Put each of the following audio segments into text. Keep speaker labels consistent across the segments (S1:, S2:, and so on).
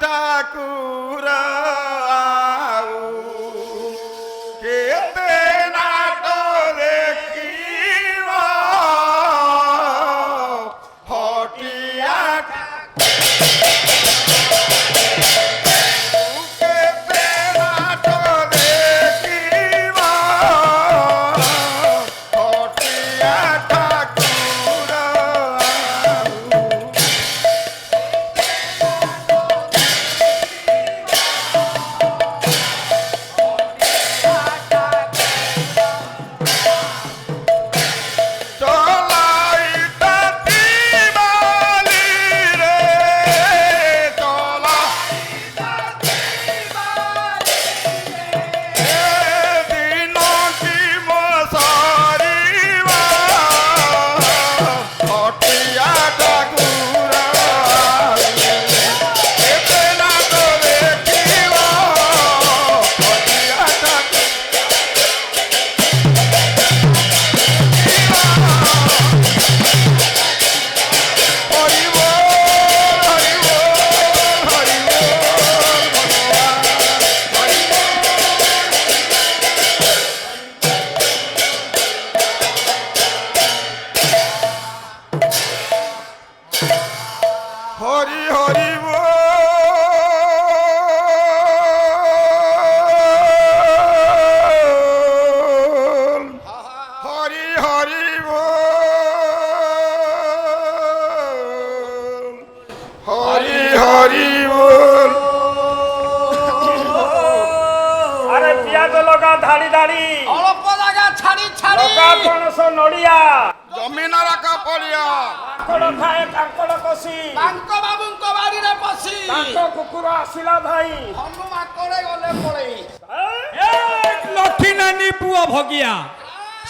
S1: ঠাকুর কেতে নাট দেখিব হটিয়া কেতে নাট দেখিব হটিয়া ঠাকুর হরি হরি বল হরি হরি বল হরি হরি বল
S2: আরে পিয়াজ লগা ধাড়ি ধাড়ি
S3: অল্প জায়গা ছাড়ি ছাড়ি
S2: লগা পଣସ নড়িয়া
S1: জমিন রাখা পড়িয়া
S2: কাଙ୍କଡ଼ ଖାଏ କାଙ୍କଡ଼ କଷି
S3: ତାଙ୍କ ବାବୁଙ୍କ ବାଡ଼ିରେ ପଶି
S2: ତାଙ୍କ କୁକୁର ଆସିଲା ଧାଇ
S3: ହନୁ ମାଙ୍କଡେ ଗଲେ ପଳେଇ
S4: ଲକ୍ଷ୍ମୀ ନାନୀ ପୁଅ ଭଗିଆ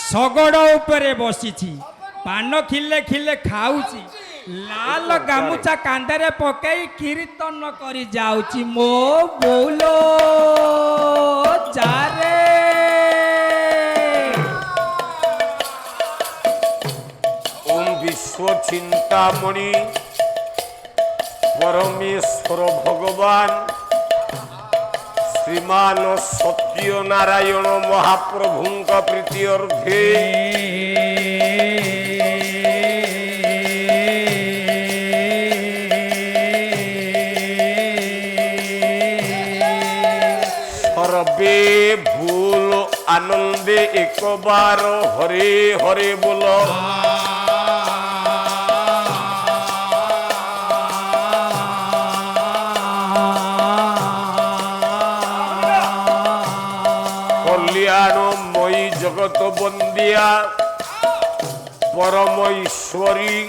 S4: ଶଗଡ଼ ଉପରେ ବସିଛି ପାନ ଖିଲେ ଖିଲେ ଖାଉଛି ଲାଲ ଗାମୁଛା କାନ୍ଧରେ ପକେଇ କୀର୍ତ୍ତନ କରି ଯାଉଛି ମୋ ବୋଉଲୋ ଚାରେ
S5: ओम विश्व चिंतामणि परमेश्वर भगवान श्रीमान सत्य नारायण महाप्रभु प्रीति अर्थे सर्वे भूल आनंदे एक बार हरे हरे बोलो कल्याणमयी जगत बंदिया परम ईश्वरी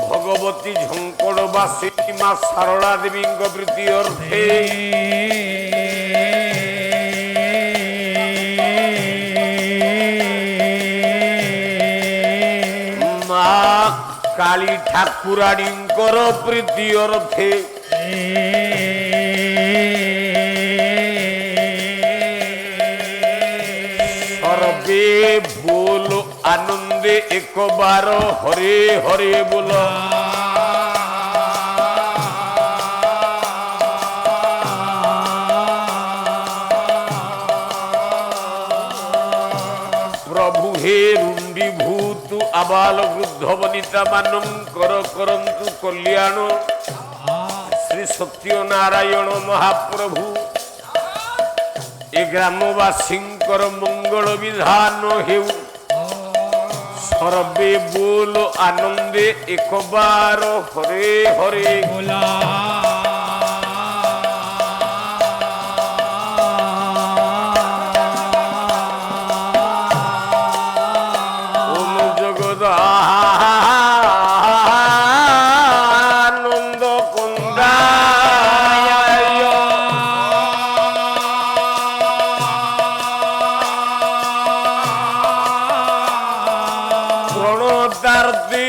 S5: भगवती झंकड़वासी माँ शारदा देवी प्रीति अर्थे माँ काली ठाकुराणी प्रीति अर्थे सर्वे बोल आनंदे एक बार हरे हरे बोल प्रभु हे रुंडी भूत आबाल वृद्ध वनिता मानकर करंतु कल्याण श्री सत्य नारायण महाप्रभु ए ग्रामवासी मंगल विधान हेउ सर्वे बोल आनंदे एक बार हरे हरे
S4: बोला
S5: ओम जगदानंद कुंदाय प्रणतार्ती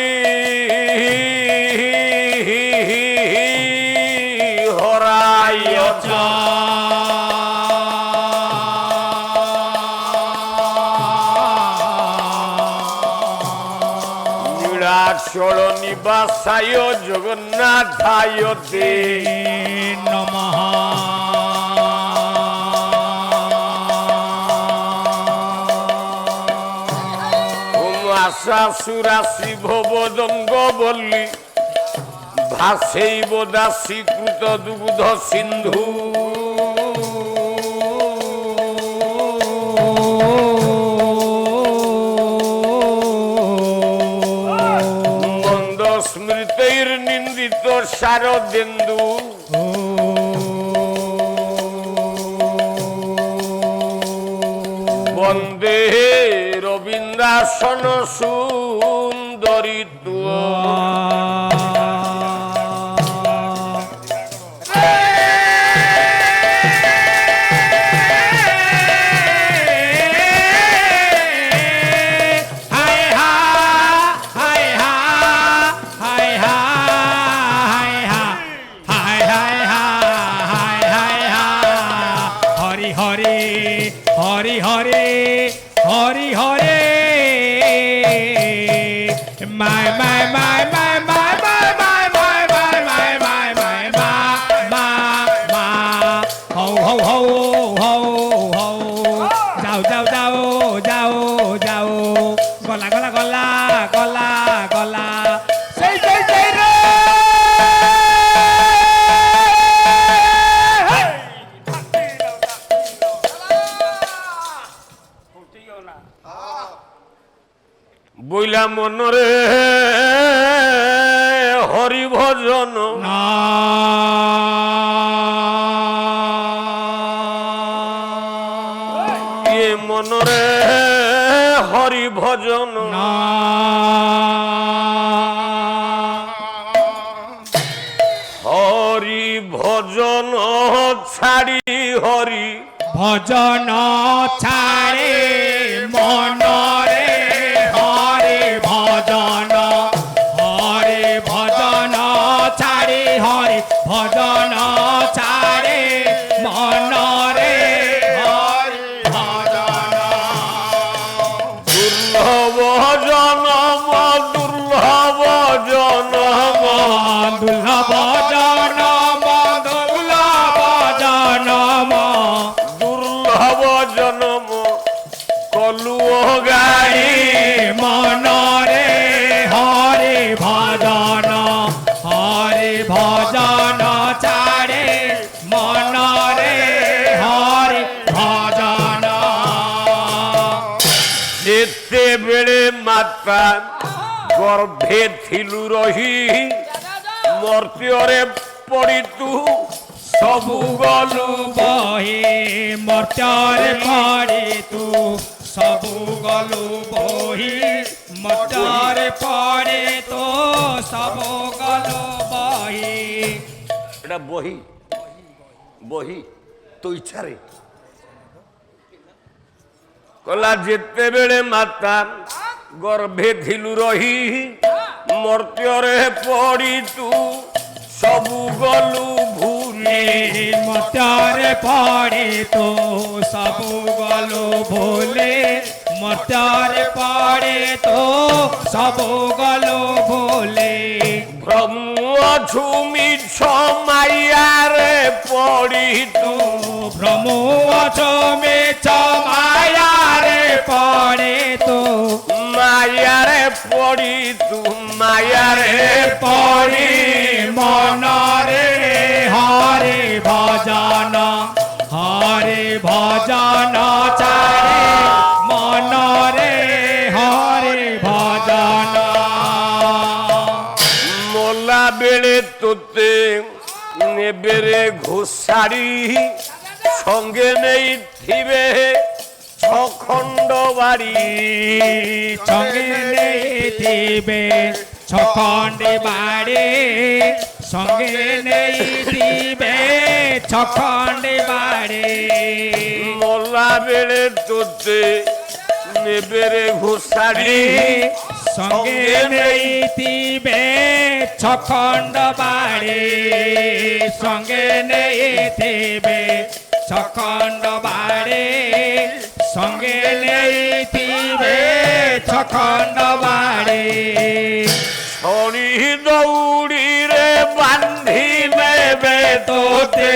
S5: हराय नीलाक्ष অচল নিবাসায় জগন্নাথায় তে
S4: নমঃ।
S5: আশা সুরাশি ভবদঙ্গ বল্লী ভাসেইব দাসীকৃত দুগ্ধ সিন্ধু মন্দ স্মৃতির নিন্দিত শারদেন্দু বন্দে রবীন্দ্রাসন সুন্দরিত্ব
S4: হরি হরে হরি হরে মায় মায় মায় মায় মায় মায় মায় মায় মায় মায় মায় মায় মা মা মা হৌ হৌ হৌ হৌ হৌ যাও যাও যাও যাও যাও গলা গলা গলা গলা গলা সেই সেই সেই রে
S5: বইলা মনরে হরি ভজন
S4: না
S5: এ মনরে হরি ভজন
S4: না
S5: হরি ভজন ছাড়ি হরি
S4: ভজন ছাড়ে মনরে হরে ভজন ছাড়ে হরে ভজন ছাড়ে মনরে হরে ভজন
S5: দুর্লভ জনম দুর্লভ জনম
S4: দুর্লভ জনম দুর্লভ জনম
S5: দুর্লভ জনম কলু গাড়ি
S4: মনরে হরে ভজন ছাড়ে মনরে হরে ভজন
S5: যেতেବେଳେ মাতা গর্ভে থিলু রহি মর্ତ୍ୟରେ পড়ি তু ସବୁ ଗଲୁ
S4: বহে মর্ত্যরে পড়ে তু সবু গলু বহি মর্ত্যরে পড়ে তো সবু গলু বহি
S5: এটা বহি বহি তো ইচ্ছারে কলা যেତେବେଳେ মাতা গর্ভে থিলু রহি মর্ତ୍ୟରେ পড়ি তু ସବୁ ଗଲୁ ভুলি
S4: মর্ত্যরে পড়ে তো সবু গলু ভুলে মর্ত্যরে পড়ে তো সবু গলু ভুলে
S5: ব্রহ্ম ঝুমিছ মায়ারে পড়ি তু
S4: ভ্রম অচমে মায়ারে পড়ে তো
S5: মায়ারে পড়ি তু মায়ারে
S4: পড়ে মনরে হরে ভজন চারে মনরে হরে ভজন
S5: মোলা বেড়ে তোতে নেবেরে ঘোষাড়ি সঙ্গে নেই থিবে ছখণ্ড বাড়ি
S4: সঙ্গে নেইথিবে ছখণ্ডে বাড়ে সঙ্গে নেইথিবে ছখণ্ডে বাড়ে
S5: মোলা বেড়ে তোতে নেবেরে ঘোষাড়ি
S4: সঙ্গে নেইথিবে ছখণ্ড বাড়ে সঙ্গে নেইথিবে ছখণ্ড বাড়ে সঙ্গে নেইথিবে ছখণ্ড বাড়ে
S5: ଛଣି ଦଉଡ଼ିରେ ବାନ୍ଧି ନେବେ
S4: তোতে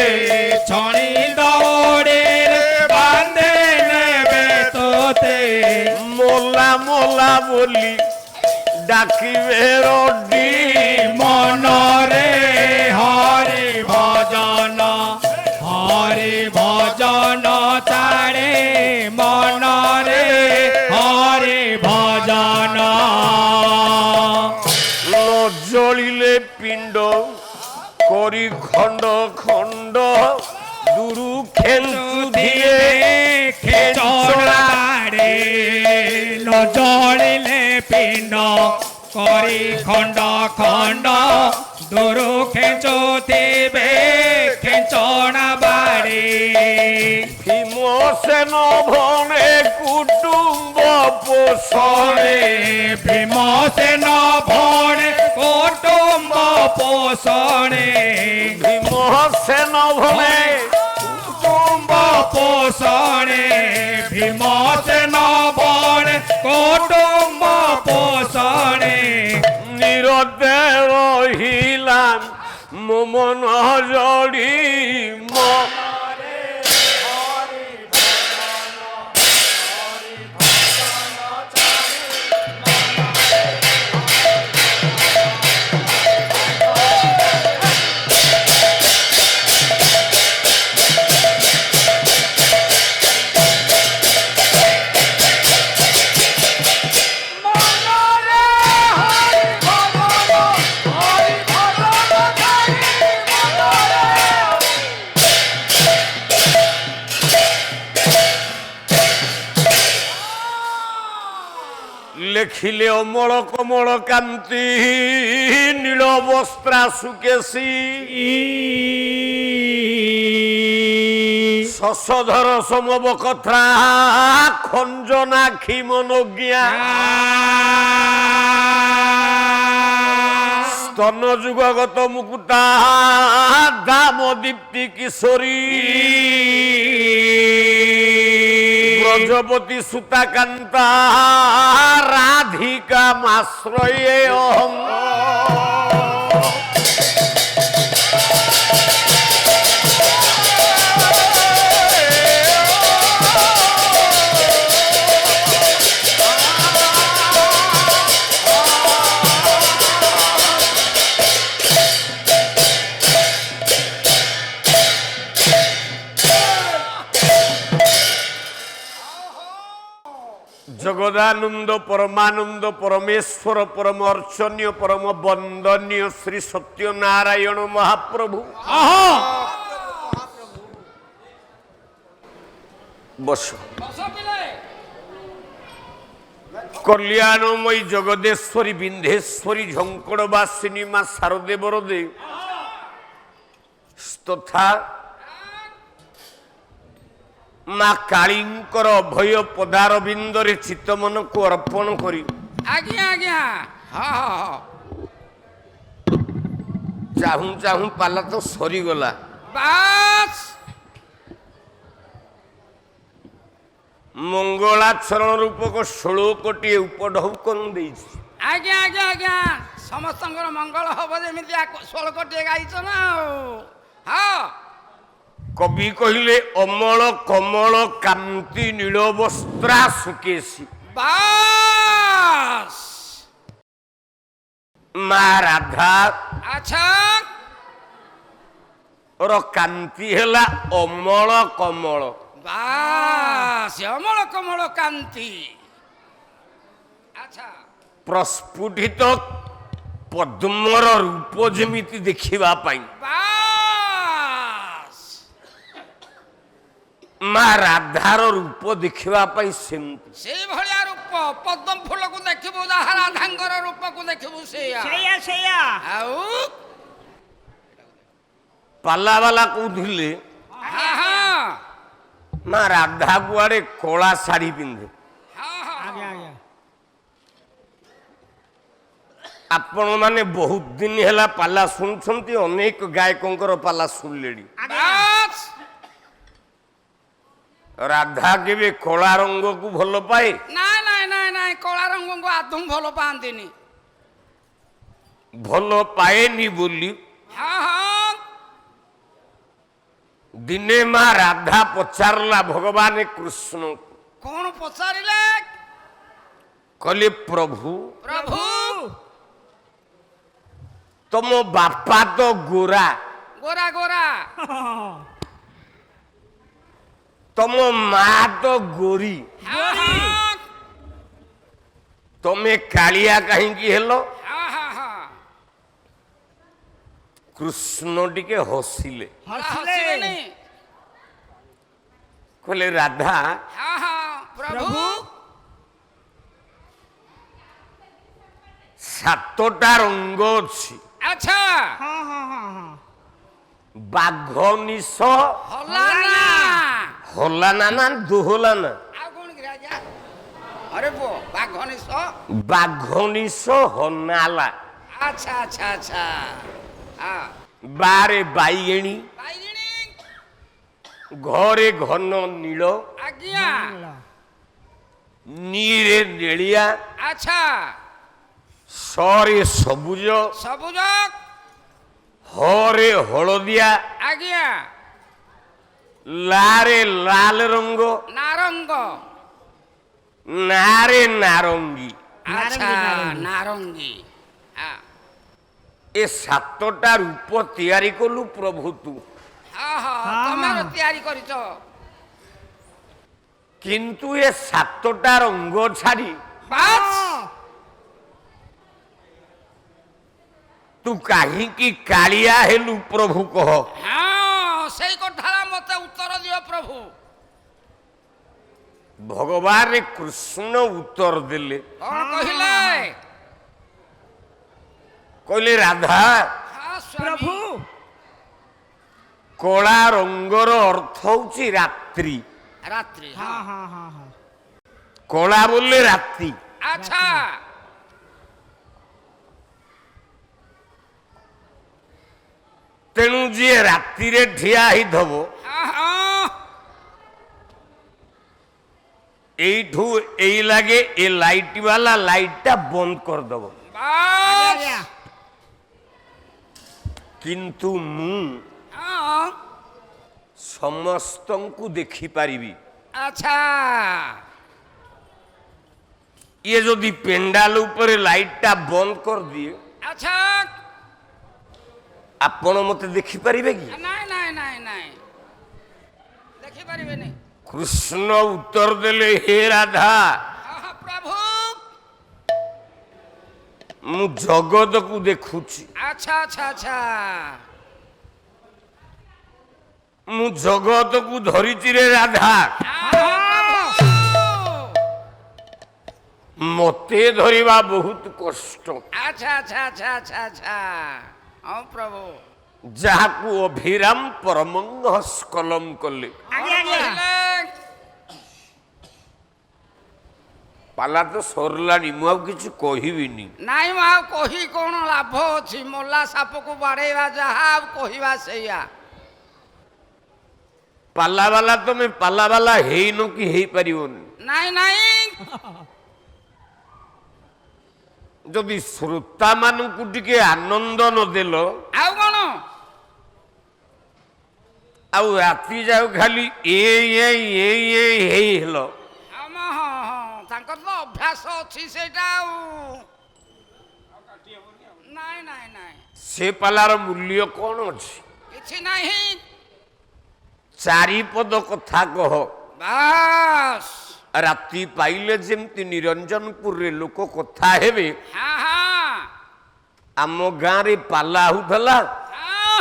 S4: ছনি দৌড়ের বাঁধে নেবে তোতে
S5: মোলা মোলা বলি ডাকিবে রডি
S4: মনরে হরি ভজন ছাড়ে মনরে হরি ভজন
S5: জলিলে পিণ্ড করি খণ্ড খণ্ড দুরু খেঞ্চু দিয়ে
S4: খেচড়াড়ে নজড়িলে পিণ্ড করি খণ্ড খণ্ড দূরু খেঁচুথিবে খেচড়া বাড়ি
S5: ভীমসেন ভণে কুটুম্ব পোষণে
S4: ভীমসেন ভণে কুটুম্ব পোষণে
S5: ভীমসেন ভণে
S4: কুটুম্ব পোষণে ভীমসেন ভণে কুটুম্ব পোষণে
S5: নিরতে রহিলাম মন জড়ি লেখিলে অমল কমল কান্তি নীল বস্ত্রা সুকেশী শশধর সমব কথা খঞ্জনাক্ষী মনোজ্ঞা স্তন যুগগত মুকুতা দাম দীপ্তি কিশোরী ব্রজপতি সুতাকান্তা রাধিকা মাশ্রয়ে অহং জগদানন্দ পরমানন্দ পরমেশ্বর পরম অর্চনীয় পরম বন্দনীয় শ্রী সত্যনারায়ণ মহাপ্রভু বস কল্যাণময়ী জগদেশ্বরী বিন্ধেশ্বরী ঝঙ্কড়বাসিনী মা শারদেবরদে তথা মা কালীঙ্কর অভୟ ପଦାରବିନ୍ଦରେ ଚିତ୍ତମନକୁ ଅର୍ପଣ କରି
S3: ଆଜ୍ଞା ଆଜ୍ଞା ହଁ ହଁ
S5: ଚାହୁଁ ଚାହୁଁ ପାଲା ତ ସରିଗଲା
S3: ବାସ୍
S5: ମଙ୍ଗଳାଚରଣ ରୂପକ 16 କୋଟିଏ ଉପଢୌକନ ଦେଇଛି
S3: ଆଜ୍ଞା ଆଜ୍ଞା ଆଜ୍ଞା ସମସ୍ତଙ୍କର ମଙ୍ଗଳ ହବ ଯେମିତି 16 କୋଟିଏ ଗାଇଛ ନା ଆଉ ହଁ
S5: କବି କହିଲେ ଅମଳ କମଳ କାନ୍ତି ନୀଳ ବସ୍ତ୍ରା ସୁକେଶୀ
S3: ବାସ୍
S5: ମା ରାଧା
S3: ଆଚ୍ଛା
S5: ର କାନ୍ତି ହେଲା ଅମଳ କମଳ
S3: ବାସ୍ ଅମଳ କମଳ କାନ୍ତି ଆଚ୍ଛା
S5: ପ୍ରସ୍ଫୁଟିତ ପଦ୍ମର ରୂପ ଯେମିତି ଦେଖିବା ପାଇଁ ମା ରାଧାର ରୂପ ଦେଖିବା ପାଇଁ ସେମିତି
S3: ସେଇଭଳିଆ ରୂପ ପଦ୍ମ ଫୁଲକୁ ଦେଖିବୁ ଯାହା ରାଧାଙ୍କର ରୂପକୁ ଦେଖିବୁ ସେଇଆ ଆଉ
S5: ପାଲାବାଲା କହୁଥିଲେ ମା ରାଧା କୁଆଡେ କଳା ଶାଢୀ ପିନ୍ଧେ ଆପଣ ମାନେ ବହୁତ ଦିନ ହେଲା ପାଲା ଶୁଣୁଛନ୍ତି ଅନେକ ଗାୟକଙ୍କର ପାଲା ଶୁଣିଲେଣି ରାଧା କେବେ କଳା ରଙ୍ଗକୁ ଭଲ ପାଏ
S3: ନାଇଁ ନାଇଁ ନାଇଁ ନାଇଁ କଳା ରଙ୍ଗକୁ ଆଦୌ ଭଲ ପାଆନ୍ତିନି
S5: ଭଲ ପାଏନି ବୋଲି
S3: ହଁ ହଁ
S5: ଦିନେ ମା ରାଧା ପଚାରିଲା ଭଗବାନ କୃଷ୍ଣ
S3: କଣ ପଚାରିଲେ?
S5: କହିଲେ ପ୍ରଭୁ
S3: ପ୍ରଭୁ
S5: ତମ ବାପା ତ ଗୋରା,
S3: ଗୋରା ଗୋରା,
S5: ତମ ମା ତ ଗୋରୀ,
S3: ହଁ ହଁ
S5: ତମେ କାଳିଆ କାହିଁକି ହେଲ?
S3: ହଁ ହଁ ହଁ
S5: କୃଷ୍ଣ ଟିକେ ହସିଲେ,
S3: ହସିଲେନି?
S5: କହିଲେ ରାଧା
S3: ହଁ ହଁ ପ୍ରଭୁ
S5: ସାତଟା ରଙ୍ଗ ଅଛି।
S3: ଆଚ୍ଛା
S5: ବାଘ ନିଶ
S3: ହଲାନା
S5: ହଲାନା ନା ଦୋହଲାନା?
S3: ଆଉ କଣ କି ରାଜା? ଆରେ ପୁଅ ବାଘ ନିଶ।
S5: ବାଘ ନିଶ ହନାଲା।
S3: ଆଚ୍ଛା ଆଚ୍ଛା ଆଚ୍ଛା ହଁ
S5: ବାରେ ବାଇଗେଣୀ,
S3: ବାଇଗିଣୀ
S5: ଘରେ ଘନ ନୀଳ,
S3: ଆଜ୍ଞା
S5: ନୀରେ ନେଳିଆ,
S3: ଆଚ୍ଛା
S5: ସରେ ସବୁଜ,
S3: ସବୁଜ
S5: ହରେ ହଳଦିଆ,
S3: ଆଜ୍ଞା
S5: ଲାରେ ଲାଲ ରଙ୍ଗ,
S3: ନାରଙ୍ଗ
S5: ନାରେ ନାରଙ୍ଗୀ।
S3: ଆଚ୍ଛା ନାରଙ୍ଗୀ ହଁ
S5: ଏ ସାତଟା ରୂପ ତିଆରି କଲୁ ପ୍ରଭୁ ତୁ,
S3: ହଁ ହଁ ତମେ ତିଆରି କରିଛ।
S5: କିନ୍ତୁ ଏ ସାତଟା ରଙ୍ଗ ଛାଡ଼ି
S3: ବାସ୍
S5: ତୁ କାହିଁକି କାଳିଆ ହେଲୁ ପ୍ରଭୁ କହ?
S3: ହଁ ସେଇ କଥାଟା ମତେ ଉତ୍ତର ଦିଅ ପ୍ରଭୁ।
S5: ଭଗବାନ କୃଷ୍ଣ ଉତ୍ତର ଦେଲେ,
S3: କଣ କହିଲେ?
S5: କହିଲେ ରାଧା
S3: ହଁ ପ୍ରଭୁ
S5: କଳା ରଙ୍ଗର ଅର୍ଥ ହଉଛି ରାତ୍ରି,
S3: ରାତ୍ରି ହଁ
S5: କଳା ବୋଲେ ରାତି।
S3: ଆଚ୍ଛା
S5: ତେଣୁ ଯିଏ ରାତିରେ ଠିଆ ହେଇଥବ
S3: ହଁ ହଁ
S5: এইঠু এই লাগে এ লাইট বালা লাইটটা বন্ধ করদব,
S3: বাস
S5: কিন্তু মু
S3: ହଁ
S5: ସମସ୍ତଙ୍କୁ ଦେଖିପାରିବି।
S3: ଆଚ୍ଛା
S5: ଇଏ ଯଦି ପେଣ୍ଡାଲ ଉପରେ ଲାଇଟଟା ବନ୍ଦ କରିଦିଏ
S3: ଆଚ୍ଛା
S5: ଆପଣ ମତେ ଦେଖିପାରିବେ କି?
S3: ନାଇଁ ନାଇଁ ନାଇଁ ନାଇଁ ଦେଖିପାରିବେନି।
S5: କୃଷ୍ଣ ଉତ୍ତର ଦେଲେ ହେ ରାଧା
S3: ହଁ ପ୍ରଭୁ
S5: ମୁଁ ଜଗତକୁ ଦେଖୁଛି,
S3: ଆଚ୍ଛା ଆଚ୍ଛା ଆଚ୍ଛା
S5: ମୁଁ ଜଗତକୁ ଧରିଛି ରେ ରାଧା, ମତେ ଧରିବା ବହୁତ କଷ୍ଟ।
S3: ଆଚ୍ଛା ଆଚ୍ଛା ଆଚ୍ଛା ଆଚ୍ଛା ଆଚ୍ଛା ହଁ ପ୍ରଭୁ
S5: ଯାହାକୁ ଅଭିରାମ ପରମଙ୍ଗ ସ୍କଲମ କଲେ। ପାଲା ତ ସରିଲାଣି, ମୁଁ ଆଉ କିଛି କହିବିନି।
S3: ନାଇଁ ମୁଁ ଆଉ କହି କଣ ଲାଭ ଅଛି? ମଲା ସାପକୁ ବାଡ଼େଇବା ଯାହା ଆଉ କହିବା ସେଇଆ।
S5: ପାଲାବାଲା ତମେ ପାଲାବାଲା ହେଇନ କି ହେଇପାରିବନି।
S3: ନାଇଁ ନାଇଁ
S5: ଯଦି ଶ୍ରୋତା ମାନଙ୍କୁ ଟିକେ ଆନନ୍ଦ ନଦେଲ
S3: ଆଉ କଣ?
S5: ଆଉ ରାତି ଯାଉ ଖାଲି ହେଇ ହେଲ,
S3: ହଁ ହଁ ତାଙ୍କର ତ ଅଭ୍ୟାସ ଅଛି ସେଇଟା ଆଉ। ନାଇଁ ନାଇଁ ନାଇଁ
S5: ସେ ପାଲାର ମୂଲ୍ୟ କଣ ଅଛି?
S3: କିଛି ନାହିଁ।
S5: ଚାରିପଦ କଥା କହ।
S3: ବାସ୍
S5: ରାତି ପାଇଲେ ଯେମିତି ନିରଞ୍ଜନପୁରରେ ଲୋକ କଥା ହେବେ,
S3: ହଁ ହଁ
S5: ଆମ ଗାଁରେ ପାଲା ହଉଥିଲା,
S3: ହଁ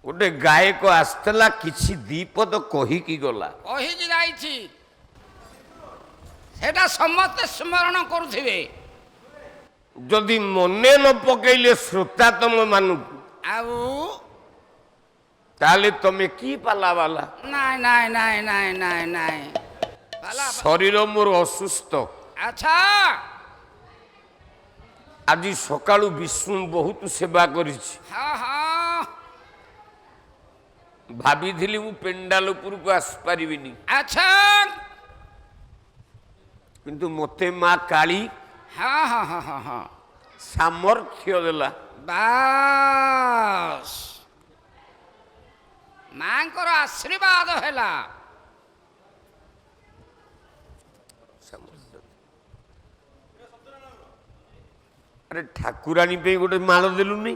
S5: ଗୋଟେ ଗାୟକ ଆସିଥିଲା, କିଛି ଦିପଦ କହିକି ଗଲା।
S3: କହିକି ଯାଇଛି, ସେଟା ସମସ୍ତେ ସ୍ମରଣ କରୁଥିବେ।
S5: ଯଦି ମନେ ନ ପକେଇଲେ ଶ୍ରୋତା ତମ ମାନଙ୍କୁ,
S3: ଆଉ
S5: ତାହେଲେ ତମେ କି ପାଲାବାଲା?
S3: ନାଇଁ ନାଇଁ ନାଇଁ ନାଇଁ ନାଇଁ ନାଇଁ
S5: ଶରୀର ମୋର ଅସୁସ୍ଥ।
S3: ଆଚ୍ଛା
S5: ଆଜି ସକାଳୁ ବିଷ୍ଣୁ ବହୁତ ସେବା କରିଛି,
S3: ହଁ ହଁ
S5: ଭାବିଥିଲି ମୁଁ ପେଣ୍ଡାଲ ଉପରକୁ ଆସିପାରିବିନି,
S3: ଆଚ୍ଛା
S5: କିନ୍ତୁ ମୋତେ ମା କାଳୀ
S3: ହଁ ହଁ ହଁ ହଁ ହଁ
S5: ସାମର୍ଥ୍ୟ ଦେଲା।
S3: ବାସ୍ ମାଙ୍କର ଆଶୀର୍ବାଦ ହେଲା।
S5: ଆରେ ଠାକୁରାଣୀ ପାଇଁ ଗୋଟେ ମାଳ ଦେଲୁନି?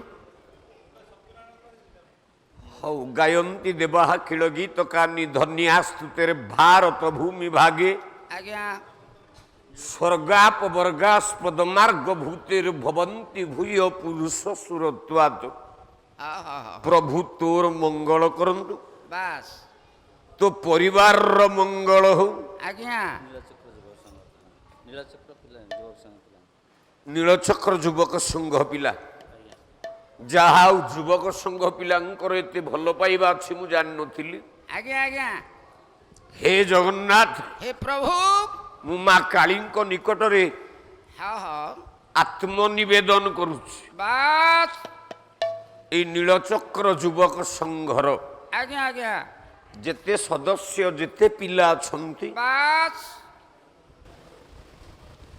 S5: ହଉ ଗାୟନ୍ତି ଦେବାହା ଖିଳ ଗୀତ କାନି ଧନ୍ୟାସ୍ତୁତେରେ ଭାରତ ଭୂମି ଭାଗେ
S3: ଆଜ୍ଞା
S5: ସ୍ୱର୍ଗାପ ବର୍ଗାସ୍ପଦ ମାର୍ଗ ଭୂତେର ଭବନ୍ତି ଭୂୟ ପୁରୁଷ ସୁରତ୍ୱାତ। ପ୍ରଭୁ ତୋର ମଙ୍ଗଳ କରନ୍ତୁ,
S3: ବାସ୍
S5: ତୋ ପରିବାରର ମଙ୍ଗଳ ହଉ।
S3: ଆଜ୍ଞା
S5: ନୀଳଚକ୍ର ଯୁବକ ସଂଘ ପିଲା, ଯାହା ହଉ ଯୁବକ ସଂଘ ପିଲାଙ୍କର ଏତେ ଭଲ ପାଇବା ଅଛି ମୁଁ ଜାଣିନଥିଲି।
S3: ଆଜ୍ଞା ଆଜ୍ଞା
S5: ହେ ଜଗନ୍ନାଥ,
S3: ହେ ପ୍ରଭୁ
S5: ମୁଁ ମା କାଳୀଙ୍କ ନିକଟରେ
S3: ହଁ ହଁ
S5: ଆତ୍ମନିବେଦନ କରୁଛି।
S3: ବାସ୍
S5: ଏଇ ନୀଳଚକ୍ର ଯୁବକ ସଂଘର
S3: ଆଜ୍ଞା ଆଜ୍ଞା
S5: ଯେତେ ସଦସ୍ୟ ଯେତେ ପିଲା ଅଛନ୍ତି,
S3: ବାସ୍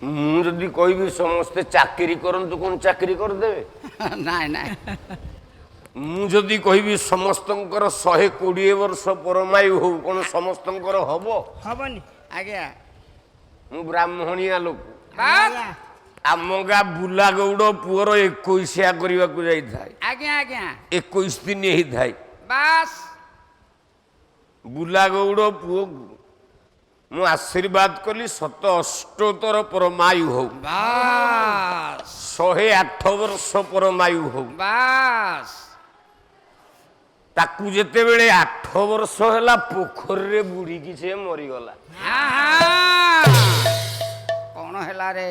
S5: ମୁଁ ଯଦି କହିବି ସମସ୍ତେ ଚାକିରି କରନ୍ତୁ, କଣ ଚାକିରି କରିଦେବେ?
S3: ନାଇଁ ନାଇଁ
S5: ମୁଁ ଯଦି କହିବି ସମସ୍ତଙ୍କର 120 ବର୍ଷ ପରମାୟୁ ହଉ, କଣ ସମସ୍ତଙ୍କର ହବ?
S2: ହବନି।
S3: ଆଜ୍ଞା
S5: ମୁଁ ବ୍ରାହ୍ମଣିଆ ଲୋକ।
S3: ବାସ୍
S5: ଆମ ଗାଁ ବୁଲା ଗୌଡ଼ ପୁଅର 21 କରିବାକୁ ଯାଇଥାଏ।
S3: ଆଜ୍ଞା ଆଜ୍ଞା
S5: 21 ଦିନ ହେଇଥାଏ।
S3: ବାସ୍
S5: ବୁଲା ଗୌଡ଼ ପୁଅକୁ ମୁଁ ଆଶୀର୍ବାଦ କଲି 77 ପରମାୟୁ ହଉ,
S3: ବାସ୍
S5: 108 ବର୍ଷ ପରମାୟୁ ହଉ।
S3: ବାସ୍
S5: ତାକୁ ଯେତେବେଳେ 8 ବର୍ଷ ହେଲା ପୋଖରୀରେ ବୁଡ଼ିକି ସେ ମରିଗଲା।
S3: କଣ ହେଲା ରେ?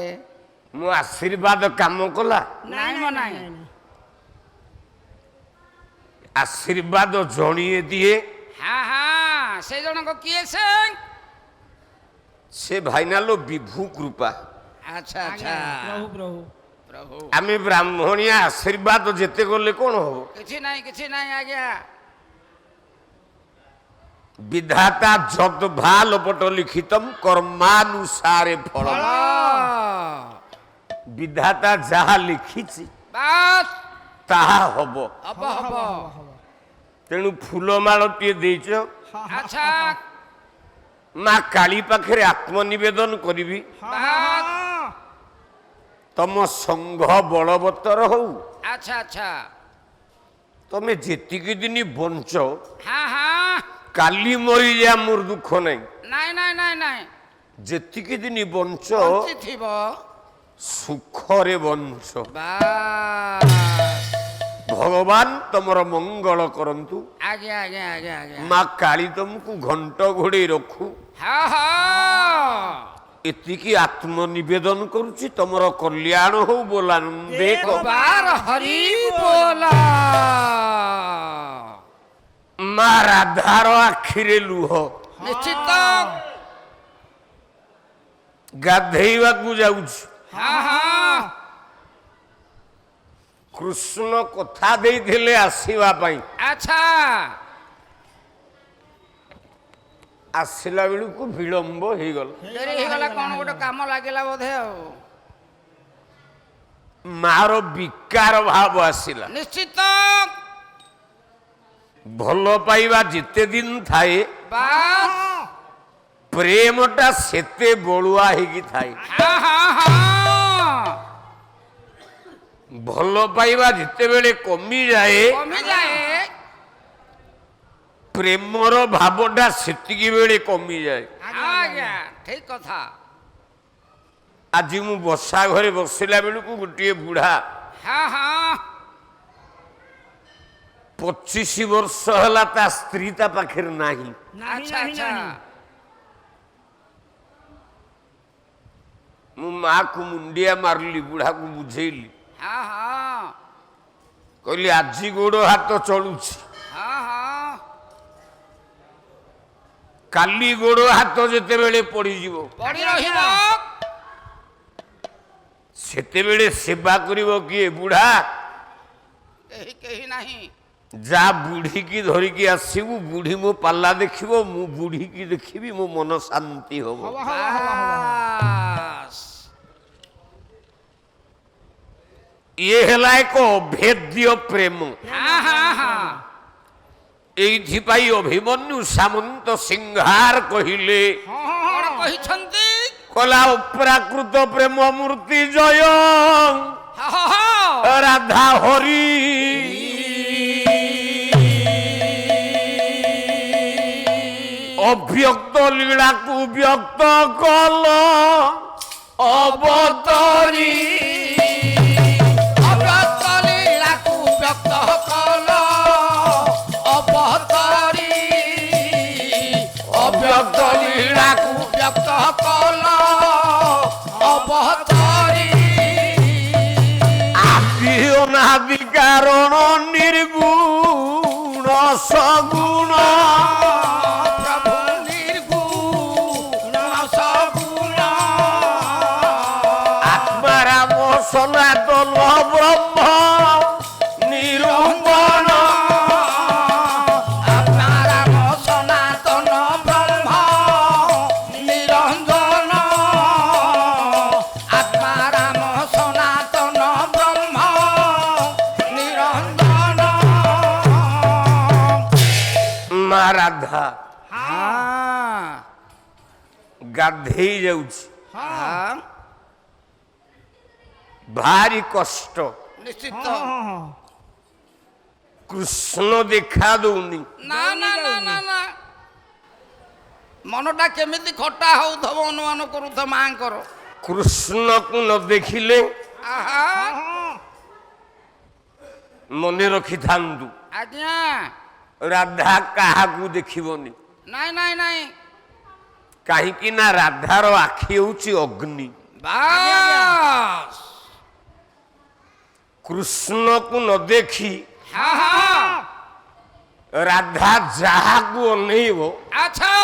S5: ମୁଁ ଆଶୀର୍ବାଦ କାମ କଲା?
S3: ନାଇଁ ମ ନାଇଁ
S5: ଆଶୀର୍ବାଦ ଜଣିଏ ଦିଏ।
S3: ହଁ ହଁ ସେ ଜଣକ କିଏ ସେ?
S5: ସେ ଭାଇନାଲୋ ବିଭୁ କୃପା।
S3: ଆଚ୍ଛା ଆଚ୍ଛା
S2: ପ୍ରଭୁ ପ୍ରଭୁ
S3: ପ୍ରଭୁ
S5: ଆମେ ବ୍ରାହ୍ମଣିଆ ଆଶୀର୍ବାଦ ଯେତେ ଗଲେ କଣ ହବ?
S3: କିଛି ନାହିଁ ଆଜ୍ଞା।
S5: ବିଧାତା ଯଦ୍ ଭାଲ ପଟ ଲିଖିତମ୍ କର୍ମାନୁସାରେ ଫଳ। ବିଧାତା ଯାହା ଲିଖିଛି
S3: ବାସ୍
S5: ତାହା ହବ।
S3: ହବ ହବ
S5: ତେଣୁ ଫୁଲମାଳଟିଏ ଦେଇଛ,
S3: ଆଚ୍ଛା
S5: ମା କାଳୀ ପାଖରେ ଆତ୍ମନିବେଦନ କରିବି,
S3: ବାସ୍
S5: ତମ ସଂଘ ବଳବତ୍ତର ହଉ।
S3: ଆଚ୍ଛା ଆଚ୍ଛା
S5: ତମେ ଯେତିକି ଦିନ ବଞ୍ଚ,
S3: ହଁ ହଁ
S5: କାଲି ମରିଯା ମୋର ଦୁଃଖ ନାହିଁ।
S3: ନାଇଁ ନାଇଁ ନାଇଁ ନାଇଁ
S5: ଯେତିକି ଦିନ ବଞ୍ଚ
S3: ବଞ୍ଚିଥିବ
S5: ସୁଖରେ ବଞ୍ଚ।
S3: ବାସ୍
S5: ଭଗବାନ ତମର ମଙ୍ଗଳ କରନ୍ତୁ।
S3: ଆଜ୍ଞା ଆଜ୍ଞା ଆଜ୍ଞା ଆଜ୍ଞା
S5: ମା କାଳୀ ତମକୁ ଘଣ୍ଟ ଘୋଡେଇ ରଖୁ।
S3: ହଁ ହଁ
S5: ଏତିକି ଆତ୍ମନିବେଦନ କରୁଛି, ତମର କଲ୍ୟାଣ ହଉ ବୋଲାନନ୍ଦେ
S3: ବାର ହରି ବୋଲା।
S5: ମା ରାଧାର ଆଖିରେ ଲୁହ।
S3: ନିଶ୍ଚିତ
S5: ଗାଧେଇବାକୁ ଯାଉଛି,
S3: ହଁ ହଁ
S5: କୃଷ୍ଣ କଥା ଦେଇଥିଲେ ଆସିବା ପାଇଁ।
S3: ଆଚ୍ଛା
S5: ଆସିଲା ବେଳକୁ ବିଳମ୍ବ ହେଇଗଲା।
S3: ଡେରି ହେଇଗଲା, କଣ ଗୋଟେ କାମ ଲାଗିଲା ବୋଧେ ଆଉ।
S5: ମାର ବିକାର ଭାବ ଆସିଲା।
S3: ନିଶ୍ଚିତ
S5: ଭଲ ପାଇବା ଯେତେ ଦିନ ଥାଏ,
S3: ବାସ୍
S5: ପ୍ରେମଟା ସେତେ ବଳୁଆ ହେଇକି ଥାଏ।
S3: ହଁ ହଁ ହଁ
S5: ଭଲ ପାଇବା ଯେତେବେଳେ କମିଯାଏ,
S3: କମିଯାଏ
S5: ପ୍ରେମର ଭାବଟା ସେତିକି ବେଳେ କମିଯାଏ।
S3: ଆଜ୍ଞା ଠିକ କଥା।
S5: ଆଜି ମୁଁ ବସା ଘରେ ବସିଲା ବେଳକୁ ଗୋଟିଏ ବୁଢା
S3: ହଁ ହଁ
S5: 25 ବର୍ଷ ହେଲା ତା ସ୍ତ୍ରୀ ତା ପାଖରେ ନାହିଁ।
S3: ଆଚ୍ଛା ଆଚ୍ଛା
S5: ମୁଁ ମାକୁ ମୁଣ୍ଡିଆ ମାରିଲି, ବୁଢାକୁ ବୁଝେଇଲି,
S3: ହଁ ହଁ
S5: କହିଲି ଆଜି ଗୋଡ଼ ହାତ ଚଳୁଛି,
S3: ହଁ ହଁ
S5: କାଲି ଗୋଡ଼ ହାତ ଯେତେବେଳେ ପଡ଼ିଯିବ
S3: ପଡ଼ି ରହିବ
S5: ସେତେବେଳେ ସେବା କରିବ କିଏ? ବୁଢା।
S3: କେହି କେହି ନାହିଁ।
S5: ଯା ବୁଢ଼ୀକି ଧରିକି ଆସିବୁ, ବୁଢ଼ୀ ମୋ ପାଲା ଦେଖିବ, ମୁଁ ବୁଢ଼ୀକି ଦେଖିବି, ମୋ ମନ ଶାନ୍ତି ହବ।
S3: ବାସ୍
S5: ଇଏ ହେଲା ଏକ ଅଭେଦ୍ୟ ପ୍ରେମ। ଏଇଥିପାଇଁ ଅଭିମନ୍ୟୁ ସାମନ୍ତ ସିଂହାର କହିଲେ,
S3: କଣ କହିଛନ୍ତି?
S5: କଲା ଅପ୍ରାକୃତ ପ୍ରେମ ମୂର୍ତ୍ତି ଜୟ ରାଧା ହରି। ଅବ୍ୟକ୍ତ ଲୀଳାକୁ ବ୍ୟକ୍ତ କଲ ଅବତରୀ।
S3: ଅବ୍ୟକ୍ତ ଲୀଳାକୁ ବ୍ୟକ୍ତ କଲ ଅବତରୀ।
S5: ଅବ୍ୟକ୍ତ ଲୀଳାକୁ
S3: ବ୍ୟକ୍ତ କଲ ଅବତରୀ।
S5: ଆଦି ଅନାଦି କାରଣ ନିର୍ଗୁଣ ସଗୁଣ।
S3: ପ୍ରଭୁ ନିର୍ଗୁଣ ସଗୁଣ।
S5: ଆତ୍ମାରାମ ସନାତନ ବ୍ରହ୍ମ ନିରୂପଣ।
S3: ଆତ୍ମାରାମ ସନାତନ ବ୍ରହ୍ମ ନିରଞ୍ଜନ। ଆତ୍ମାରାମ ସନାତନ ବ୍ରହ୍ମ ନିରଞ୍ଜନ।
S5: ମା ରାଧା
S3: ହଁ
S5: ଗାଧେଇ ଯାଉଛି,
S3: ହଁ
S5: ଭାରି କଷ୍ଟ।
S3: ନିଶ୍ଚିତ।
S5: କୃଷ୍ଣ ଦେଖା ଦଉନି।
S3: ନା ନା ନା ନା ନା ମନଟା କେମିତି ଖଟା ହଉଥିବ ଅନୁମାନ କରୁଥିବ ମାଙ୍କର।
S5: କୃଷ୍ଣକୁ ନ ଦେଖିଲେ
S3: ଆହା
S5: ମନେ ରଖିଥାନ୍ତୁ,
S3: ଆଜ୍ଞା
S5: ରାଧା କାହାକୁ ଦେଖିବନି।
S3: ନାଇଁ ନାଇଁ ନାଇଁ
S5: କାହିଁକି ନା ରାଧାର ଆଖି ହେଉଛି ଅଗ୍ନି।
S3: ବାସ୍
S5: କୃଷ୍ଣକୁ ନ ଦେଖି
S3: ହଁ ହଁ
S5: ରାଧା ଯାହାକୁ ଅନେଇବ
S3: ଆଚ୍ଛା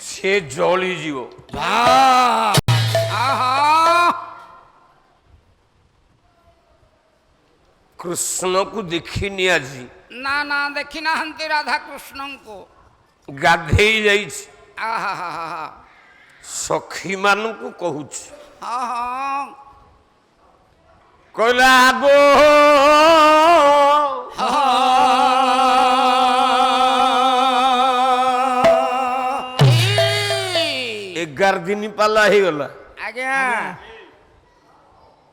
S5: ସେ ଜଳିଯିବ।
S3: ଆହା
S5: କୃଷ୍ଣକୁ ଦେଖିନି ଆଜି,
S3: ନା ନା ଦେଖି ନାହାନ୍ତି ରାଧାକୃଷ୍ଣଙ୍କୁ।
S5: ଗାଧେଇ ଯାଇଛି।
S3: ଆହା ହା ହା ହା
S5: ସଖୀମାନଙ୍କୁ କହୁଛି,
S3: ହଁ ହଁ
S5: କହିଲା ଆଗୋ
S3: ଇ,
S5: 11 ଦିନ ପାଲା ହେଇଗଲା।
S3: ଆଜ୍ଞା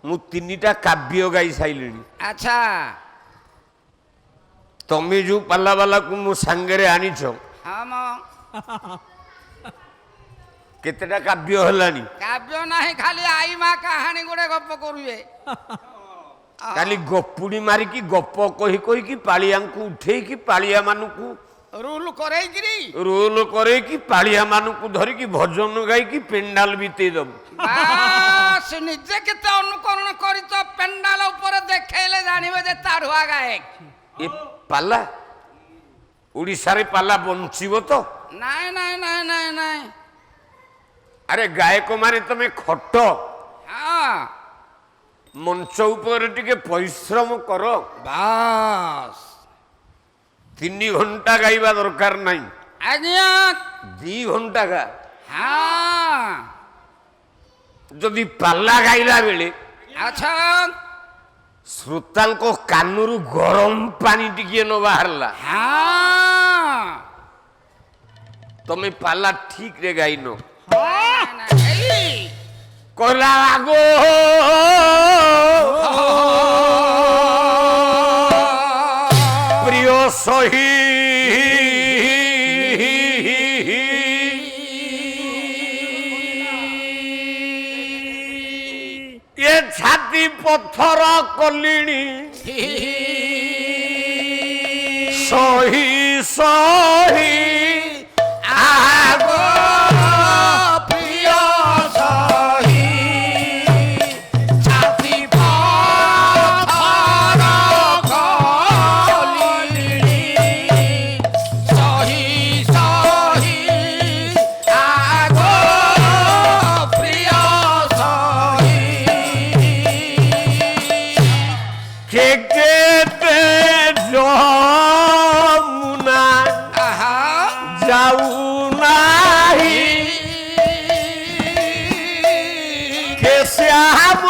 S5: ମୁଁ 3ଟା କାବ୍ୟ ଗାଇ ସାଇଲିଣି।
S3: ଆଚ୍ଛା
S5: ତମେ ଯୋଉ ପାଲା ବାଲାକୁ ମୋ ସାଙ୍ଗରେ ଆଣିଛ
S3: ହଁ ମ
S5: କେତେଟା କାବ୍ୟ ହେଲାଣି?
S3: କାବ୍ୟ ନାହିଁ ଖାଲି ଆଇ ମା କାହାଣୀ ଗୋଟେ ଗପ କରୁଏ।
S5: କାଲି ଗପୁଡ଼ି ମାରିକି ଗପ କହି କହିକି ପାଳିଆଙ୍କୁ ଉଠେଇକି ପାଳିଆ ମାନଙ୍କୁ
S3: ରୁଲ କରେଇକିରି
S5: ରୋଲ କରେଇକି ପାଳିଆ ମାନଙ୍କୁ ଧରିକି ଭଜନ ଗାଇକି ପେଣ୍ଡାଲ ବିତେଇ ଦବୁ।
S3: ବାସ୍ ନିଜେ କେତେ ଅନୁକରଣ କରିଛ ପେଣ୍ଡାଲ ଉପରେ ଦେଖେଇଲେ ଜାଣିବେ ଯେ ତାଢୁଆ ଗାୟକ।
S5: ଏ ପାଲା ଓଡ଼ିଶାରେ ପାଲା ବଞ୍ଚିବ ତ?
S3: ନାଇଁ ନାଇଁ ନାଇଁ ନାଇଁ ନାଇଁ
S5: ଆରେ ଗାୟକ ମାନେ ତମେ ଖଟ
S3: ହଁ
S5: ମଞ୍ଚ ଉପରେ ଟିକେ ପରିଶ୍ରମ କର।
S3: ବାସ୍
S5: 3 ଘଣ୍ଟା ଗାଇବା ଦରକାର ନାହିଁ,
S3: ଆଜ୍ଞା
S5: 2 ଘଣ୍ଟା ଗା।
S3: ହଁ
S5: ଯଦି ପାଲା ଗାଇଲା ବେଳେ
S3: ଆଚ୍ଛା
S5: ଶ୍ରୋତାଙ୍କ କାନରୁ ଗରମ ପାଣି ଟିକେ ନ ବାହାରିଲା
S3: ହଁ
S5: ତମେ ପାଲା ଠିକ ରେ ଗାଇନ।
S3: ନାଇଁ
S5: କହିଲା ଆଗୋ ପ୍ରିୟ ସହି ଏ ଛାତି ପଥର କଲିଣି ସହି ସହି ଆଗୋ
S3: ପ୍ରିୟ ସହି ଛାତି ପଥର କଲିଣି ସହି ସହି ଆଗ ପ୍ରିୟ ସହି
S5: କେତେ ଯମୁନା
S3: ଆହା
S5: ଯାଉ ନାହିଁ କେ ଶ୍ୟାମ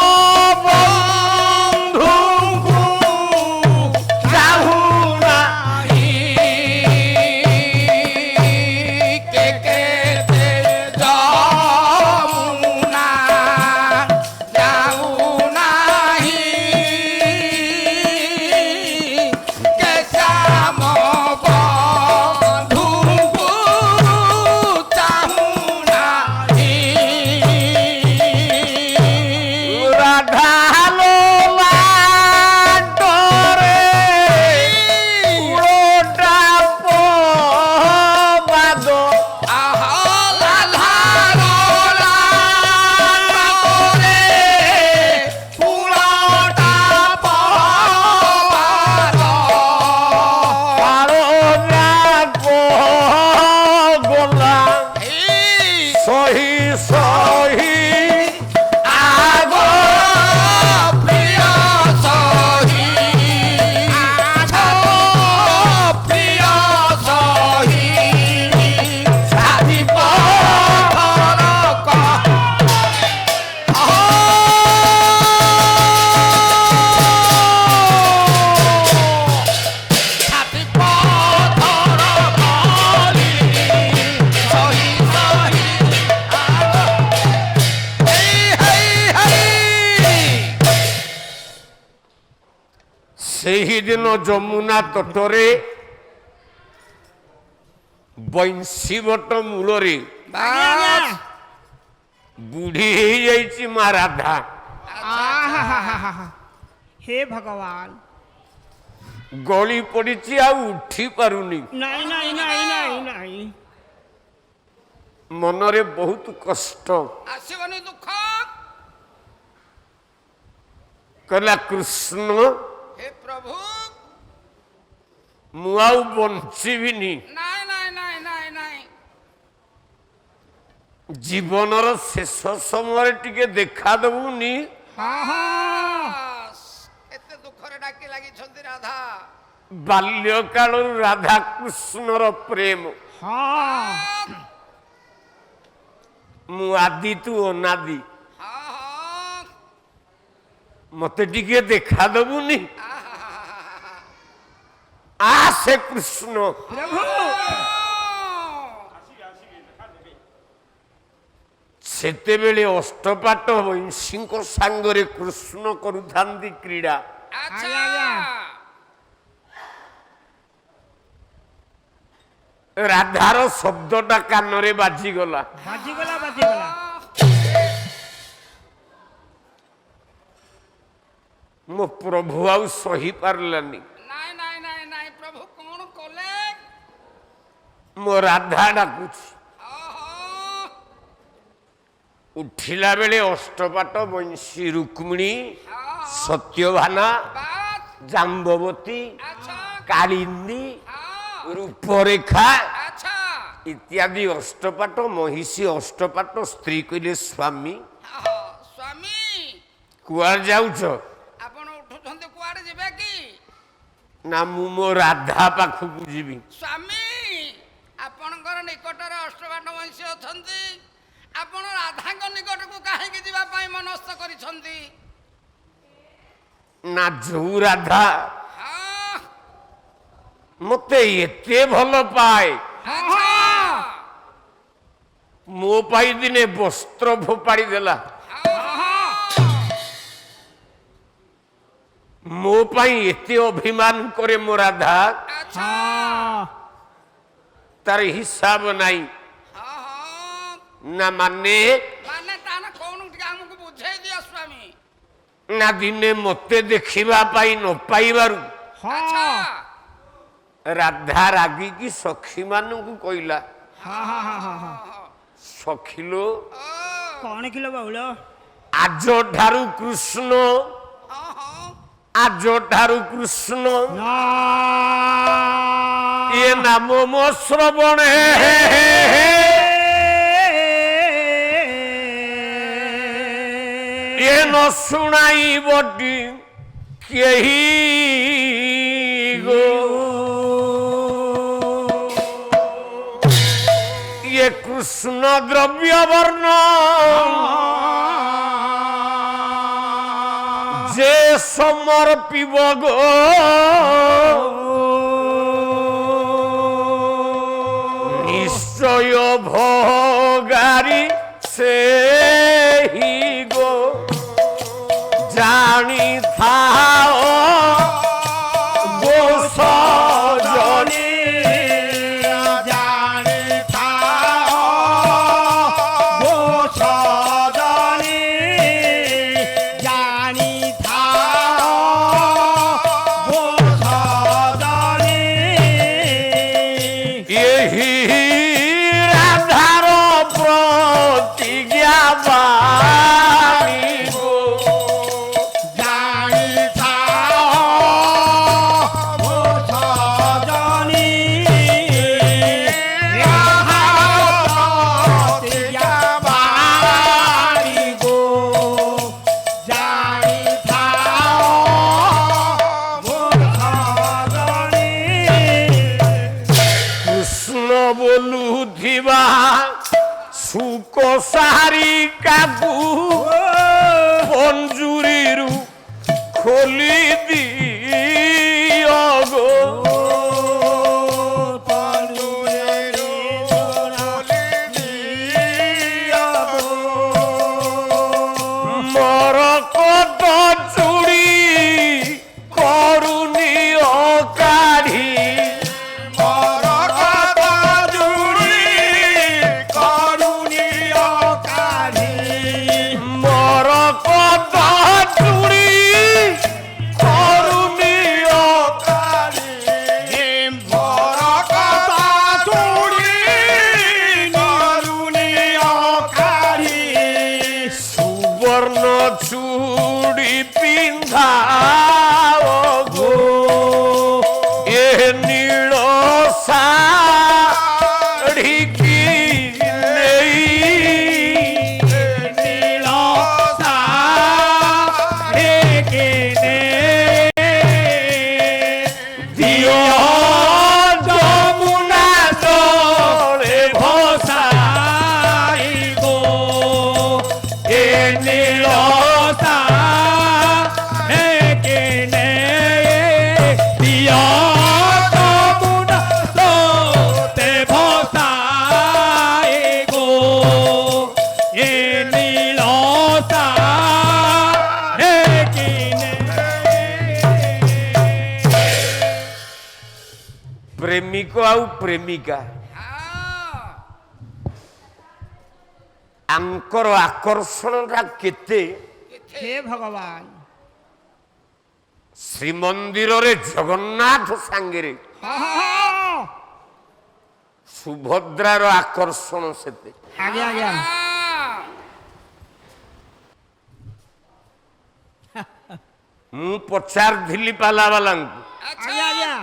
S5: ସେହିଦିନ ଯମୁନା ତଟରେ ବଂଶୀବଟ ମୂଳରେ
S3: ବାସ୍
S5: ବୁଢୀ ହେଇଯାଇଛି ମା ରାଧା।
S4: ଆହାହାହାହା। हे भगवान।
S5: ଗଳି ପଡିଛି ଆଉ ଉଠି ପାରୁନି।
S4: नहीं नहीं नहीं नहीं नहीं।
S5: ମନରେ ବହୁତ କଷ୍ଟ।
S3: ଆସିବନି ଦୁଃଖ।
S5: କହିଲା କୃଷ୍ଣ
S3: ହେ ପ୍ରଭୁ
S5: ମୁଁ ଆଉ ବଞ୍ଚିବିନି।
S3: ନାଇଁ ନାଇଁ ନାଇଁ ନାଇଁ ନାଇଁ
S5: ଜୀବନର ଶେଷ ସମୟରେ ଟିକେ ଦେଖା ଦେବୁନି।
S3: ବାସ୍। ଏତେ ଦୁଃଖରେ ଡାକି ଲାଗିଛନ୍ତି ରାଧା।
S5: ବାଲ୍ୟକାଳରୁ ରାଧା କୃଷ୍ଣର ପ୍ରେମ।
S4: हाँ।
S5: ମୁଁ ଆଦି ତୁ ଅନାଦି,
S3: ହଁ ହଁ
S5: ମତେ ଟିକେ ଦେଖା ଦେବୁନି। ଆସେ କୃଷ୍ଣ।
S4: प्रभु।
S5: ସେତେବେଳେ ଅଷ୍ଟପାଟ ବଂଶୀଙ୍କ ସାଙ୍ଗରେ କୃଷ୍ଣ କରୁଥାନ୍ତି କ୍ରୀଡ଼ା।
S3: ଆଚ୍ଛା
S4: ଆଜ୍ଞା,
S5: ରାଧାର ଶବ୍ଦଟା କାନରେ ବାଜିଗଲା।
S4: बाजीगला बाजीगला।
S5: ମୋ ପ୍ରଭୁ ଆଉ ସହି ପାରିଲାନି।
S3: ନାଇଁ ନାଇଁ ନାଇଁ ନାଇଁ ପ୍ରଭୁ କଣ କଲେ?
S5: ମୋ ରାଧା ଡାକୁଛି।
S3: ଓହୋ
S5: ଉଠିଲା ବେଳେ ଅଷ୍ଟପାଟ ବଂଶୀ ରୁକ୍ମିଣୀ,
S3: ହଁ
S5: ସତ୍ୟଭାନା,
S3: ବାସ୍
S5: ଜାମ୍ବବତୀ,
S3: ଆଚ୍ଛା
S5: କାଳିନ୍ଦୀ,
S3: ହଁ
S5: ରୂପରେଖା
S3: ଆଚ୍ଛା
S5: ଇତ୍ୟାଦି ଅଷ୍ଟପାଟ। ମହିଷୀ ଅଷ୍ଟପାଟ ସ୍ତ୍ରୀ କହିଲେ ସ୍ୱାମୀ
S3: ସ୍ୱାମୀ
S5: କୁଆଡେ ଯାଉଛ?
S3: ଆପଣ ଉଠୁଛନ୍ତି କୁଆଡେ ଯିବେ କି?
S5: ନା ମୁଁ ମୋ ରାଧା ପାଖକୁ ଯିବି।
S3: ସ୍ୱାମୀ ଆପଣଙ୍କର ନିକଟରେ ଅଷ୍ଟବାଟ ବଂଶୀ ଅଛନ୍ତି, ଆପଣ ରାଧାଙ୍କ ନିକଟକୁ କାହିଁକି ଯିବା ପାଇଁ ମନସ୍ଥ କରିଛନ୍ତି?
S5: ନା ଯୋଉ ରାଧା
S3: ହଁ
S5: ମତେ ଏତେ ଭଲ ପାଏ,
S3: ଆଚ୍ଛା
S5: ମୋ ପାଇଁ ଦିନେ ବସ୍ତ୍ର ଫୋପାଡ଼ି ଦେଲା, ମୋ ପାଇଁ ଏତେ ଅଭିମାନ କରେ ମୋ ରାଧା,
S3: ଆଚ୍ଛା
S4: हाँ।
S5: ତାର ହିସାବ ନାହିଁ।
S3: ହଁ ହଁ
S5: ନା ମାନେ
S3: ମାନେ ତା ନା କଣ ଟିକେ ଆମକୁ ବୁଝେଇ ଦିଅ ସ୍ୱାମୀ।
S5: ନା ଦିନେ ମତେ ଦେଖିବା ପାଇଁ ନ ପାଇବାରୁ
S3: ଆଚ୍ଛା
S5: ରାଧା ରାଗିକି ସଖୀ ମାନଙ୍କୁ କହିଲା,
S4: हाँ हाँ हाँ हाँ हाँ।
S5: ସଖିଲୋ
S4: कौन किलो बाबूलो?
S5: ଆଜ ଠାରୁ କୃଷ୍ଣ,
S3: ହଁ ହଁ
S5: ଆଜ ଠାରୁ କୃଷ୍ଣ
S4: ना।
S5: ଇଏ ନାମ ମୋ ଶ୍ରବଣ ଇଏ ନ ଶୁଣାଇବଟି କେହି ଗୋ, ଇଏ କୃଷ୍ଣ ଦ୍ରବ୍ୟ ବର୍ଣ୍ଣ যে সমর্পিব গো নিশ্চয় ভোগারি সেই গো জানি থাও গো সজনী
S4: जाने था वो सजनी, जानी था वो सजनी।
S5: यही राधार प्रतिज्ञा बाणी गो
S4: जानी था वो सजनी। प्रतिज्ञा बारी गो जानी था वो सजनी।
S5: কৃষ্ণ বলুথিবা সুক সারি কাকু পঞ্জুরিরু খোলি দিও গো মর কত চুড়ি করুনি ପ୍ରେମିକ ଆଉ ପ୍ରେମିକା
S3: ହଁ
S5: ଆଙ୍କର ଆକର୍ଷଣଟା କେତେ
S4: ହେ ଭଗବାନ
S5: ଶ୍ରୀମନ୍ଦିରରେ ଜଗନ୍ନାଥ ସାଙ୍ଗରେ
S4: ହଁ ହଁ ହଁ
S5: ସୁଭଦ୍ରାର ଆକର୍ଷଣ ସେତେ।
S4: ଆଜ୍ଞା ଆଜ୍ଞା
S5: ମୁଁ ପଚାରିଥିଲି ପାଲାବାଲାଙ୍କୁ
S3: ଆଚ୍ଛା
S4: ଆଜ୍ଞା ଆଜ୍ଞା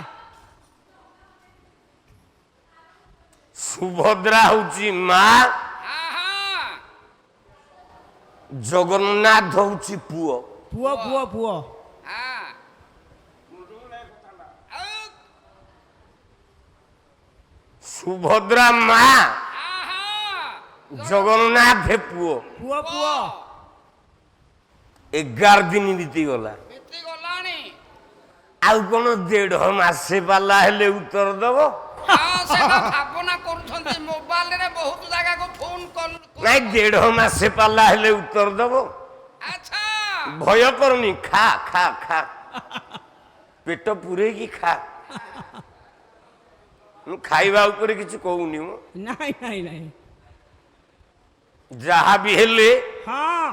S5: ସୁଭଦ୍ରା ହଉଛି ମା
S3: ହଁ ହଁ
S5: ଜଗନ୍ନାଥ ହଉଛି ପୁଅ।
S4: ପୁଅ ପୁଅ ପୁଅ
S3: ହଁ ଆଉ
S5: ସୁଭଦ୍ରା ମା
S3: ହଁ ହଁ
S5: ଜଗନ୍ନାଥ ପୁଅ।
S4: ପୁଅ ପୁଅ
S5: 11 ଦିନ ବିତିଗଲା
S3: ବିତି ଗଲାଣି
S5: ଆଉ କଣ 1.5 ମାସେ ପାଲା ହେଲେ ଉତ୍ତର ଦବ?
S3: ହଁ ସେଟା ଭାବନା କରୁଛନ୍ତି ମୋବାଇଲରେ ବହୁତ ଜାଗାକୁ ଫୋନ କଲ
S5: ନାଇଁ 1.5 ମାସେ ପାଲା ହେଲେ ଉତ୍ତର ଦବ?
S3: ଆଚ୍ଛା
S5: ଭୟ କରୁନି ଖା ଖା ଖା ପେଟ ପୂରେଇକି ଖା। ମୁଁ ଖାଇବା ଉପରେ କିଛି କହୁନି ମୁଁ
S4: ନାଇଁ ନାଇଁ ନାଇଁ
S5: ଯାହା ବି ହେଲେ
S4: ହଁ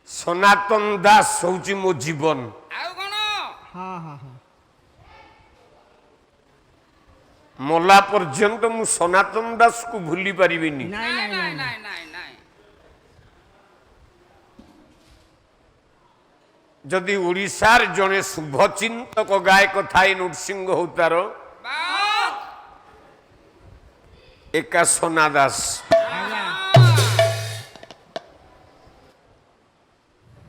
S5: ସନାତନ ଦାସ ହଉଛି ମୋ ଜୀବନ।
S3: ଆଉ କଣ
S4: ହଁ ହଁ ହଁ
S5: ମଲା ପର୍ଯ୍ୟନ୍ତ ମୁଁ ସନାତନ ଦାସକୁ ଭୁଲି ପାରିବିନି।
S4: ନାଇଁ
S3: ନାଇଁ
S4: ନାଇଁ
S3: ନାଇଁ
S4: ନାଇଁ
S3: ନାଇଁ ନାଇଁ ନାଇଁ
S5: ଯଦି ଓଡ଼ିଶାର ଜଣେ ଶୁଭଚିନ୍ତକ ଗାୟକ ଥାଏ ନୃସିଂହ ହୋତାର
S3: ବାସ୍
S5: ଏକା ସନା ଦାସ।
S4: ଆଜ୍ଞା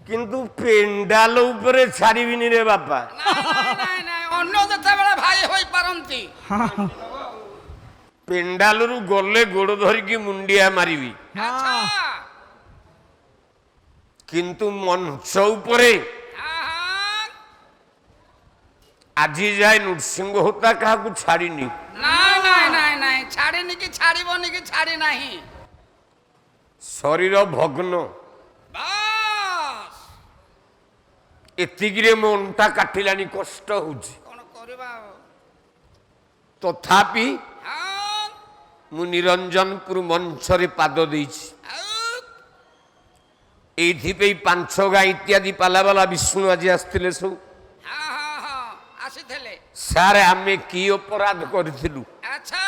S5: କିନ୍ତୁ ପେଣ୍ଡାଲ ଉପରେ ଛାଡ଼ିବିନି ରେ ବାପା।
S3: ନାଇଁ ନାଇଁ ନାଇଁ ନାଇଁ ଅନ୍ୟ ଯେତେବେଳେ ଭାଇ ହୋଇପାରନ୍ତି
S5: ପେଣ୍ଡାଲରୁ ଗଲେ ଗୋଡ଼ ଧରିକି ମୁଣ୍ଡିଆ ମାରିବି
S3: ଆଚ୍ଛା
S5: କିନ୍ତୁ ମଞ୍ଚ ଉପରେ
S3: ହଁ ହଁ
S5: ଆଜି ଯାଏ ନୃସିଂହ ହୋତା କାହାକୁ ଛାଡ଼ିନି।
S3: ନାଇଁ ନାଇଁ ନାଇଁ ନାଇଁ ଛାଡ଼ିନି କି ଛାଡ଼ିବନି କି ଛାଡ଼ି ନାହିଁ
S5: ଶରୀର ଭଗ୍ନ
S3: ବାସ୍
S5: ଏତିକିରେ ମୋ ଅଣ୍ଟା କାଟିଲାଣି କଷ୍ଟ ହଉଛି
S3: କଣ କରିବା ଆଉ
S5: ତଥାପି
S3: ହଁ
S5: ମୁଁ ନିରଞ୍ଜନପୁର ମଞ୍ଚରେ ପାଦ ଦେଇଛି।
S3: ଆଉ
S5: ଏଇଥିପାଇଁ 5 ଗାଁ ଇତ୍ୟାଦି ପାଲାବାଲା ବିଷ୍ଣୁ ଆଜି ଆସିଥିଲେ ସବୁ।
S3: ହଁ ହଁ ହଁ ଆସିଥିଲେ
S5: ସାର୍ ଆମେ କି ଅପରାଧ କରିଥିଲୁ?
S3: ଆଚ୍ଛା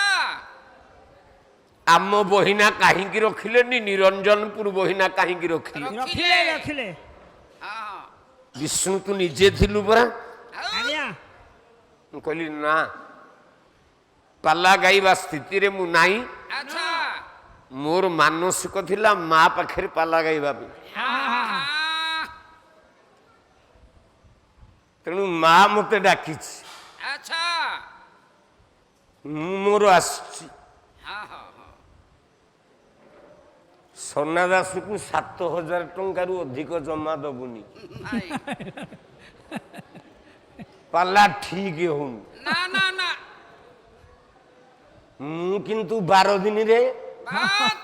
S5: ଆମ ବହିନା କାହିଁକି ରଖିଲେନି? ନିରଞ୍ଜନପୁର ବହିନା କାହିଁକି ରଖିଲେ?
S4: ରଖିଲେ ରଖିଲେ
S3: ହଁ
S5: ବିଷ୍ଣୁ ତୁ ନିଜେ ଥିଲୁ ପରା?
S3: ଆଉ
S4: ଆଜ୍ଞା
S5: ମୁଁ କହିଲି ନା ପାଲା ଗାଇବା ସ୍ଥିତିରେ ମୁଁ ନାହିଁ।
S3: ଆଚ୍ଛା
S5: ମୋର ମାନସିକ ଥିଲା ମା ପାଖରେ ପାଲା ଗାଇବା ପାଇଁ।
S3: ହଁ
S5: ତେଣୁ ମା ମୋତେ ଡାକିଛି
S3: ଆଚ୍ଛା
S5: ମୁଁ ମୋର ଆସିଛି।
S3: ହଁ ହଁ ହଁ
S5: ସନା ଦାସକୁ 7,000 ଟଙ୍କାରୁ ଅଧିକ ଜମା ଦବୁନି।
S3: ନାଇଁ
S5: ପାଲା ଠିକ ହଉନି।
S3: ନା ନା ନା
S5: ମୁଁ କିନ୍ତୁ 12 ଦିନରେ
S3: ବାସ୍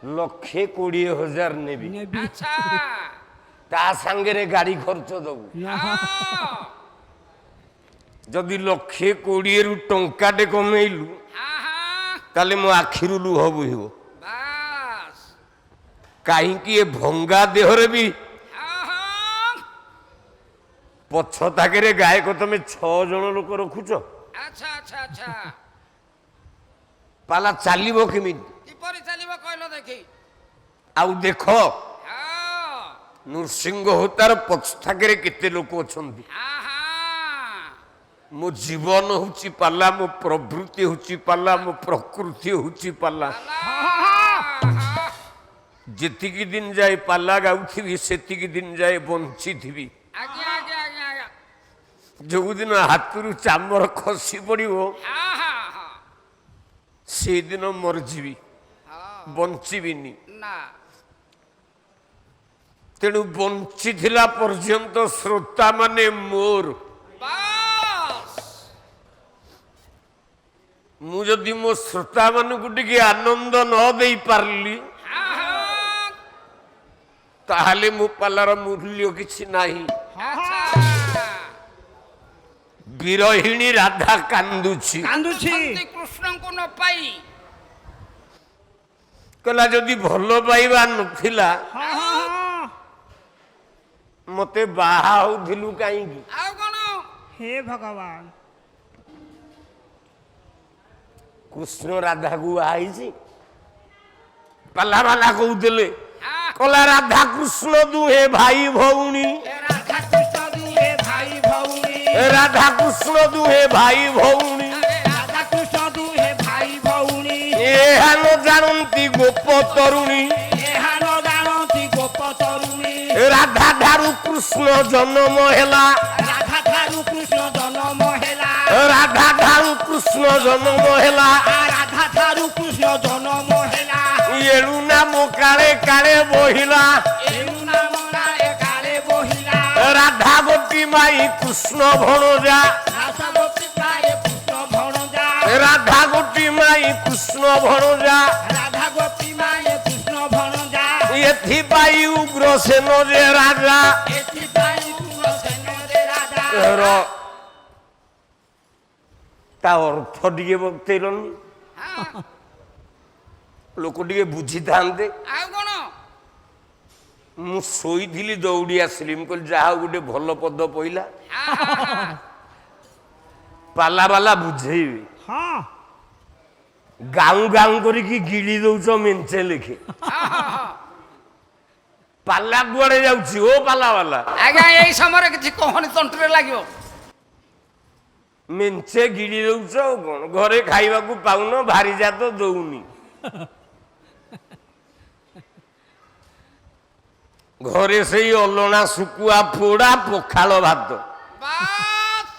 S5: 1,20,000 ନେବି।
S4: ନେବି
S3: ଆଚ୍ଛା
S5: ତା ସାଙ୍ଗରେ ଗାଡ଼ି ଖର୍ଚ୍ଚ ଦବୁ।
S3: ହଁ
S5: ଯଦି 1,20,000ରୁ ଟଙ୍କାଟେ କମେଇଲୁ
S3: ହଁ ହଁ
S5: ତାହେଲେ ମୋ ଆଖିରୁ ଲୁହ ବୋହିବ।
S3: ବାସ୍
S5: କାହିଁକି ଏ ଭଙ୍ଗା ଦେହରେ ବି
S3: ହଁ ହଁ
S5: ପଛ ତାକରେ ଗାୟକ ତମେ 6 ଜଣ ଲୋକ ରଖୁଛ?
S3: ଆଚ୍ଛା ଆଚ୍ଛା ଆଚ୍ଛା
S5: ପାଲା ଚାଲିବ କେମିତି?
S3: କିପରି ଚାଲିବ କହିଲ ଦେଖି
S5: ଆଉ ଦେଖ
S3: ହଁ
S5: ନୃସିଂହ ହୋତାର ପଛ ଥାକରେ କେତେ ଲୋକ ଅଛନ୍ତି।
S3: ହଁ ହଁ
S5: ମୋ ଜୀବନ ହଉଛି ପାଲା, ମୋ ପ୍ରବୃତ୍ତି ହଉଛି ପାଲା, ମୋ ପ୍ରକୃତି ହଉଛି ପାଲା। ଯେତିକି ଦିନ ଯାଏ ପାଲା ଗାଉଥିବି ସେତିକି ଦିନ ଯାଏ ବଞ୍ଚିଥିବି।
S3: ଆଜ୍ଞା ଆଜ୍ଞା ଆଜ୍ଞା ଆଜ୍ଞା
S5: ଯୋଉଦିନ ହାତରୁ ଚାମର ଖସି ପଡ଼ିବ
S3: ହଁ ହଁ ହଁ
S5: ସେଇଦିନ ମରିଯିବି,
S3: ହଁ
S5: ବଞ୍ଚିବିନି।
S3: ନା
S5: ତେଣୁ ବଞ୍ଚିଥିଲା ପର୍ଯ୍ୟନ୍ତ ଶ୍ରୋତା ମାନେ ମୋର।
S3: ବାସ୍
S5: ମୁଁ ଯଦି ମୋ ଶ୍ରୋତା ମାନଙ୍କୁ ଟିକେ ଆନନ୍ଦ ନ ଦେଇ ପାରିଲି
S3: ହଁ ହଁ
S5: ତାହେଲେ ମୋ ପାଲାର ମୂଲ୍ୟ କିଛି ନାହିଁ।
S3: ଆଚ୍ଛା
S5: ବିରହିଣୀ ରାଧା କାନ୍ଦୁଛି।
S4: କାନ୍ଦୁଛି।
S3: ଅଛନ୍ତି କୃଷ୍ଣଙ୍କୁ ନ ପାଇ।
S5: କହିଲା ଯଦି ଭଲ ପାଇବା ନଥିଲା
S4: ହଁ ହଁ ହଁ।
S5: ମତେ ବାହା ହଉଥିଲୁ କାହିଁକି?
S3: ଆଉ କଣ
S4: ହେ ଭଗବାନ।
S5: କୃଷ୍ଣ ରାଧାକୁ ବାହା ହେଇଛି। ପାଲା ବାଲା କହୁଥିଲେ
S3: ହଁ,
S5: କହିଲା ରାଧା କୃଷ୍ଣ ଦୁହେଁ ଭାଇ ଭଉଣୀ।
S3: ଏ ରାଧା
S4: କୃଷ୍ଣ ଦୁହେଁ ଭାଇ ଭଉଣୀ।
S5: ରାଧା କୃଷ୍ଣ ଦୁହେଁ ଭାଇ ଭଉଣୀ।
S4: ରାଧା କୃଷ୍ଣ ଦୁହେଁ ଭାଇ ଭଉଣୀ।
S5: ଏହା ନ ଜାଣନ୍ତି ଗୋପ ତରୁଣୀ।
S4: ଏହା ନ ଜାଣନ୍ତି ଗୋପ ତରୁଣୀ।
S5: ରାଧା ଠାରୁ କୃଷ୍ଣ ଜନ୍ମ ହେଲା।
S4: ରାଧା ଠାରୁ କୃଷ୍ଣ ଜନ୍ମ ହେଲା।
S5: ରାଧା ଠାରୁ କୃଷ୍ଣ ଜନ୍ମ ହେଲା।
S4: ରାଧା ଠାରୁ କୃଷ୍ଣ ଜନ୍ମ ହେଲା।
S5: ଏଣୁ ନାମ କାଳେ କାଳେ ବହିଲା।
S4: ଏଣୁ ନାମ କାଳେ କାଳେ ବହିଲା।
S5: ରାଧା ଗୋପୀ ମାଇ କୃଷ୍ଣ ଭଣଜା।
S4: ରାଧା ଗୋପୀ କାଳେ କୃଷ୍ଣ ଭଣଜା।
S5: ରାଧା ଗୋପୀ ମାଇ କୃଷ୍ଣ ଭଣଜା।
S4: ରାଧା ଗୋପୀ ମାଏ କୃଷ୍ଣ ଭଣଜା।
S5: ଏଥିପାଇଁ ଉଗ୍ରସେନ ଯେ ରାଜା।
S4: ଏଥିପାଇଁ କୃଷ୍ଣସେନରେ ରାଜା।
S5: ତା ଅର୍ଥ ଟିକେ ବତେଇଲନି,
S3: ହଁ,
S5: ଲୋକ ଟିକେ ବୁଝିଥାନ୍ତେ।
S3: ଆଉ କଣ
S5: ମୁଁ ଶୋଇଥିଲି ଦୌଡ଼ି ଆସିଲି। ମୁଁ କହିଲି ଯାହା ହଉ ଗୋଟେ ଭଲ ପଦ ପଇଲା,
S3: ହଁ, ହଁ, ହଁ।
S5: ପାଲା ବାଲା ବୁଝେଇବି।
S4: ହଁ
S5: ଗାଉଁ ଗାଉଁ କରିକି ଗିଳି ଦଉଛ ମେଞ୍ଚେ ଲେଖେ। ପାଲା କୁଆଡେ ଯାଉଛି ଓ ପାଲା ବାଲା?
S3: ଆଜ୍ଞା ଏଇ ସମୟରେ କିଛି କହନି ତଣ୍ଟିରେ ଲାଗିବ।
S5: ମେଞ୍ଚେ ଗିଳି ଦଉଛ ଆଉ କଣ? ଘରେ ଖାଇବାକୁ ପାଉନ, ଭାରିଜା ତ ଦଉନି। ଘରେ ସେଇ ଅଲଣା ଶୁଖୁଆ ପୋଡା ପଖାଳ ଭାତ।
S3: ବାସ୍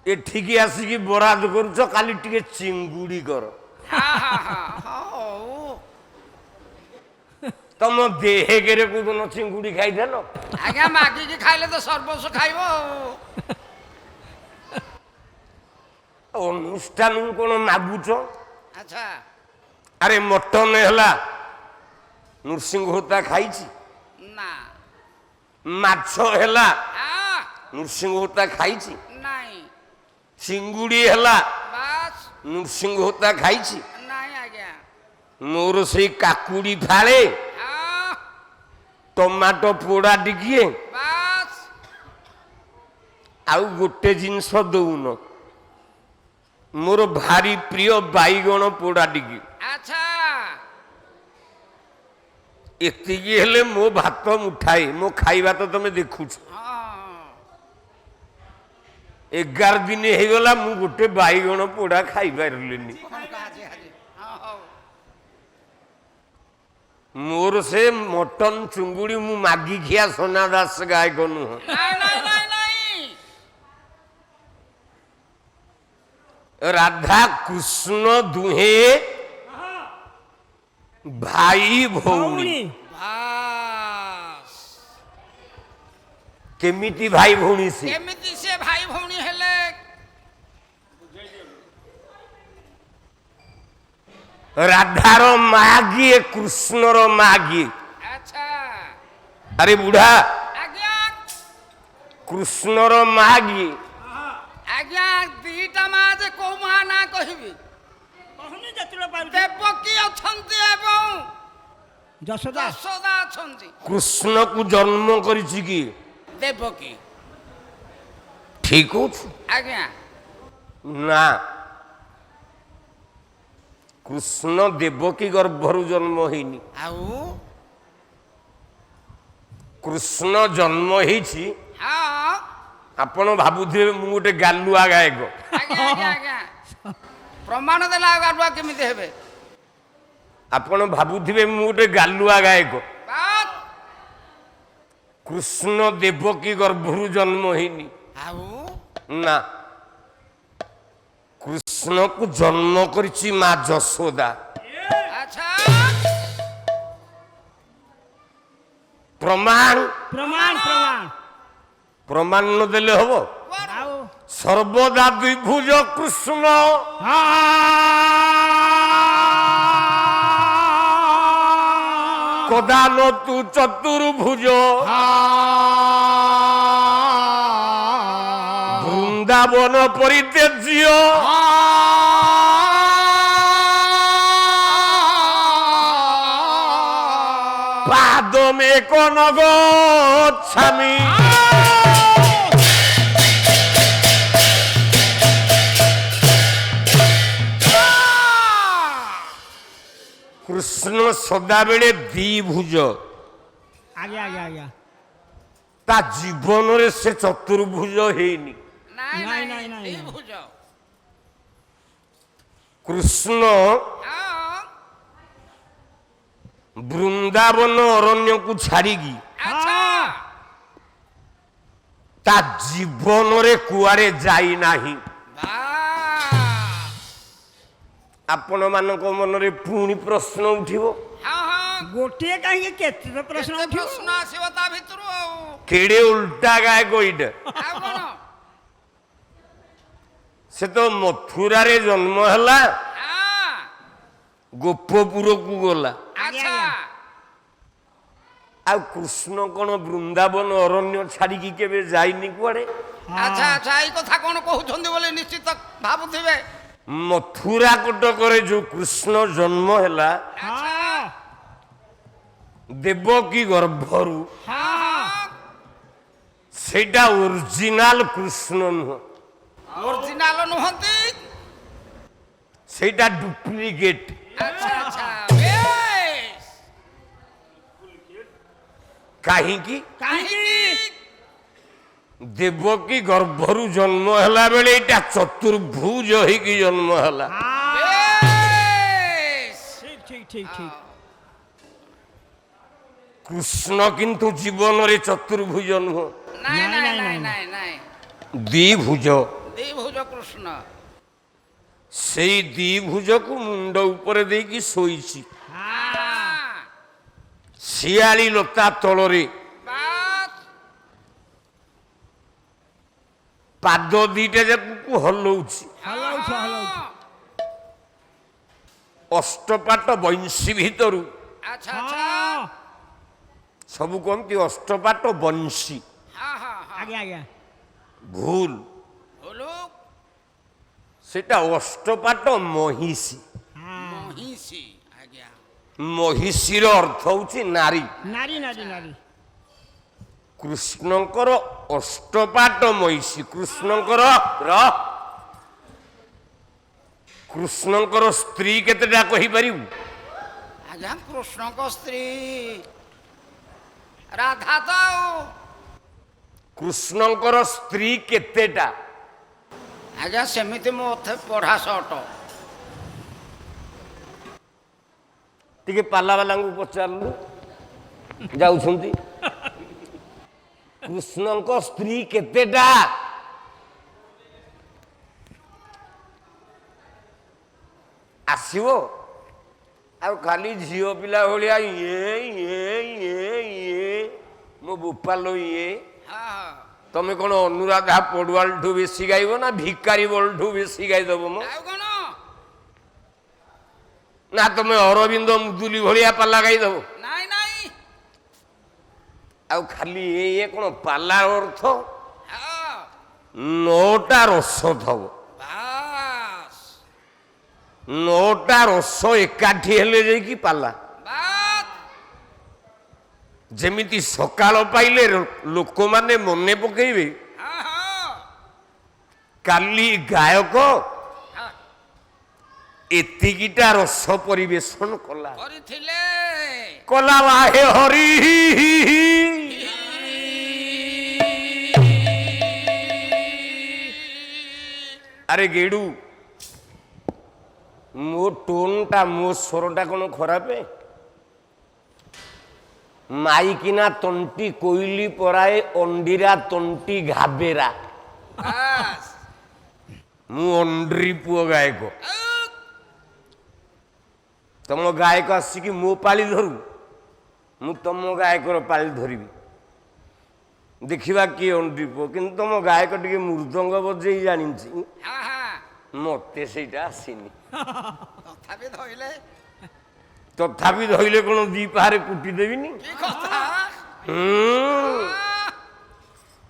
S5: ଏଠିକି ଆସିକି ବରାଦ କରୁଛ କାଲି ଟିକେ ଚିଙ୍ଗୁଡି କର।
S3: ହଁ, ହଁ, ହଁ, ହଉ।
S5: ତମ ଦେହେଗରେ କୋଉଦିନ ଚିଙ୍ଗୁଡି ଖାଇଦେଲ?
S3: ଆଜ୍ଞା ମାଗିକି ଖାଇଲେ ତ ସର୍ବସ୍ୱ ଖାଇବ ଆଉ।
S5: ଅନୁଷ୍ଠାନକୁ କଣ ମାଗୁଛ?
S3: ଆଚ୍ଛା
S5: ଆରେ ମଟନ ହେଲା, ନୃସିଂହ ହୋତା ଖାଇଛି।
S3: ନା
S5: ମାଛ ହେଲା,
S3: ହଁ,
S5: ନୃସିଂହ ହୋତା ଖାଇଛି।
S3: ନାଇଁ
S5: ଚିଙ୍ଗୁଡି ହେଲା,
S3: ବାସ୍
S5: ନୃସିଂହ ହୋତା ଖାଇଛି।
S3: ନାଇଁ ଆଜ୍ଞା
S5: ମୋର ସେଇ କାକୁଡି ଫାଳେ,
S3: ହଁ,
S5: ଟମାଟୋ ପୋଡା ଟିକିଏ,
S3: ବାସ୍
S5: ଆଉ ଗୋଟେ ଜିନିଷ ଦଉନ, ମୋର ଭାରି ପ୍ରିୟ ବାଇଗଣ ପୋଡା ଟିକେ।
S3: ଆଚ୍ଛା
S5: ଏତିକି ହେଲେ ମୋ ଭାତ ମୁଠାଏ। ମୋ ଖାଇବା ତ ତମେ ଦେଖୁଛ।
S3: ହଁ,
S5: 11 ଦିନ ହେଇଗଲା ମୁଁ ଗୋଟେ ବାଇଗଣ ପୋଡା ଖାଇପାରିଲିନି।
S3: କଣ କାହାଜି ହାଜି ହଁ, ହଉ।
S5: ମୋର ସେ ମଟନ ଚୁଙ୍ଗୁଡି ମୁଁ ମାଗି ଖିଆ সোনা ଦାସ ଗାୟକ ନୁହଁ।
S3: ନାଇଁ ନାଇଁ ନାଇଁ ନାଇଁ
S5: ରାଧା କୃଷ୍ଣ ଦୁହେଁ ଭାଇ ଭଉଣୀ।
S3: ବାସ୍
S5: କେମିତି ଭାଇ ଭଉଣୀ ସେ?
S3: କେମିତି ସେ ଭାଇ ଭଉଣୀ ହେଲେ?
S5: ରାଧାର ମା କିଏ, କୃଷ୍ଣର ମା କିଏ?
S3: ଆଚ୍ଛା
S5: ଆରେ ବୁଢା,
S3: ଆଜ୍ଞା
S5: କୃଷ୍ଣର ମା କିଏ?
S3: ଆଜ୍ଞା ଦିଟା ମା ଯେ କୋଉ ମା ନା କହିବି?
S4: କହୁନି ଯେତେବେଳେ ପାରୁଛି।
S3: ଦେବକୀ ଅଛନ୍ତି ଏବଂ
S4: ଯଶୋଦା।
S3: ଯଶୋଦା ଅଛନ୍ତି।
S5: କୃଷ୍ଣକୁ ଜନ୍ମ କରିଛି କିଏ?
S3: ଦେବକୀ।
S5: ଠିକ କହୁଛୁ
S3: ଆଜ୍ଞା
S5: ନା? କୃଷ୍ଣ ଦେବକୀ ଗର୍ଭରୁ ଜନ୍ମ ହେଇନି।
S3: ଆଉ
S5: କୃଷ୍ଣ ଜନ୍ମ ହେଇଛି,
S3: ହଁ
S5: ଆପଣ ଭାବୁଥିବେ ମୁଁ ଗୋଟେ ଗାଲୁଆ ଗାୟକ।
S3: ଆଜ୍ଞା ଆଜ୍ଞା ଆଜ୍ଞା ପ୍ରମାଣ ଦେଲା ଆଉ ଗାଲୁଆ କେମିତି ହେବେ?
S5: ଆପଣ ଭାବୁଥିବେ ମୁଁ ଗୋଟେ ଗାଲୁଆ ଗାୟକ।
S3: ବାସ୍
S5: କୃଷ୍ଣ ଦେବକୀ ଗର୍ଭରୁ ଜନ୍ମ ହେଇନି।
S3: ଆଉ
S5: ନା, କୃଷ୍ଣକୁ ଜନ୍ମ କରିଛି ମା ଯଶୋଦା।
S3: ଆଚ୍ଛା
S5: ପ୍ରମାଣ?
S4: ପ୍ରମାଣ ପ୍ରମାଣ।
S5: ପ୍ରମାଣ ନ ଦେଲେ ହବ?
S4: ଆଉ
S5: ସର୍ବଦା ଦ୍ୱିଭୁଜ କୃଷ୍ଣ, କଦାନ ତୁ ଚତୁର୍ଭୁଜ। ବୃନ୍ଦ ବୃନ୍ଦାବନ ପରିତ୍ୟଜ୍ୟ ପାଦମେ କନଗଚ୍ଛାମି। କୃଷ୍ଣ ସଦାବେଳେ ଦ୍ୱିଭୁଜ,
S4: ଆଜ୍ଞା ଆଜ୍ଞା ଆଜ୍ଞା।
S5: ତା ଜୀବନରେ ସେ ଚତୁର୍ଭୁଜ ହେଇନି।
S3: ନାଇଁ
S4: ନାଇଁ,
S3: ନାଇଁ
S4: ନାଇଁ,
S3: ନାଇଁ
S4: ନାଇଁ।
S3: ଭୁଜ।
S5: କୃଷ୍ଣ
S3: ହଁ
S5: ବୃନ୍ଦାବନ ଅରଣ୍ୟକୁ ଛାଡ଼ିକି
S3: ଆଚ୍ଛା
S5: ତା ଜୀବନରେ କୁଆଡ଼େ ଯାଇନାହିଁ।
S3: ବାସ୍।
S5: ଆପଣମାନଙ୍କ ମନରେ ପୁଣି ପ୍ରଶ୍ନ ଉଠିବ,
S3: ହଁ ହଁ
S4: ଗୋଟିଏ କାହିଁକି କେତେ ତ ପ୍ରଶ୍ନ
S3: କେତେ
S4: ଉଠିବ।
S3: ପ୍ରଶ୍ନ ଆସିବ ତା ଭିତରୁ ଆଉ
S5: କେଡ଼େ ଉଲ୍ଟା ଗାୟକ ଏଇଟା।
S3: ଆଉ କଣ?
S5: ସେ ତ ମଥୁରାରେ ଜନ୍ମ ହେଲା,
S3: ହଁ
S5: ଗୋପପୁରକୁ ଗଲା।
S3: ଆଚ୍ଛା
S5: ଆଉ କୃଷ୍ଣ କଣ ବୃନ୍ଦାବନ ଅରଣ୍ୟ ଛାଡ଼ିକି କେବେ ଯାଇନି କୁଆଡ଼େ?
S3: ଆଚ୍ଛା ଆଚ୍ଛା ଏଇ କଥା କଣ କହୁଛନ୍ତି ବୋଲି ନିଶ୍ଚିତ ଭାବୁଥିବେ।
S5: ମଥୁରା କଟକରେ ଯୋଉ କୃଷ୍ଣ ଜନ୍ମ ହେଲା
S3: ଆଚ୍ଛା
S5: ଦେବକୀ ଗର୍ଭରୁ,
S3: ହଁ ହଁ
S5: ସେଇଟା ଓରିଜିନାଲ କୃଷ୍ଣ ନୁହଁ,
S3: ଅରିଜିନାଲ ନୁହନ୍ତି।
S5: ସେଇଟା ଡୁପ୍ଲିକେଟ।
S3: ଆଚ୍ଛା ଆଚ୍ଛା ବେଶ।
S5: କାହିଁକି?
S3: କାହିଁକି?
S5: ଦେବକୀ ଗର୍ଭରୁ ଜନ୍ମ ହେଲା ବେଳେ ଏଇଟା ଚତୁର୍ଭୁଜ ହେଇକି ଜନ୍ମ ହେଲା।
S3: ବେଶ।
S4: ଠିକ ଠିକ ଠିକ ଠିକ।
S5: କୃଷ୍ଣ କିନ୍ତୁ ଜୀବନରେ ଚତୁର୍ଭୁଜ ନୁହଁ,
S3: ନାଇଁ
S4: ନାଇଁ,
S3: ନାଇଁ
S4: ନାଇଁ,
S3: ନାଇଁ ନାଇଁ ନାଇଁ
S5: ଦ୍ୱିଭୁଜ।
S3: ଦ୍ୱିଭୁଜ କୃଷ୍ଣ।
S5: ସେଇ ଦ୍ୱିଭୁଜକୁ ମୁଣ୍ଡ ଉପରେ ଦେଇକି ଶୋଇଛି ଶିଆଳି ଲତା ତଳରେ।
S3: ବାସ୍।
S5: ପାଦ ଦିଟା ଯାକୁ ହଲଉଛି।
S4: ହଲଉଛି ହଲଉଛି।
S5: ଅଷ୍ଟପାଟ ବଂଶୀ ଭିତରୁ
S3: ଆଚ୍ଛା ଆଚ୍ଛା
S4: ହଁ
S5: ସବୁ କହନ୍ତି ଅଷ୍ଟପାଟ ବଂଶୀ,
S3: ହଁ ହଁ ହଁ
S4: ଆଜ୍ଞା ଆଜ୍ଞା।
S5: ଭୁଲ।
S3: ବୋଲୁ
S5: ସେଟା ଅଷ୍ଟପାଟ ମହିଷୀ।
S3: ମହିଷୀ। ଆଜ୍ଞା
S5: ମହିଷୀର ଅର୍ଥ ହଉଛି ନାରୀ।
S4: ନାରୀ ନାରୀ ନାରୀ।
S5: କୃଷ୍ଣଙ୍କର ଅଷ୍ଟପାଟ ମହିଷୀ। କୃଷ୍ଣଙ୍କର ସ୍ତ୍ରୀ କେତେଟା କହିପାରିବୁ?
S3: ଆଜ୍ଞା କୃଷ୍ଣଙ୍କ ସ୍ତ୍ରୀ ରାଧା ତ ଆଉ।
S5: କୃଷ୍ଣଙ୍କର ସ୍ତ୍ରୀ କେତେଟା?
S3: ଆଜ୍ଞା ସେମିତି ମୋତେ ପଢ଼ା ସଟ।
S5: ଟିକେ ପାଲାବାଲାଙ୍କୁ ପଚାରିଲୁ, ଯାଉଛନ୍ତି। କୃଷ୍ଣଙ୍କ ସ୍ତ୍ରୀ କେତେଟା? ଆସିବ ଆଉ ଖାଲି ଝିଅ ପିଲା ଭଳିଆ ମୋ ବୋପାଲ
S3: ହଁ ହଁ
S5: ତମେ କଣ ଅନୁରାଧା ପଡୁଆଲଠୁ ବେଶୀ ଗାଇବ ନା ଭିକାରୀ ବଳଠୁ ବେଶୀ ଗାଇଦବ ମ?
S3: ଆଉ କଣ?
S5: ନା ତମେ ଅରବିନ୍ଦ ମୁଦୁଲି ଭଳିଆ ପାଲା ଗାଇଦବ?
S3: ନାଇଁ ନାଇଁ
S5: ଆଉ ଖାଲି କଣ ପାଲା ଅର୍ଥ?
S3: ହଁ
S5: 9ଟା ରସ ଥବ।
S3: ବାସ୍
S5: 9ଟା ରସ ଏକାଠି ହେଲେ ଯାଇକି ପାଲା।
S3: ବାସ୍।
S5: ଯେମିତି ସକାଳ ପାଇଲେ ଲୋକମାନେ ମନେ ପକେଇବେ
S3: ହଁ ହଁ
S5: କାଲି ଗାୟକ
S3: ହଁ
S5: ଏତିକିଟା ରସ ପରିବେଷଣ କଲା।
S3: କରିଥିଲେ।
S5: କଲା ବାହେ ହରି। ଆରେ ଗେଡୁ, ମୋ ଟୋନଟା ମୋ ସ୍ୱରଟା କଣ ଖରାପ? ମାଇକିନା ତଣ୍ଟି କୋଇଲି ପରାଏ ଅଣ୍ଡିରା ତଣ୍ଟି ଘାବେରା।
S3: ବାସ୍।
S5: ମୁଁ ଅଣ୍ଡ୍ରି ପୁଅ ଗାୟକ। ତମ ଗାୟକ ଆସିକି ମୋ ପାଳି ଧରୁ, ମୁଁ ତମ ଗାୟକର ପାଳି ଧରିବି। ଦେଖିବା କିଏ ଅଣ୍ଡ୍ରି ପୁଅ। କିନ୍ତୁ ତମ ଗାୟକ ଟିକେ ମୃଦଙ୍ଗ ବଜେଇ ଜାଣିଛି,
S3: ହଁ ହଁ
S5: ମତେ ସେଇଟା ଆସିନି।
S3: ତଥାପି ଧଇଲେ
S5: ତଥାପି ଧଇଲେ କଣ ଦି ପାହାରେ କୁଟି ଦେବିନି?
S3: କି କଥା?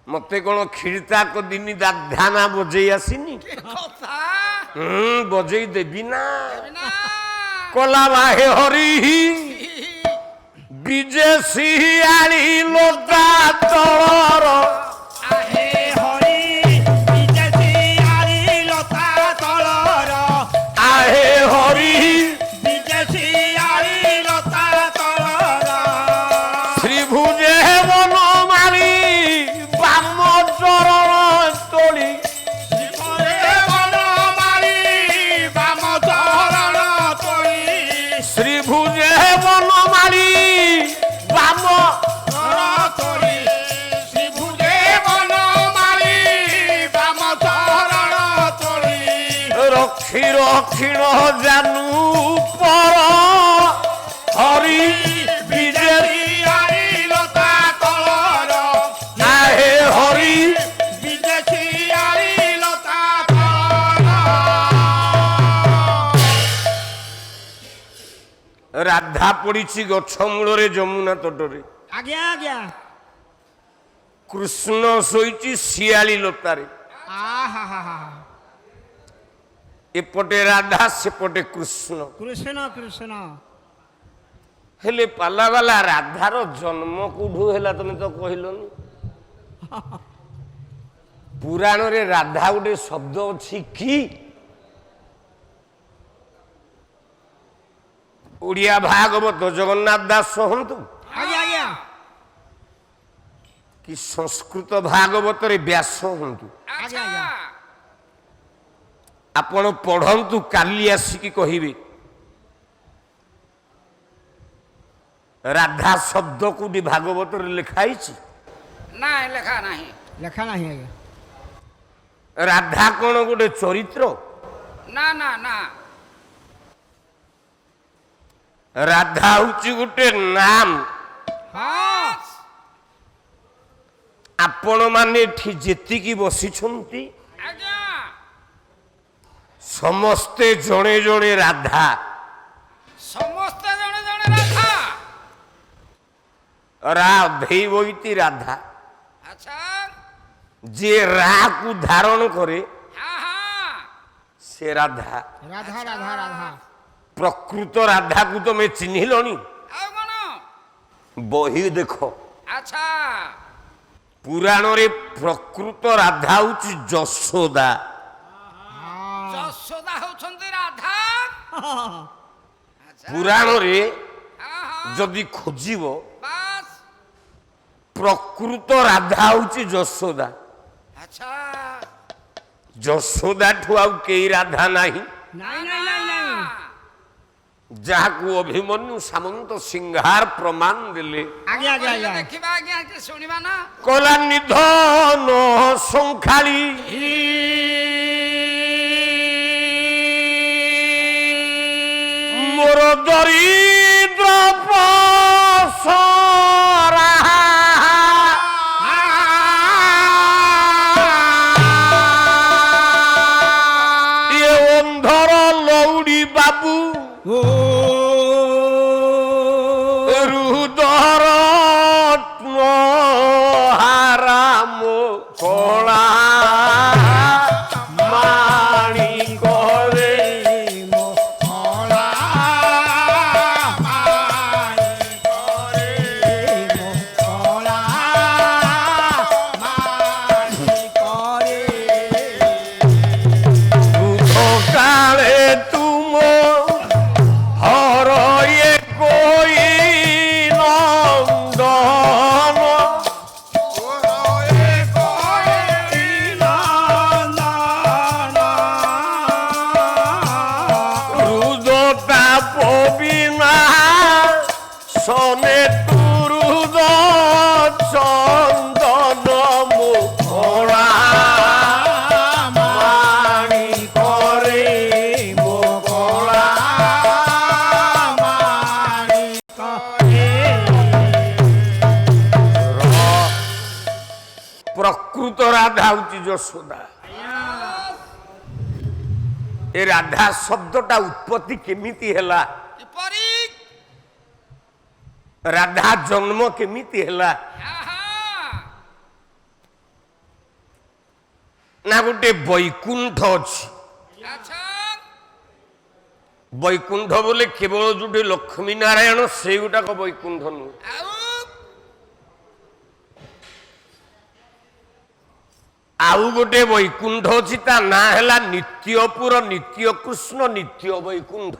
S5: ମତେ କ'ଣ କ୍ଷୀରତାକ ଦିନି ଦାଧାନା ବଜେଇ ଆସିନି?
S3: କଥା
S5: ବଜେଇ ଦେବି ନା।
S3: ନା
S5: କଲା ବାହେ ହରି ବିଜେଶି ଆଳି ଲୋଟା ତଳର
S4: ଆହେ ହରି ବିଜେଶି ଆଳି ଲତା ତଳର
S5: ଆହେ ହରି
S4: ବିଜେଶି ଆଳି ଲତା ତଳର
S5: ତ୍ରିଭୁଜେ ବନମାଳି ବାମ ଚରଣ ତୋଳି
S4: ଶ୍ରୀଭୁଜେ ବନମାଳି ବାମ ଚରଣ ତୋଳି
S5: ତ୍ରିଭୁଜେ ବନମାଳି ବାମ
S4: ତୋଳି ଶ୍ରୀଭୁଜେ ବନମାଳି ବାମ ଚରଣ ତୋଳି
S5: ରକ୍ଷୀ ରକ୍ଷିଣ ଜାନୁ ପର ହରି ବିଜେଶି
S4: ଆଳି ଲତା ତଳର
S5: ଆହେ ହରି
S4: ବିଜେଶି ଆଳି ଲତା ତଳର
S5: ରାଧା ପଡ଼ିଛି ଗଛ ମୂଳରେ ଯମୁନା ତଟରେ
S4: ଆଜ୍ଞା ଆଜ୍ଞା
S5: କୃଷ୍ଣ ଶୋଇଛି ଶିଆଳି ଲତାରେ
S4: ଆହା
S5: ଏପଟେ ରାଧା ସେପଟେ କୃଷ୍ଣ
S4: କୃଷ୍ଣ କୃଷ୍ଣ
S5: ହେଲେ ପାଲାବାଲା ରାଧାର ଜନ୍ମ କୋଉଠୁ ହେଲା ତମେ ତ କହିଲନି? ପୁରାଣରେ ରାଧା ଗୋଟେ ଶବ୍ଦ ଅଛି କି? ଓଡ଼ିଆ ଭାଗବତ ଜଗନ୍ନାଥ ଦାସ ହୁଅନ୍ତୁ
S4: ଆଜ୍ଞା ଆଜ୍ଞା
S5: କି ସଂସ୍କୃତ ଭାଗବତରେ ବ୍ୟାସ ହୁଅନ୍ତୁ,
S3: ଆଚ୍ଛା
S5: ଆପଣ ପଢ଼ନ୍ତୁ, କାଲି ଆସିକି କହିବେ ରାଧା ଶବ୍ଦ କୋଉଠି ଭାଗବତରେ ଲେଖା ହେଇଛି?
S3: ନାଇଁ ଲେଖା ନାହିଁ
S4: ଲେଖା ନାହିଁ ଆଜ୍ଞା
S5: ରାଧା କ'ଣ ଗୋଟେ ଚରିତ୍ର?
S3: ନା ନା ନା
S5: ରାଧା ହଉଛି ଗୋଟେ ନାମ।
S3: ହଁ
S5: ଆପଣମାନେ ଏଠି ଯେତିକି ବସିଛନ୍ତି
S3: ଆଜ୍ଞା
S5: ସମସ୍ତେ ଜଣେ ଜଣେ ରାଧା।
S3: ସମସ୍ତେ ଜଣେ ଜଣେ ରାଧା
S5: ରାଧେଇ ବଇତି ରାଧା,
S3: ଆଚ୍ଛା
S5: ଯିଏ ରାକୁ ଧାରଣ କରେ
S3: ହଁ ହଁ
S5: ସେ ରାଧା।
S4: ରାଧା ରାଧା ରାଧା
S5: ପ୍ରକୃତ ରାଧାକୁ ତମେ ଚିହ୍ନିଲଣି?
S3: ଆଉ କଣ
S5: ବହି ଦେଖ,
S3: ଆଚ୍ଛା
S5: ପୁରାଣରେ ପ୍ରକୃତ ରାଧା ହଉଛି ଯଶୋଦା।
S3: ଯଶୋଦା ହଉଛନ୍ତି ରାଧା ଆଚ୍ଛା
S5: ପୁରାଣରେ
S3: ହଁ ହଁ
S5: ଯଦି ଖୋଜିବ
S3: ବାସ୍
S5: ପ୍ରକୃତ ରାଧା ହଉଛି ଯଶୋଦା।
S3: ଆଚ୍ଛା
S5: ଯଶୋଦାଠୁ ଆଉ କେହି ରାଧା ନାହିଁ,
S4: ନାଇଁ ନାଇଁ ନାଇଁ ନାଇଁ
S5: ଯାହାକୁ ଅଭିମନ୍ୟୁ ସାମନ୍ତ ସିଂହାର ପ୍ରମାଣ ଦେଲେ।
S4: ଆଜ୍ଞା ଆଜ୍ଞା ଆଜ୍ଞା
S3: ଦେଖିବା ଆଜ୍ଞା ଟିକେ ଶୁଣିବା ନା
S5: କଲା ନିଧନ ସଂଖାଳି ମୋର ଦରିଦ୍ର ପସରା ଇଏ ଅନ୍ଧର ଲଉଡ଼ି ବାବୁ
S4: ଓ
S5: ରୁଦର ହାରାମ କଳା ମାଣି করে
S4: ମୋ କଳା ମାଣି କରେ ମୋ କଳା ମାଣି କରେ
S5: কালে তুম হর এ কই নন্দন রুদটা পবিনা সনে তুরুদ চন্দন মুখরা মানি করে মোকলা প্রকৃত রাধা হচ্ছে যশোদা। এ রাধা শব্দটা উৎপত্তি কেমিতি হেলা?
S3: কিপରି
S5: রাধা জন্ম কেমিতি হেলা?
S3: ଆହା
S5: ନା ଗୋଟେ ବୈକୁଣ୍ଠ ଅଛି।
S3: ଆଚ୍ଛା
S5: ବୈକୁଣ୍ଠ ବୋଲେ କେବଳ ଯୋଉଠି ଲକ୍ଷ୍ମୀ ନାରାୟଣ ସେଇଗୁଟାକ ବୈକୁଣ୍ଠ ନୁହେଁ।
S3: ଆଉ
S5: ଆଉ ଗୋଟେ ବୈକୁଣ୍ଠ ଅଛି, ତା ନାଁ ହେଲା ନିତ୍ୟପୁର, ନିତ୍ୟ କୃଷ୍ଣ, ନିତ୍ୟ ବୈକୁଣ୍ଠ।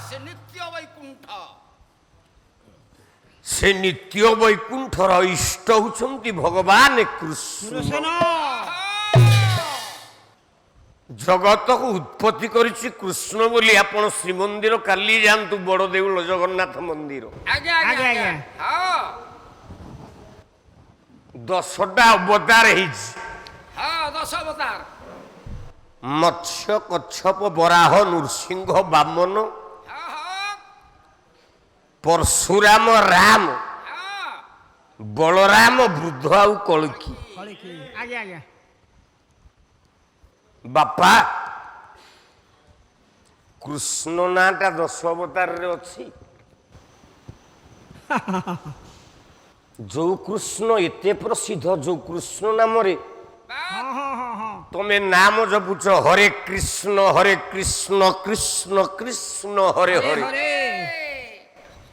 S3: ସେ ନିତ୍ୟ ବୈକୁଣ୍ଠ।
S5: ସେ ନିତ୍ୟ ବୈକୁଣ୍ଠର ଇଷ୍ଟ ହଉଛନ୍ତି ଭଗବାନ କୃଷ୍ଣ। ଜଗତକୁ ଉତ୍ପତ୍ତି କରିଛି କୃଷ୍ଣ ବୋଲି ଆପଣ ଶ୍ରୀମନ୍ଦିର କାଲି ଯାଆନ୍ତୁ, ବଡ଼ ଦେଉଳ ଜଗନ୍ନାଥ ମନ୍ଦିର।
S3: ଆଜ୍ଞା ଆଜ୍ଞା ଆଜ୍ଞା ହଁ
S5: 10ଟା ଅବତାର ହେଇଛି।
S3: ହଁ 10 ଅବତାର।
S5: ମତ୍ସ୍ୟ, କଚ୍ଛପ, ବରାହ, ନୃସିଂହ, ବାମନ,
S3: ହଁ ହଁ
S5: ପରଶୁରାମ, ରାମ,
S3: ହଁ
S5: ବଳରାମ, ବୃଦ୍ଧ ଆଉ କଳକି।
S2: ଆଜ୍ଞା ଆଜ୍ଞା
S5: ବାପା କୃଷ୍ଣ ନାଁଟା 10 ଅବତାରରେ ଅଛି। ଯୋଉ କୃଷ୍ଣ ଏତେ ପ୍ରସିଦ୍ଧ, ଯୋଉ କୃଷ୍ଣ ନାମରେ ତମେ ନାମ ଜପୁଛ ହରେ କୃଷ୍ଣ କୃଷ୍ଣ କୃଷ୍ଣ ହରେ ହରେ।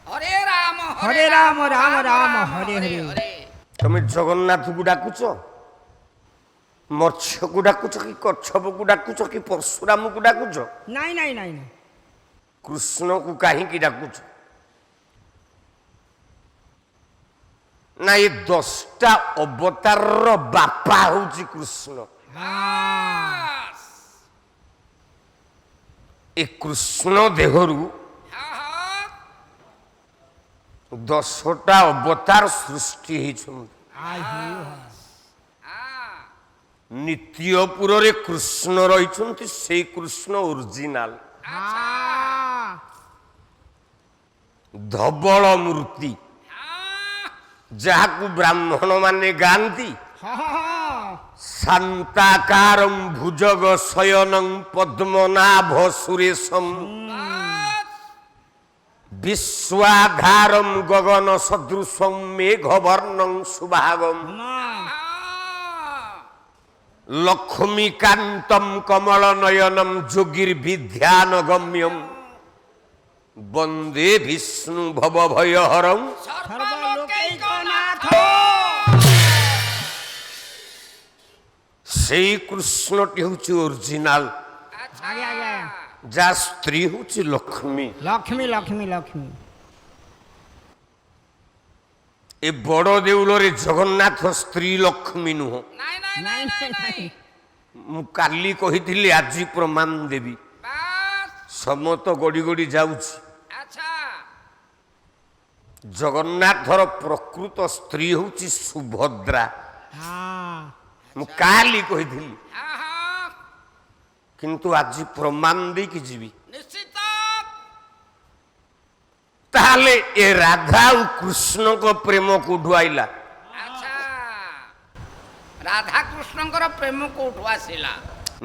S3: ହରେ ରାମ
S2: ହରେ ରାମ ରାମ ରାମ ହରେ ହରେ।
S5: ତମେ ଜଗନ୍ନାଥକୁ ଡାକୁଛ, ମତ୍ସ୍ୟକୁ ଡାକୁଛ କି କଚ୍ଛପକୁ ଡାକୁଛ କି ପରଶୁରାମକୁ ଡାକୁଛ?
S2: ନାଇଁ ନାଇଁ ନାଇଁ
S5: କୃଷ୍ଣକୁ କାହିଁକି ଡାକୁଛ? ନା ଏ 10ଟା ଅବତାରର ବାପା ହଉଛି କୃଷ୍ଣ। ଏ କୃଷ୍ଣ ଦେହରୁ 10ଟା ଅବତାର ସୃଷ୍ଟି ହେଇଛନ୍ତି। ନିତ୍ୟପୁରରେ କୃଷ୍ଣ ରହିଛନ୍ତି, ସେଇ କୃଷ୍ଣ ଓରିଜିନାଲ ଧବଳ ମୂର୍ତ୍ତି, ଯାହାକୁ ବ୍ରାହ୍ମଣ ମାନେ ଗାଆନ୍ତି। ଶାନ୍ତାକାରଂ ଭୁଜଗ ଶୟନଂ ପଦ୍ମନାଭ ସୁରେଶಂ ବିଶ୍ୱାଧାରಂ ଗଗନ ସଦୃଶଂ ମେଘବର୍ଣ୍ଣଂ ସୁଭାଗಂ ଲକ୍ଷ୍ମୀକାନ୍ତಂ କମଳ ନୟନಂ ଯୋଗୀର୍ବିଧ୍ୟାନଗମ୍ୟଂ ବନ୍ଦେ ବିଷ୍ଣୁ ଭବଭୟହରଂ। ସେଇ କୃଷ୍ଣଟି ହଉଛି ଓରିଜିନାଲ, ଯାହା ସ୍ତ୍ରୀ ହଉଛି ଲକ୍ଷ୍ମୀ।
S2: ଲକ୍ଷ୍ମୀ ଲକ୍ଷ୍ମୀ ଲକ୍ଷ୍ମୀ।
S5: ଏ ବଡ଼ ଦେଉଳରେ ଜଗନ୍ନାଥ ସ୍ତ୍ରୀ ଲକ୍ଷ୍ମୀ ନୁହଁ।
S3: ନାଇଁ ନାଇଁ ନାଇଁ ନାଇଁ ନାଇଁ
S5: ମୁଁ କାଲି କହିଥିଲି, ଆଜି ପ୍ରମାଣ ଦେବି।
S3: ବାସ୍
S5: ସମତ ଗଡ଼ି ଗଡ଼ି ଯାଉଛି।
S3: ଆଚ୍ଛା
S5: ଜଗନ୍ନାଥର ପ୍ରକୃତ ସ୍ତ୍ରୀ ହଉଛି ସୁଭଦ୍ରା। ମୁଁ କାଲି କହିଥିଲି,
S3: ହଁ ହଁ
S5: କିନ୍ତୁ ଆଜି ପ୍ରମାଣ ଦେଇକି ଯିବି।
S3: ନିଶ୍ଚିତ।
S5: ତାହେଲେ ଏ ରାଧା ଆଉ କୃଷ୍ଣଙ୍କ ପ୍ରେମ କୋଉଠୁ ଆଇଲା?
S3: ଆଚ୍ଛା ରାଧାକୃଷ୍ଣଙ୍କର ପ୍ରେମ କୋଉଠୁ ଆସିଲା?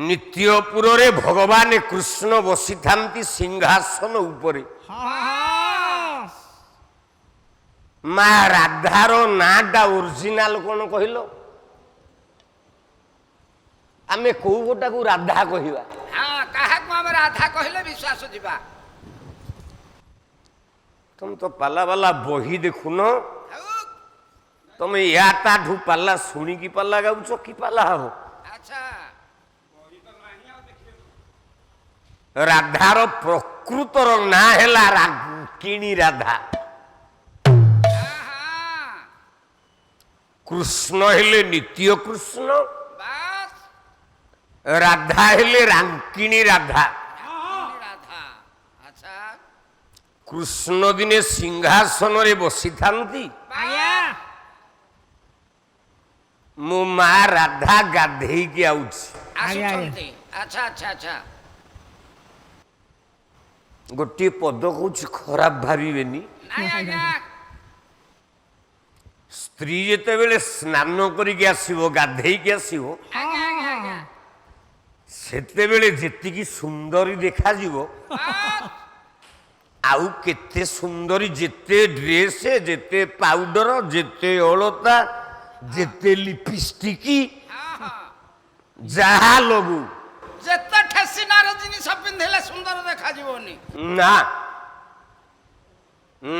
S5: ନିତ୍ୟପୁରରେ ଭଗବାନ କୃଷ୍ଣ ବସିଥାନ୍ତି ସିଂହାସନ ଉପରେ। ମା ରାଧାର ନାଁଟା ଓରିଜିନାଲ କଣ କହିଲ? ଆମେ କୋଉ ଗୋଟାକୁ ରାଧା କହିବା?
S3: ହଁ କାହାକୁ ଆମେ ରାଧା କହିଲେ ବିଶ୍ୱାସ ଯିବା?
S5: ତମେ ତ ପାଲା ବାଲା ବହି ଦେଖୁନ,
S3: ଆଉ
S5: ତମେ ୟା ତାଠୁ ପାଲା ଶୁଣିକି ପାଲା ଗାଉଛ କି ପାଲା ହବ?
S3: ଆଚ୍ଛା
S5: ରାଧାର ପ୍ରକୃତର ନାଁ ହେଲା ରାଙ୍କିଣୀ ରାଧା। କୃଷ୍ଣ ହେଲେ ନିତ୍ୟ କୃଷ୍ଣ,
S3: ବାସ୍
S5: ରାଧା ହେଲେ ରାଙ୍କିଣୀ ରାଧା।
S3: ରାଧା। ଆଚ୍ଛା
S5: କୃଷ୍ଣ ଦିନେ ସିଂହାସନରେ ବସିଥାନ୍ତି। ମୋ ମା ରାଧା ଗାଧେଇକି ଆଉଛି।
S3: ଆସୁଛନ୍ତି। ଆଚ୍ଛା ଆଚ୍ଛା ଆଚ୍ଛା
S5: ଗୋଟିଏ ପଦ କହୁଛି, ଖରାପ ଭାବିବେନି।
S3: ନାଇଁ ଆଜ୍ଞା
S5: ସ୍ତ୍ରୀ ଯେତେବେଳେ ସ୍ନାନ କରିକି ଆସିବ, ଗାଧେଇକି ଆସିବ,
S3: ଆଜ୍ଞା ଆଜ୍ଞା ଆଜ୍ଞା
S5: ସେତେବେଳେ ଯେତିକି ସୁନ୍ଦରୀ ଦେଖାଯିବ,
S3: ବାସ୍
S5: ଆଉ କେତେ ସୁନ୍ଦରୀ, ଯେତେ ଡ୍ରେସ, ଯେତେ ପାଉଡର, ଯେତେ ଅଳତା, ଯେତେ ଲିପଷ୍ଟିକ,
S3: ହଁ ହଁ
S5: ଯାହା ଲଗୁ
S3: ଯେତେ ଠେସିନାର ଜିନିଷ ପିନ୍ଧିଲେ ସୁନ୍ଦର ଦେଖାଯିବନି।
S5: ନା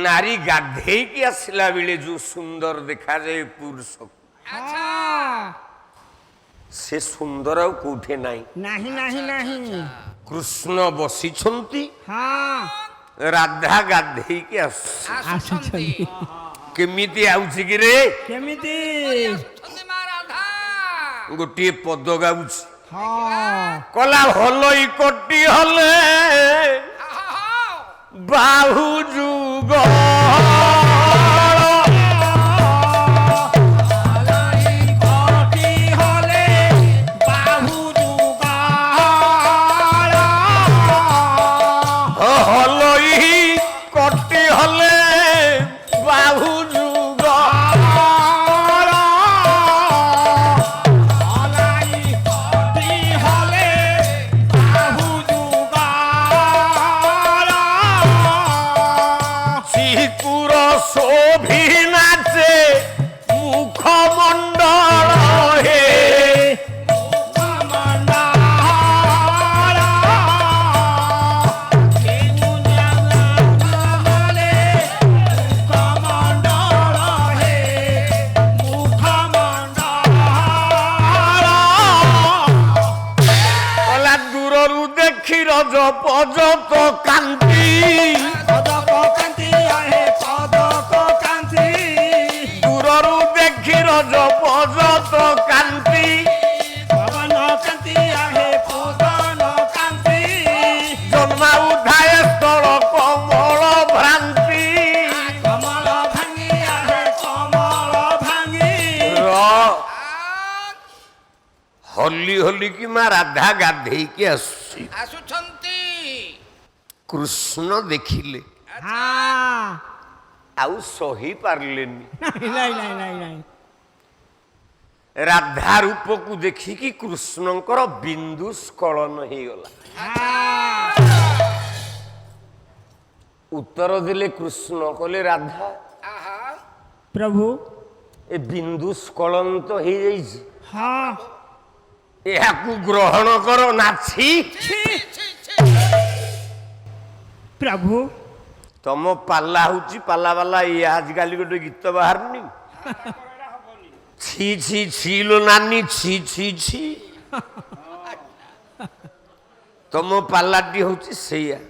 S5: ନାରୀ ଗାଧେଇକି ଆସିଲା ବେଳେ ଯୋଉ ସୁନ୍ଦର ଦେଖାଯାଏ ପୁରୁଷକୁ
S3: ଆଚ୍ଛା
S5: ସେ ସୁନ୍ଦର ଆଉ କୋଉଠି ନାହିଁ।
S4: ନାହିଁ ନାହିଁ ନାହିଁ।
S5: କୃଷ୍ଣ ବସିଛନ୍ତି,
S4: ହଁ
S5: ରାଧା ଗାଧେଇକି ଆସୁଛି।
S3: ଆସୁଛନ୍ତି
S5: କେମିତି ଆଉଛି କି ରେ?
S4: କେମିତି?
S3: ଆସୁଛନ୍ତି ମା ରାଧା।
S5: ଗୋଟିଏ ପଦ ଗାଉଛି,
S4: ହଁ
S5: କଲା ହଲଇ କଟି ହଲେ ବାହୁ ଯୁଗ ହଲଇ କଟି ହଲେ ବାହୁ ଯୁଗ ଚିକୁର ଶୋଭି ନାଚେ ମୁଖମଣ୍ଡଳ ହେ କଲା ଦୂରରୁ ଦେଖି ରଜ ପଜତ କାନ୍ତି ଦୂରରୁ ଦେଖି ରଜ ପଜତ କାନ୍ତି ଜନ୍ମା ଉଧାଏ ସ୍ଥଳ କମଳ ଭ୍ରାନ୍ତି ହଲି ହଲି କି ମା ରାଧା ଗାଧେଇକି ଆସୁଛି।
S3: ଆସୁଛନ୍ତି
S5: କୃଷ୍ଣ ଦେଖିଲେ ଆଉ ସହି ପାରିଲେନି। ରାଧା ରୂପକୁ ଦେଖିକି କୃଷ୍ଣଙ୍କର ବିନ୍ଦୁ ସ୍ଖଳନ ହେଇଗଲା। ଉତ୍ତର ଦେଲେ କୃଷ୍ଣ, କହିଲେ ରାଧା
S3: ଆହା
S4: ପ୍ରଭୁ
S5: ଏ ବିନ୍ଦୁ ସ୍ଖଳନ ତ ହେଇଯାଇଛି,
S4: ହଁ
S5: ଏହାକୁ ଗ୍ରହଣ କର ନାଛି।
S3: ଛି, ଛି, ଛି।
S4: ପ୍ରଭୁ
S5: ତମ ପାଲା ହଉଛି ପାଲା ବାଲା ଇଏ ଆଜିକାଲି ଗୋଟେ ଗୀତ ବାହାରୁନି, ଛି ଛି ଛି ଲୋ ନାନୀ ଛି ଛି ଛି। ତମ ପାଲାଟି ହଉଛି ସେଇଆ।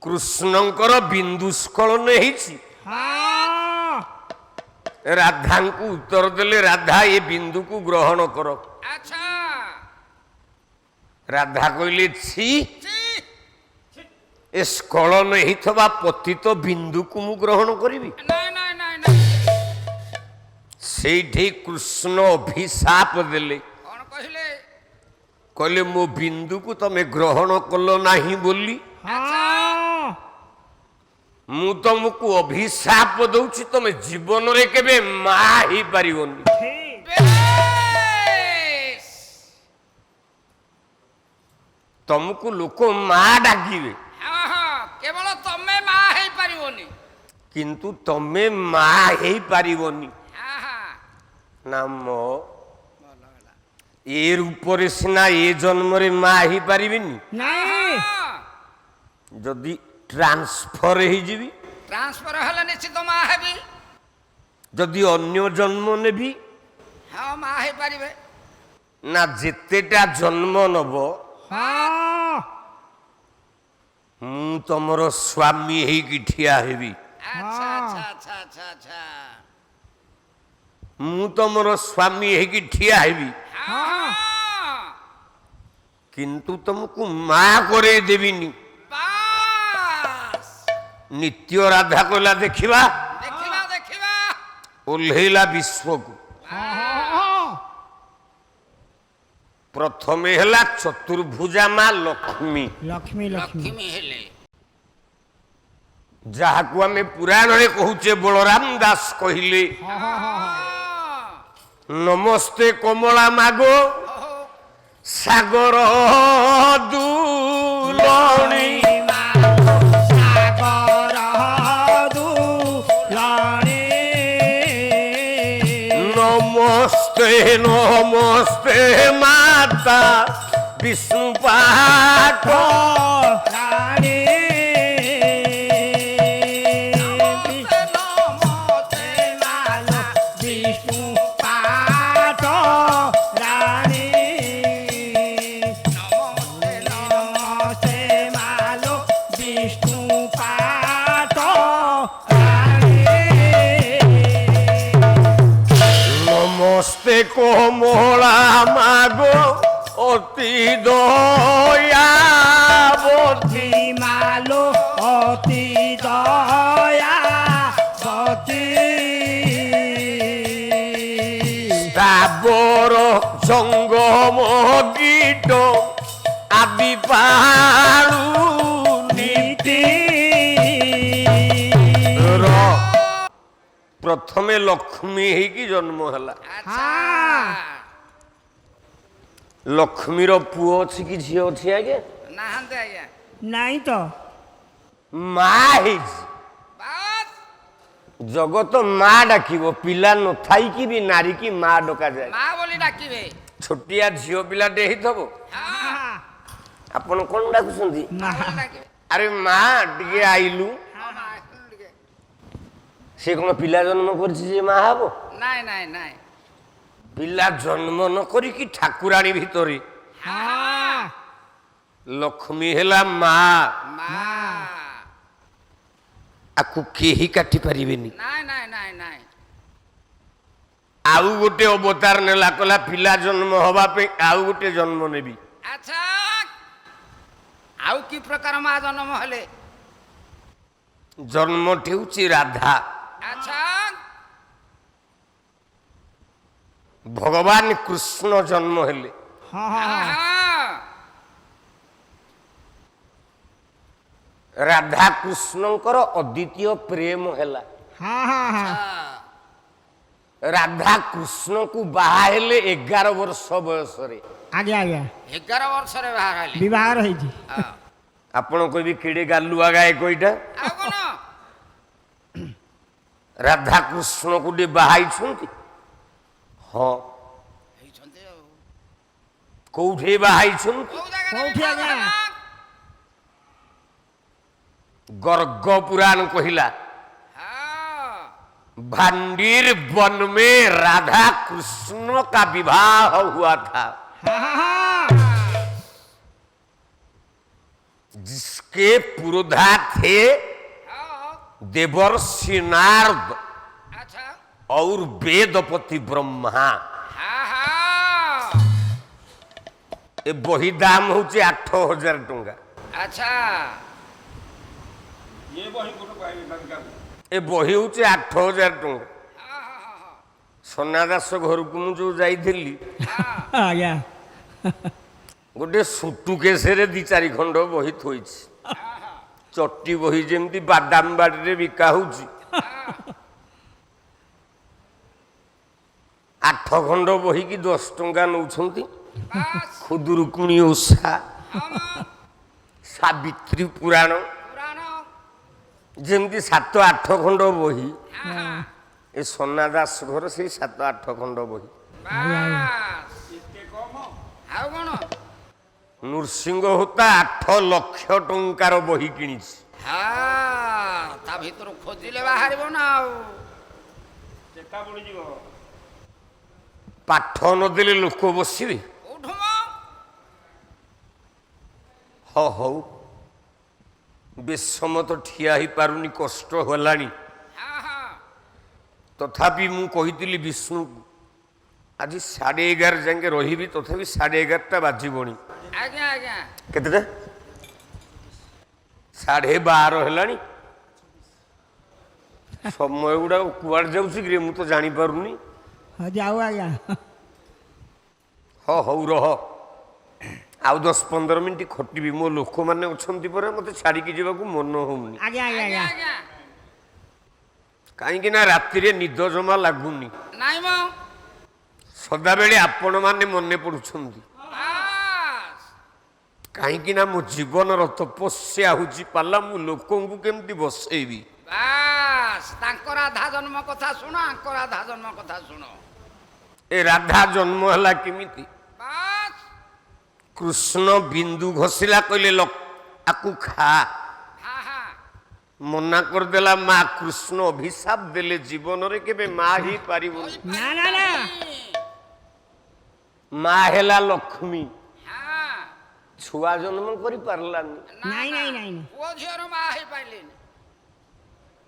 S5: କୃଷ୍ଣଙ୍କର ବିନ୍ଦୁ ସ୍ଖଳନ ହେଇଛି, ରାଧାଙ୍କୁ ଉତ୍ତର ଦେଲେ ରାଧା ଏ ବିନ୍ଦୁକୁ ଗ୍ରହଣ କର।
S3: ଆଚ୍ଛା
S5: ରାଧା କହିଲେ ଛି,
S3: ଛି।
S5: ଏ ସ୍ଖଳନ ହେଇଥିବା ପତିତ ବିନ୍ଦୁକୁ ମୁଁ ଗ୍ରହଣ କରିବି?
S3: ନାଇଁ ନାଇଁ ନାଇଁ ନାଇଁ
S5: ସେଇଠି କୃଷ୍ଣ ଅଭିଶାପ ଦେଲେ,
S3: କଣ କହିଲେ?
S5: କହିଲେ ମୋ ବିନ୍ଦୁକୁ ତମେ ଗ୍ରହଣ କଲ ନାହିଁ ବୋଲି ମୁଁ ତମକୁ ଅଭିଶାପ ଦଉଛି, ତମେ ଜୀବନରେ କେବେ ମା ହେଇପାରିବନି।
S3: ବେଶ।
S5: ତମକୁ ଲୋକ ମା ଡାକିବେ,
S3: ହଁ ହଁ କେବଳ ତମେ ମା ହେଇପାରିବନି।
S5: କିନ୍ତୁ ତମେ ମା ହେଇପାରିବନି।
S3: ଆହା
S5: ନାମ
S3: ଭଲ ହେଲା।
S5: ଏ ରୂପରେ ସିନା ଏ ଜନ୍ମରେ ମା ହେଇପାରିବିନି,
S4: ନାଇଁ
S5: ଯଦି ଟ୍ରାନ୍ସଫର ହେଇଯିବି,
S3: ଟ୍ରାନ୍ସଫର ହେଲେ ନିଶ୍ଚିତ ମା ହେବି।
S5: ଯଦି ଅନ୍ୟ ଜନ୍ମ ନେବି,
S3: ହଁ ମା ହେଇପାରିବେ।
S5: ନା ଯେତେଟା ଜନ୍ମ ନବ ମୁଁ ତମର ସ୍ୱାମୀ ହେଇକି ଠିଆ ହେବି।
S3: ଆଚ୍ଛା ଆଚ୍ଛା ଆଚ୍ଛା ଆଚ୍ଛା ଆଚ୍ଛା
S5: ମୁଁ ତମର ସ୍ୱାମୀ ହେଇକି ଠିଆ ହେବି,
S3: ହଁ
S5: କିନ୍ତୁ ତମକୁ ମା କରେଇ ଦେବିନି।
S3: ବାସ୍
S5: ନିତ୍ୟ ରାଧା କହିଲା ଦେଖିବା,
S3: ଦେଖିବା ଦେଖିବା।
S5: ଓହ୍ଲେଇଲା ବିଶ୍ୱକୁ। ପ୍ରଥମେ ହେଲା ଚତୁର୍ଭୁଜା ମା ଲକ୍ଷ୍ମୀ,
S4: ଲକ୍ଷ୍ମୀ ଲକ୍ଷ୍ମୀ
S3: ଲକ୍ଷ୍ମୀ ହେଲେ
S5: ଯାହାକୁ ଆମେ ପୁରାଣରେ କହୁଛେ ବଳରାମ ଦାସ କହିଲେ ନମସ୍ତେ କମଳା ମାଗୋ ସାଗର ଦୁଲଣୀ ନମ নমস্তে নমস্তে মাতা বিষ্ণু পাঠ
S4: রানী নমস্তে মালো বিষ্ণু পাঠ রানী নমস্তে মালো বিষ্ণু পাঠ
S5: নমস্তে কোমলা মাগো অতি দয়াবতী
S4: মালো অতি দয়া বতী
S5: তাবর জঙ্গম গীত আদি পালু নীতি প্রথমে লক্ষ্মী ହେଇକି জন্ম ହେଲା।
S3: ଆଚ୍ଛା
S5: ଲକ୍ଷ୍ମୀର ପୁଅ ଅଛି କି ଝିଅ ଅଛି ଆଜ୍ଞା?
S3: ନାହାନ୍ତି ଆଜ୍ଞା
S4: ନାଇଁ ତ
S5: ମା ହେଇଛି।
S3: ବାସ୍
S5: ଜଗତ ମା ଡାକିବ, ପିଲା ନଥାଇକି ବି ନାରୀ କି ମା ଡକାଯାଏ।
S3: ମା ବୋଲି ଡାକିବେ।
S5: ଛୋଟିଆ ଝିଅ ପିଲାଟେ ହେଇଥିବ,
S3: ହଁ
S5: ଆପଣ କଣ ଡାକୁଛନ୍ତି?
S3: ମା ବୋଲି ଡାକିବେ।
S5: ଆରେ ମା ଟିକେ ଆଇଲୁ।
S3: ହଁ, ମା, ଟିକେ।
S5: ସେ କଣ ପିଲା ଜନ୍ମ କରିଛି ଯେ ମା ହବ?
S3: ନାଇଁ ନାଇଁ ନାଇଁ
S5: ପିଲା ଜନ୍ମ ନ କରିକି ଠାକୁରାଣୀ ଭିତରେ
S3: ହଁ
S5: ଲକ୍ଷ୍ମୀ ହେଲା ମା।
S3: ମା
S5: ଆକୁ କେହି କାଟି ପାରିବେନି।
S3: ନାଇଁ ନାଇଁ ନାଇଁ ନାଇଁ
S5: ଆଉ ଗୋଟେ ଅବତାର ନେଲା, କହିଲା ପିଲା ଜନ୍ମ ହବା ପାଇଁ ଆଉ ଗୋଟେ ଜନ୍ମ ନେବି।
S3: ଆଚ୍ଛା ଆଉ କି ପ୍ରକାର ମା ଜନ୍ମ ହେଲେ?
S5: ଜନ୍ମଟି ହେଉଛି ରାଧା।
S3: ଆଚ୍ଛା
S5: ଭଗବାନ କୃଷ୍ଣ ଜନ୍ମ ହେଲେ।
S4: ହଁ ହଁ ହଁ
S3: ହଁ
S5: ରାଧା କୃଷ୍ଣଙ୍କର ଅଦ୍ୱିତୀୟ ପ୍ରେମ ହେଲା।
S4: ହଁ ହଁ ହଁ
S5: ରାଧା କୃଷ୍ଣକୁ ବାହା ହେଲେ 11 ବର୍ଷ ବୟସରେ।
S4: ଆଜ୍ଞା ଆଜ୍ଞା
S3: 11 ବର୍ଷରେ ବାହାର ହେଲେ।
S4: ବିବାହର ହେଇଛି
S3: ହଁ।
S5: ଆପଣ କହିବି କେଡ଼େ ଗାଲୁଆ ଗାଏ କଇଟା?
S3: ଆଉ କଣ
S5: ରାଧା କୃଷ୍ଣକୁ ଟିକେ ବାହା ହେଇଛନ୍ତି? ହଁ।
S3: ହେଇଛନ୍ତି ଆଉ
S5: କୋଉଠି ବାହା ହେଇଛନ୍ତି?
S3: କୋଉ ଜାଗାରେ
S4: କୋଉଠି ଆଜ୍ଞା?
S5: गर्ग पुराण कहिला
S3: ହଁ
S5: भांडीर वन में राधा कृष्ण का विवाह हुआ था,
S4: ହଁ ହଁ ହଁ
S5: जिसके पुरोधा थे
S3: ହଁ
S5: देवर्षि नारद
S3: ଆଚ୍ଛା
S5: और वेदपति ब्रह्मा।
S3: ହଁ ହଁ
S5: ए बही दाम होचे 8000 टंका।
S3: ଆଚ୍ଛା
S5: ए बही होचे 8000 टंका।
S3: ହଁ ହଁ ହଁ
S5: सोनादास घर को मु जो जाइथिली
S4: ଆଜ୍ଞା
S5: गोटे सुटुकेस रे 2-4 खंड बही थोइछि। चट्टी बही जेमती बादाम बाड़ी रे बिका होउछि। 8 खंड बही की 10 टंका नौछंती।
S3: ବାସ୍
S5: खुदुरुकुणी ओषा,
S3: ହଁ ମ,
S5: सावित्री पुराण
S3: ପୁରାଣ
S5: जेमती 7-8 खंड बही।
S3: ହଁ
S5: ए सोनादास घर से 7-8 खंड बही।
S3: ବାସ୍ ଆଉ କଣ
S5: नृसिंह होता 8 लक्ष टंकार बही किଣିछि।
S3: ହଁ ତା ଭିତରୁ ଖୋଜିଲେ ବାହାରିବ ନା ଆଉ
S5: पाठ नदेले लोक बसिबे।
S3: କୋଉଠୁ ମ
S5: हौ बेसम तो ठिया ही पारुनी, कष्ट होलानी।
S3: ହଁ ହଁ
S5: तथापि मु कहितिली विष्णु आज 11:30 जाके रही, तथापि 11:30 बाजिबनी।
S3: ଆଜ୍ଞା ଆଜ୍ଞା
S5: केतेटा 12:30 हेलानी। समय गुड़ा कुआड़ जाउछि कि मु तो जानी पारुनी।
S4: ହଁ ଯାଉ ଆଜ୍ଞା
S5: हौ रह आउ 10-15 मिनिट खटिबी। मो लोक माने अछंती परे, मते छाड़ी की जीवाकू मन होउनी।
S4: ଆଜ୍ଞା ଆଜ୍ଞା
S3: ଆଜ୍ଞା
S4: ଆଜ୍ଞା
S3: ଆଜ୍ଞା
S5: काईकि ना राति रे निद जमा लागुनी।
S3: ନାଇଁ ମ
S5: सदाबेले आपण माने मने पड़ुछंती।
S3: ବାସ୍
S5: କାହିଁକି ନା ମୋ ଜୀବନର ତପସ୍ୟା ହେଉଛି ପାଲା, ମୁଁ ଲୋକଙ୍କୁ କେମିତି ବସେଇବି।
S3: ବାସ୍ ତାଙ୍କ ରାଧା ଜନ୍ମ କଥା ଶୁଣ, ଆଙ୍କ ରାଧା ଜନ୍ମ କଥା ଶୁଣ।
S5: ଏ ରାଧା ଜନ୍ମ ହେଲା କେମିତି?
S3: ବାସ୍
S5: କୃଷ୍ଣ ବିନ୍ଦୁ ଘଷିଲା କହିଲେ ଆକୁ ଖା।
S3: ହଁ ହଁ
S5: ମନା କରିଦେଲା ମା। କୃଷ୍ଣ ଅଭିଶାପ ଦେଲେ ଜୀବନରେ କେବେ ମା ହେଇପାରିବନି।
S4: ନା ନା ନା
S5: ମା ହେଲା ଲକ୍ଷ୍ମୀ,
S3: ହଁ
S5: ଛୁଆ ଜନ୍ମ କରିପାରିଲାନି।
S4: ନାଇଁ ନାଇଁ ନାଇଁ
S3: ପୁଅ ଝିଅର ମା ହେଇପାରିଲେନି।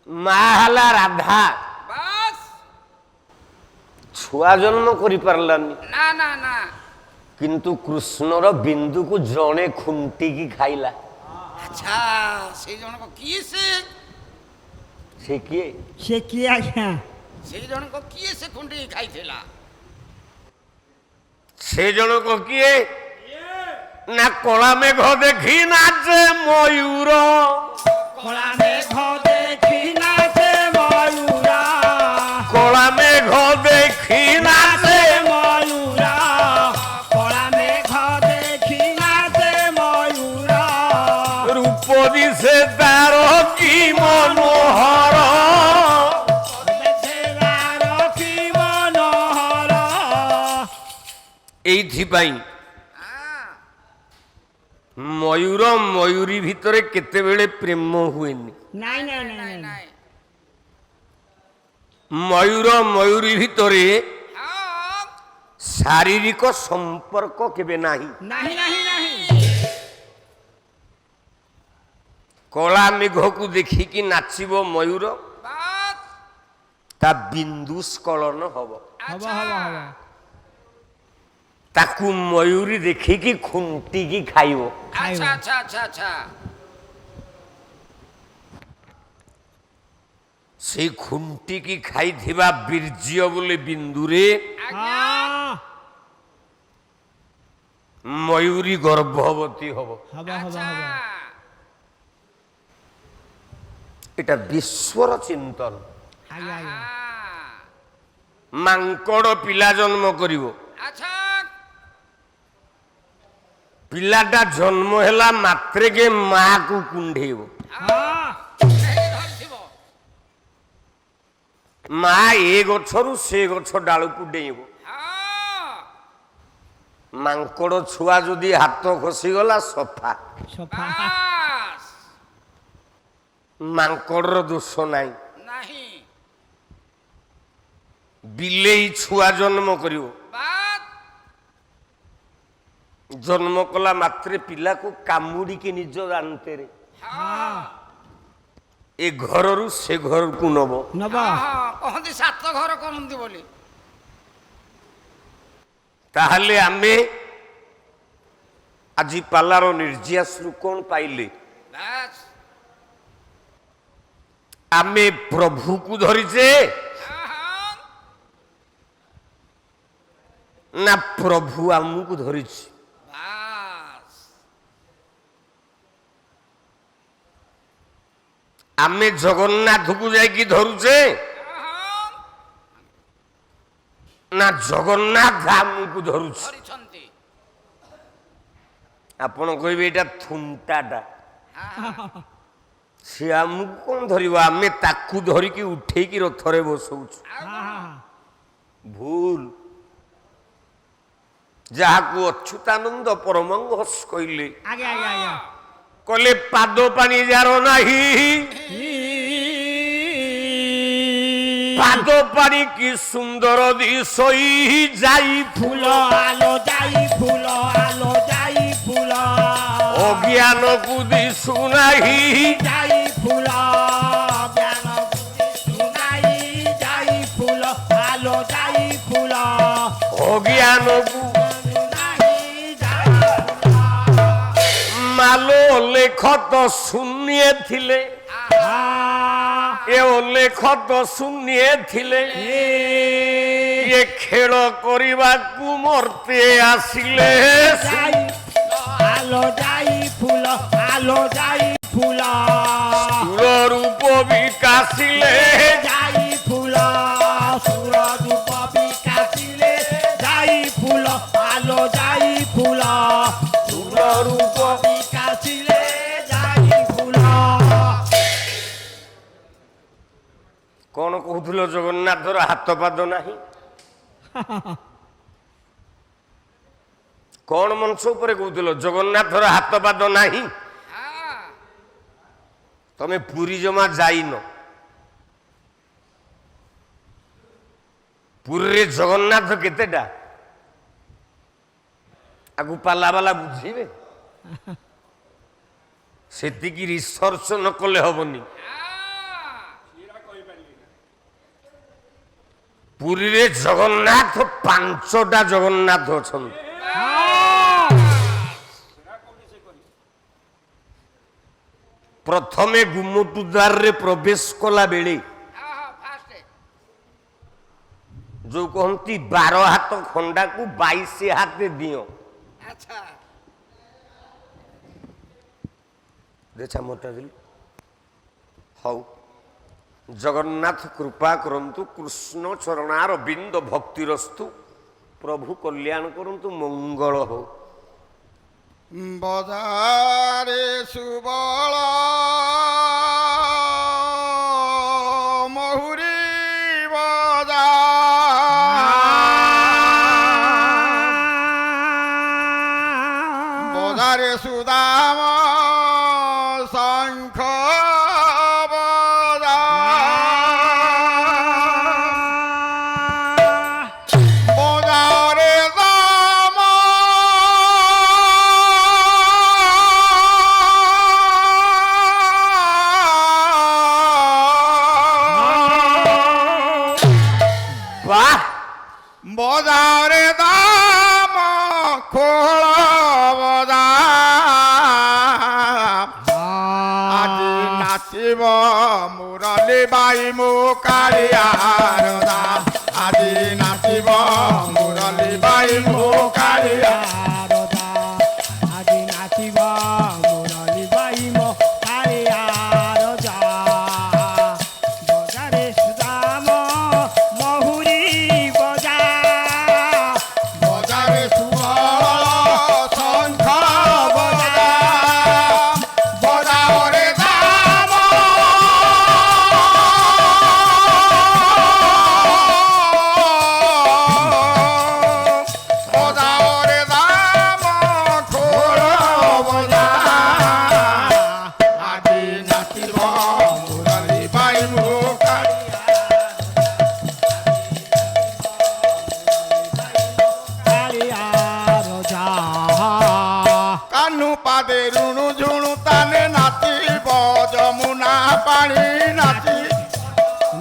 S5: ମା ହେଲା ରାଧା,
S3: ବାସ୍
S5: ଛୁଆ ଜନ୍ମ କରିପାରିଲାନି।
S3: ନା ନା ନା
S5: କିନ୍ତୁ କୃଷ୍ଣର ବିନ୍ଦୁକୁ ଜଣେ ଖୁଣ୍ଟିକି ଖାଇଲା।
S3: ଆଚ୍ଛା ସେଇ ଜଣକ କିଏ ସେ?
S5: ସେ କିଏ?
S4: ସେ କିଏ ଆଜ୍ଞା?
S3: ସେଇ ଜଣକ କିଏ ସେ ଖୁଣ୍ଡି ଖାଇଥିଲା?
S5: ସେ ଜଣକ କିଏ? ନା କଳା ମେଘ ଦେଖି ନାଚେ ମୟୂର।
S4: କଳା ମେଘ ଦେଖି ନାଚେ ମୟୂର,
S5: କଳା ମେଘ ଦେଖି ନାଚେ
S4: ମୟୂର, କଳା ମେଘ ଦେଖି ନାଚେ ମୟୂର,
S5: ରୂପ ଦିଶେ ତାର କି ମନୋହର।
S4: କି ମନୋହର।
S5: এইଥିପାଇଁ
S3: ହଁ
S5: ମୟୂର ମୟୂରୀ ଭିତରେ କେତେବେଳେ ପ୍ରେମ ହୁଏନି।
S4: ନାଇଁ ନାଇଁ
S3: ନାଇଁ
S4: ନାଇଁ
S3: ନାଇଁ
S5: ମୟୂର ମୟୂରୀ ଭିତରେ
S3: ହଁ
S5: ଶାରୀରିକ ସମ୍ପର୍କ କେବେ ନାହିଁ।
S4: ନାହିଁ ନାହିଁ ନାହିଁ।
S5: କଳା ମେଘକୁ ଦେଖିକି ନାଚିବ ମୟୂର,
S3: ବାସ୍
S5: ତା ବିନ୍ଦୁ ସ୍ଖଳନ ହବ।
S4: ହବ
S3: ଆଚ୍ଛା
S4: ହବ ହବ।
S5: ତାକୁ ମୟୂରୀ ଦେଖିକି ଖୁଣ୍ଟିକି ଖାଇବ।
S3: ଆଚ୍ଛା ଆଚ୍ଛା ଆଚ୍ଛା ଆଚ୍ଛା
S5: ସେଇ ଖୁଣ୍ଟିକି ଖାଇଥିବା ବୀର୍ଯ୍ୟ ବୋଲି ବିନ୍ଦୁରେ
S3: ଆଜ୍ଞା
S5: ମୟୂରୀ ଗର୍ଭବତୀ ହବ।
S4: ହବ ହବ
S3: ଆଚ୍ଛା
S4: ହବ।
S5: এটা ବିଶ୍ୱର ଚିନ୍ତନ।
S4: ଆଜ୍ଞା ଆଜ୍ଞା।
S5: ମାଙ୍କଡ଼ ପିଲା ଜନ୍ମ କରିବ।
S3: ଆଚ୍ଛା
S5: ପିଲାଟା ଜନ୍ମ ହେଲା ମାତ୍ରେକେ ମାକୁ କୁଣ୍ଢେଇବ।
S4: ହଁ
S3: ଧରିଥିବ
S5: ମା ଏ ଗଛରୁ ସେ ଗଛ ଡାଳକୁ ଡେଇଁବ।
S3: ହଁ
S5: ମାଙ୍କଡ଼ ଛୁଆ ଯଦି ହାତ ଖସିଗଲା ସଫା।
S4: ସଫା।
S3: ବାସ୍
S5: ମାଙ୍କଡ଼ର ଦୋଷ ନାହିଁ।
S3: ନାହିଁ
S5: ବିଲେଇ ଛୁଆ ଜନ୍ମ କରିବ।
S3: ବାସ୍
S5: ଜନ୍ମ କଲା ମାତ୍ରେ ପିଲାକୁ କାମୁଡ଼ିକି ନିଜ ଦାନ୍ତରେ
S3: ହଁ
S5: ଏ ଘରରୁ ସେ ଘରକୁ ନବ।
S4: ନବ।
S3: ହଁ କହନ୍ତି ସାତ ଘର କରନ୍ତି ବୋଲି।
S5: ତାହେଲେ ଆମେ ଆଜି ପାଲାର ନିର୍ଯାସରୁ କ'ଣ ପାଇଲେ?
S3: ବାସ୍
S5: ଆମେ ପ୍ରଭୁକୁ ଧରିଛେ
S3: ହଁ
S5: ନା ପ୍ରଭୁ ଆମକୁ ଧରିଛି?
S3: ବାସ୍
S5: ଆମେ ଜଗନ୍ନାଥକୁ ଯାଇକି ଧରୁଛେ ନା ଜଗନ୍ନାଥ ଆମକୁ ଧରୁଛି?
S3: ଧରିଛନ୍ତି
S5: ଆପଣ କହିବେ ଏଇଟା ଥୁଣ୍ଟାଟା, ସେ ଆମକୁ କ'ଣ ଧରିବ? ଆମେ ତାକୁ ଧରିକି ଉଠେଇକି ରଥରେ ବସଉଛୁ। ଭୁଲ। ଯାହାକୁ ଅଚ୍ୟୁତାନନ୍ଦ ପରମହଂସ କହିଲେ,
S4: ଆଜ୍ଞା ଆଜ୍ଞା ଆଜ୍ଞା।
S5: କହିଲେ ପାଦ ପାଣି ଯାର ନାହିଁ ପାଦ ପାଣି କି ସୁନ୍ଦର ଦିଶଇ ଯାଇ
S4: ফুল আলো যাই ফুল আলো যাই ফুল
S5: অজ্ঞানକୁ ଦିଶୁ ନାହିଁ
S4: যাই ফুল জ্ঞান শুনাই যাই ফুল আলো যাই ফুল
S5: অজ্ঞানକୁ
S4: শুনাই যাই
S5: ମାଲୋ ଲେଖତ ଶୂନ୍ୟ ଥିଲେ ଏ ଲେଖତ ଶୂନ୍ୟ ଥିଲେ ଏ ଖେଳ କରିବାକୁ ମର୍ତ୍ତେ ଆସିଲେ
S4: যাই আলো যাই ফুল আলো যাই ফুল
S5: ସୁର ରୂପ ବିକାଶିଲେ
S4: যাই ফুল সুর রূপ বিকাশিলে যাই ফুল আলো যাই ফুল সুর রূপ বিকাশিলে যাই ফুল
S5: କ'ଣ କହୁଥିଲ? ଜଗନ୍ନାଥର ହାତ ପାଦ ନାହିଁ? କଣ ମଞ୍ଚ ଉପରେ କହୁଥିଲ ଜଗନ୍ନାଥର ହାତ ପାଦ ନାହିଁ?
S3: ହଁ
S5: ତମେ ପୁରୀ ଜମା ଯାଇନ। ପୁରୀରେ ଜଗନ୍ନାଥ କେତେଟା? ଆକୁ ପାଲା ବାଲା ବୁଝିବେ। ସେତିକି ରିସର୍ଚ୍ଚ ନ କଲେ ହବନି। ପୁରୀରେ ଜଗନ୍ନାଥ 5ଟା ଜଗନ୍ନାଥ ଅଛନ୍ତି। ପ୍ରଥମେ ଗୁମୁଟୁ ଦ୍ୱାରରେ ପ୍ରବେଶ କଲା ବେଳେ
S3: ଫାଷ୍ଟ
S5: ଯୋଉ କହନ୍ତି 12 ହାତ ଖଣ୍ଡାକୁ 22 ହାତେ ଦିଅ।
S3: ଆଚ୍ଛା
S5: ଦେଖା ମୋଟା ଦିଲ ହଉ। ଜଗନ୍ନାଥ କୃପା କରନ୍ତୁ, କୃଷ୍ଣ ଚରଣାର ବିନ୍ଦ ଭକ୍ତିରସ୍ତୁ, ପ୍ରଭୁ କଲ୍ୟାଣ କରନ୍ତୁ, ମଙ୍ଗଳ ହଉ।
S1: ବଜାରେ ସୁବଳ ମହୁରୀ ବଜା ବଜାରେ ସୁଦାମ ଶଙ୍ଖ ବଜା ବଜାରେ ଦାମ
S5: ବାহ
S1: বজারে দাম খোল বজা আজি নাচিব মুরলী বাই মো কালিয়ার দাম আজি নাচিব মুরলী বাই মো কালিয়ার
S4: আজি নাচিব মুরলী বাইম কালিয়ার যা বজারে সুদাম মহুরি বজা
S1: বজারে সুবল শঙ্খ বজা বজারে দাম বজারে দাম খোল বজা আজি নাচিব মুরলী বাই মুখারি
S4: কালিয়ার যা
S1: কানু পাদে রুণু ঝুণু তানে নাচিব যমুনা পানি নাচি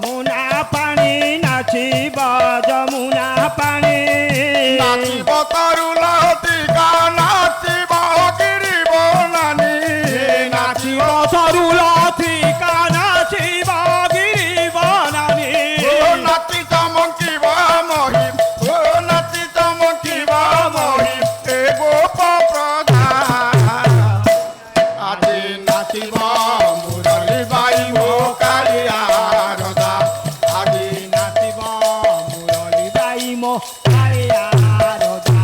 S4: মুনা পানি নাচিব যমুনা পানি
S1: নাচিব তরুল টিকা নাচিব গিরিব নানি নাচিব
S4: তরুল থিকা নাচিব গিরিব নানি
S1: ও নাচি চমকিব মহিম ও নাচি চমকিব মহিম এ গোপ প্রধান আজি নাচিব মুরলী বাই মো কালিয়ার দাম আজি
S4: নাচিব মুরলী বাইম কালিয়ার যা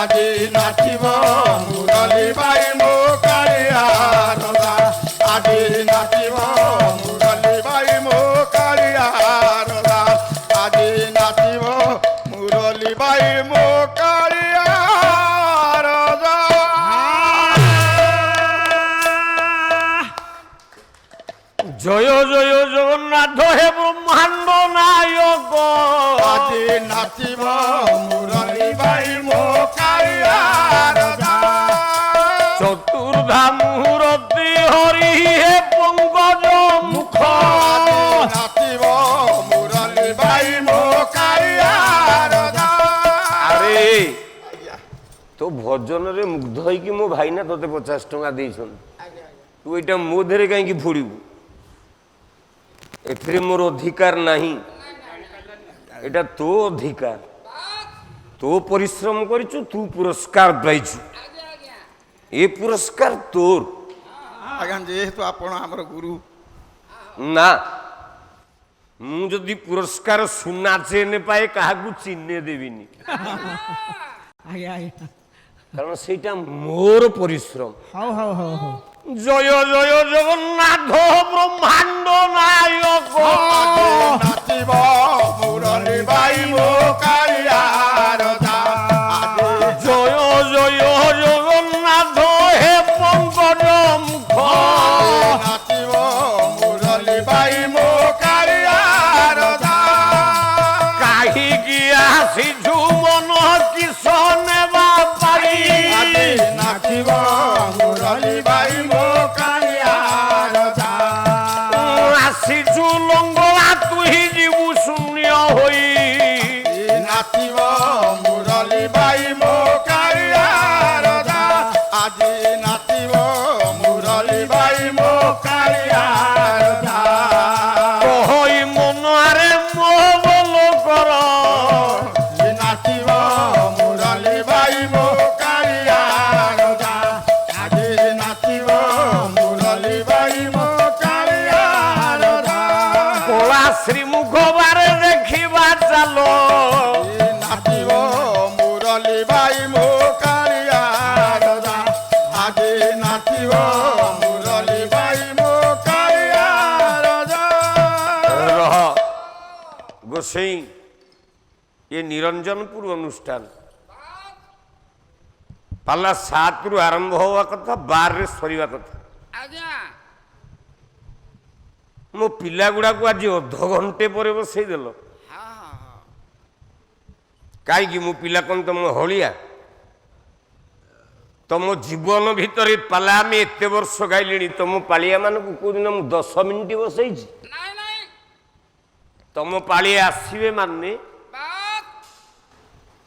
S1: ଆଜି ନାଚିବ ମୁରଲି ବାଇ ମୋ କାଳିଆ ରଦା ଆଜି ନାଚିବ ମୁରଲି ବାଇ ମୋ କାଳିଆ ରଦା ଆଜି ନାଚିବ ମୁରଲି ବାଇ ମୋ କାଳିଆ ରଦା
S5: জয় জয় জগন্নাথ হে ব্রহ্মাণ্ড নায়ক
S1: আজি নাচিব মুরলি বাই মো কালিয়া রদা
S5: চতুর্ধা মুহূর্তি হরি হে পঙ্কজ মুখ
S1: নাচিব মুরলি বাই মো কালিয়া রদা
S5: আরে তো ভজନରେ মুগ্ধ হইকি মো ভাইনা তোতে 50 টଙ୍କା ଦେଇছন তু এটা মো ধরে কাইকি ফুড়িবু এথিরে মোর অধিকার নাই এটা তো অধিকার তো পরিশ্রম করিছু তু পুরস্কার পাইছু এ পুরস্কার তোর
S1: আজ্ঞା যেহেতু ଆପଣ ଆମର ଗୁରୁ
S5: না মু যদি পুরস্কার সুনা চেনে পায়ে কাহাকু চিহ্নে দেবিনি
S4: আগে আগে
S5: কারণ সেইটা মোর পরিশ্রম
S4: হও হও হও হও
S5: জয় জয় জগন্নাথ ব্রহ্মাণ্ড নায়ক
S1: নাচিব মুরলি বাই মো কালিয়া রদা
S5: জয় জয় জগন্নাথ হে পঙ্কজ মুখ
S1: নাচিব মুরলি বাই মো কালিয়া রদা
S5: কাহিকি আসিছু মন কিস নেবা পাই
S1: আজি নাচিব মুরলি বাই মো কালিয়া রদা
S5: আসিছু লঙ্গলা তুই ଯିବୁ শূন্য হই
S1: নাচিব মুরলি বাই মো কালিয়া রদা আজি নাচিব মুরলি বাই মো কালিয়া রদা
S5: কহই মনারে মোবল কর
S1: নাচিব মুরলি বাই মো কালিয়া রদা আজি নাচিব মুরলি বাই মো কালিয়া রদা
S5: কলা শ্রীমুখ বারে দেখিবা চালো
S1: নাচিব মুরলি বাই মো কালিয়া রদা আজি নাচিব মুরলি বাই মো কালিয়া রদা
S5: রহ গোসাই এ নিরঞ্জনপুর অনুষ্ঠান পাল্লা 7 রু আরম্ভ হওয়া কথা 12 রে সরিবা কথা
S3: আজ্ঞা
S5: ମୋ ପିଲା ଗୁଡ଼ାକୁ ଆଜି ଅଧଘଣ୍ଟେ ପରେ ବସେଇ ଦେଲ କାହିଁକି ମୋ ପିଲା କ'ଣ ତମ ହଳିଆ ତମ ଜୀବନ ଭିତରେ ପାଲା ଆମେ ଏତେ ବର୍ଷ ଗାଇଲିଣି ତମ ପାଳିଆମାନଙ୍କୁ କେଉଁଦିନ ମୁଁ 10 ମିନିଟ୍ ବସେଇଛି
S3: ନାଇଁ ନାଇଁ
S5: ତମ ପାଳିଆ ଆସିବେ ମାନେ
S3: ବାସ୍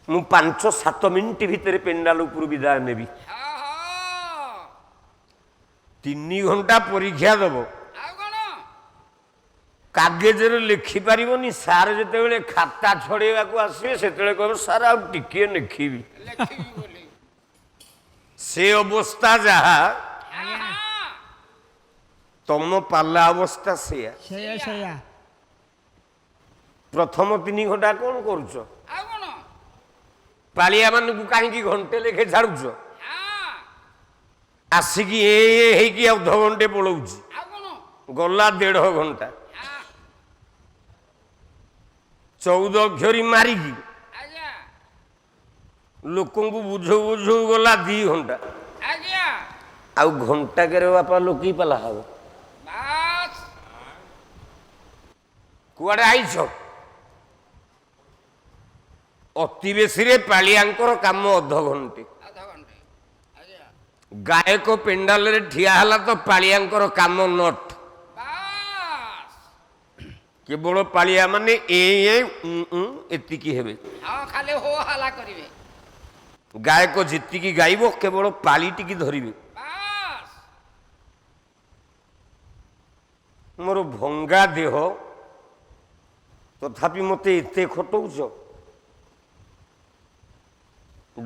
S5: ମୁଁ 5-7 ମିନିଟ୍ ଭିତରେ ପେଣ୍ଡାଲ ଉପରୁ ବିଦାୟ ନେବି
S3: ହଁ ହଁ
S5: 3 ଘଣ୍ଟା ପରୀକ୍ଷା ଦେବ
S3: ଆଉ କଣ
S5: କାଗଜରେ ଲେଖିପାରିବନି ସାର୍ ଯେତେବେଳେ ଖାତା ଛଡ଼େଇବାକୁ ଆସିବେ ସେତେବେଳେ କହିବ ସାର୍ ଆଉ ଟିକିଏ ଲେଖିବି
S3: ଲେଖିବି ବୋଲି
S5: ସେ ଅବସ୍ଥା ଯାହା
S3: ହଁ
S5: ତମ ପାଲା ଅବସ୍ଥା ସେଇଆ
S4: ସେଇଆ ସେଇଆ
S5: ପ୍ରଥମ 3 ଘଣ୍ଟା କ'ଣ କରୁଛ
S3: ଆଉ କଣ
S5: ପାଳିଆମାନଙ୍କୁ କାହିଁକି ଘଣ୍ଟେ ଲେଖେ ଛାଡ଼ୁଛ
S3: ହଁ
S5: ଆସିକି ଏ ହେଇକି ଅଧଘଣ୍ଟେ ପଳଉଛି
S3: ଆଉ କଣ
S5: ଗଲା 1.5 ଘଣ୍ଟା
S3: ହଁ
S5: 14 ଅକ୍ଷରୀ ମାରିକି
S3: ଆଜ୍ଞା
S5: ଲୋକଙ୍କୁ ବୁଝଉ ବୁଝଉ ଗଲା 2 ଘଣ୍ଟା
S3: ଆଜ୍ଞା
S5: ଆଉ ଘଣ୍ଟାକରେ ବାପା ଲୋକି ପାଲା ହବ
S3: ବାସ୍
S5: କୁଆଡ଼େ ଆଇଛ ଅତି ବେଶୀରେ ପାଳିଆଙ୍କର କାମ ଅଧଘଣ୍ଟେ
S3: ଅଧଘଣ୍ଟେ ଆଜ୍ଞା
S5: ଗାୟକ ପେଣ୍ଡାଲରେ ଠିଆ ହେଲା ତ ପାଳିଆଙ୍କର କାମ ନଟ
S3: ବାସ୍
S5: କେବଳ ପାଳିଆ ମାନେ ଏତିକି ହେବେ
S3: ହଁ ଖାଲି ହୋ ହାଲା କରିବେ
S5: ଗାୟକ ଯେତିକି ଗାଇବ କେବଳ ପାଳିଟିକି ଧରିବେ
S3: ବାସ୍
S5: ମୋର ଭଙ୍ଗା ଦେହ ତଥାପି ମୋତେ ଏତେ ଖଟଉଛ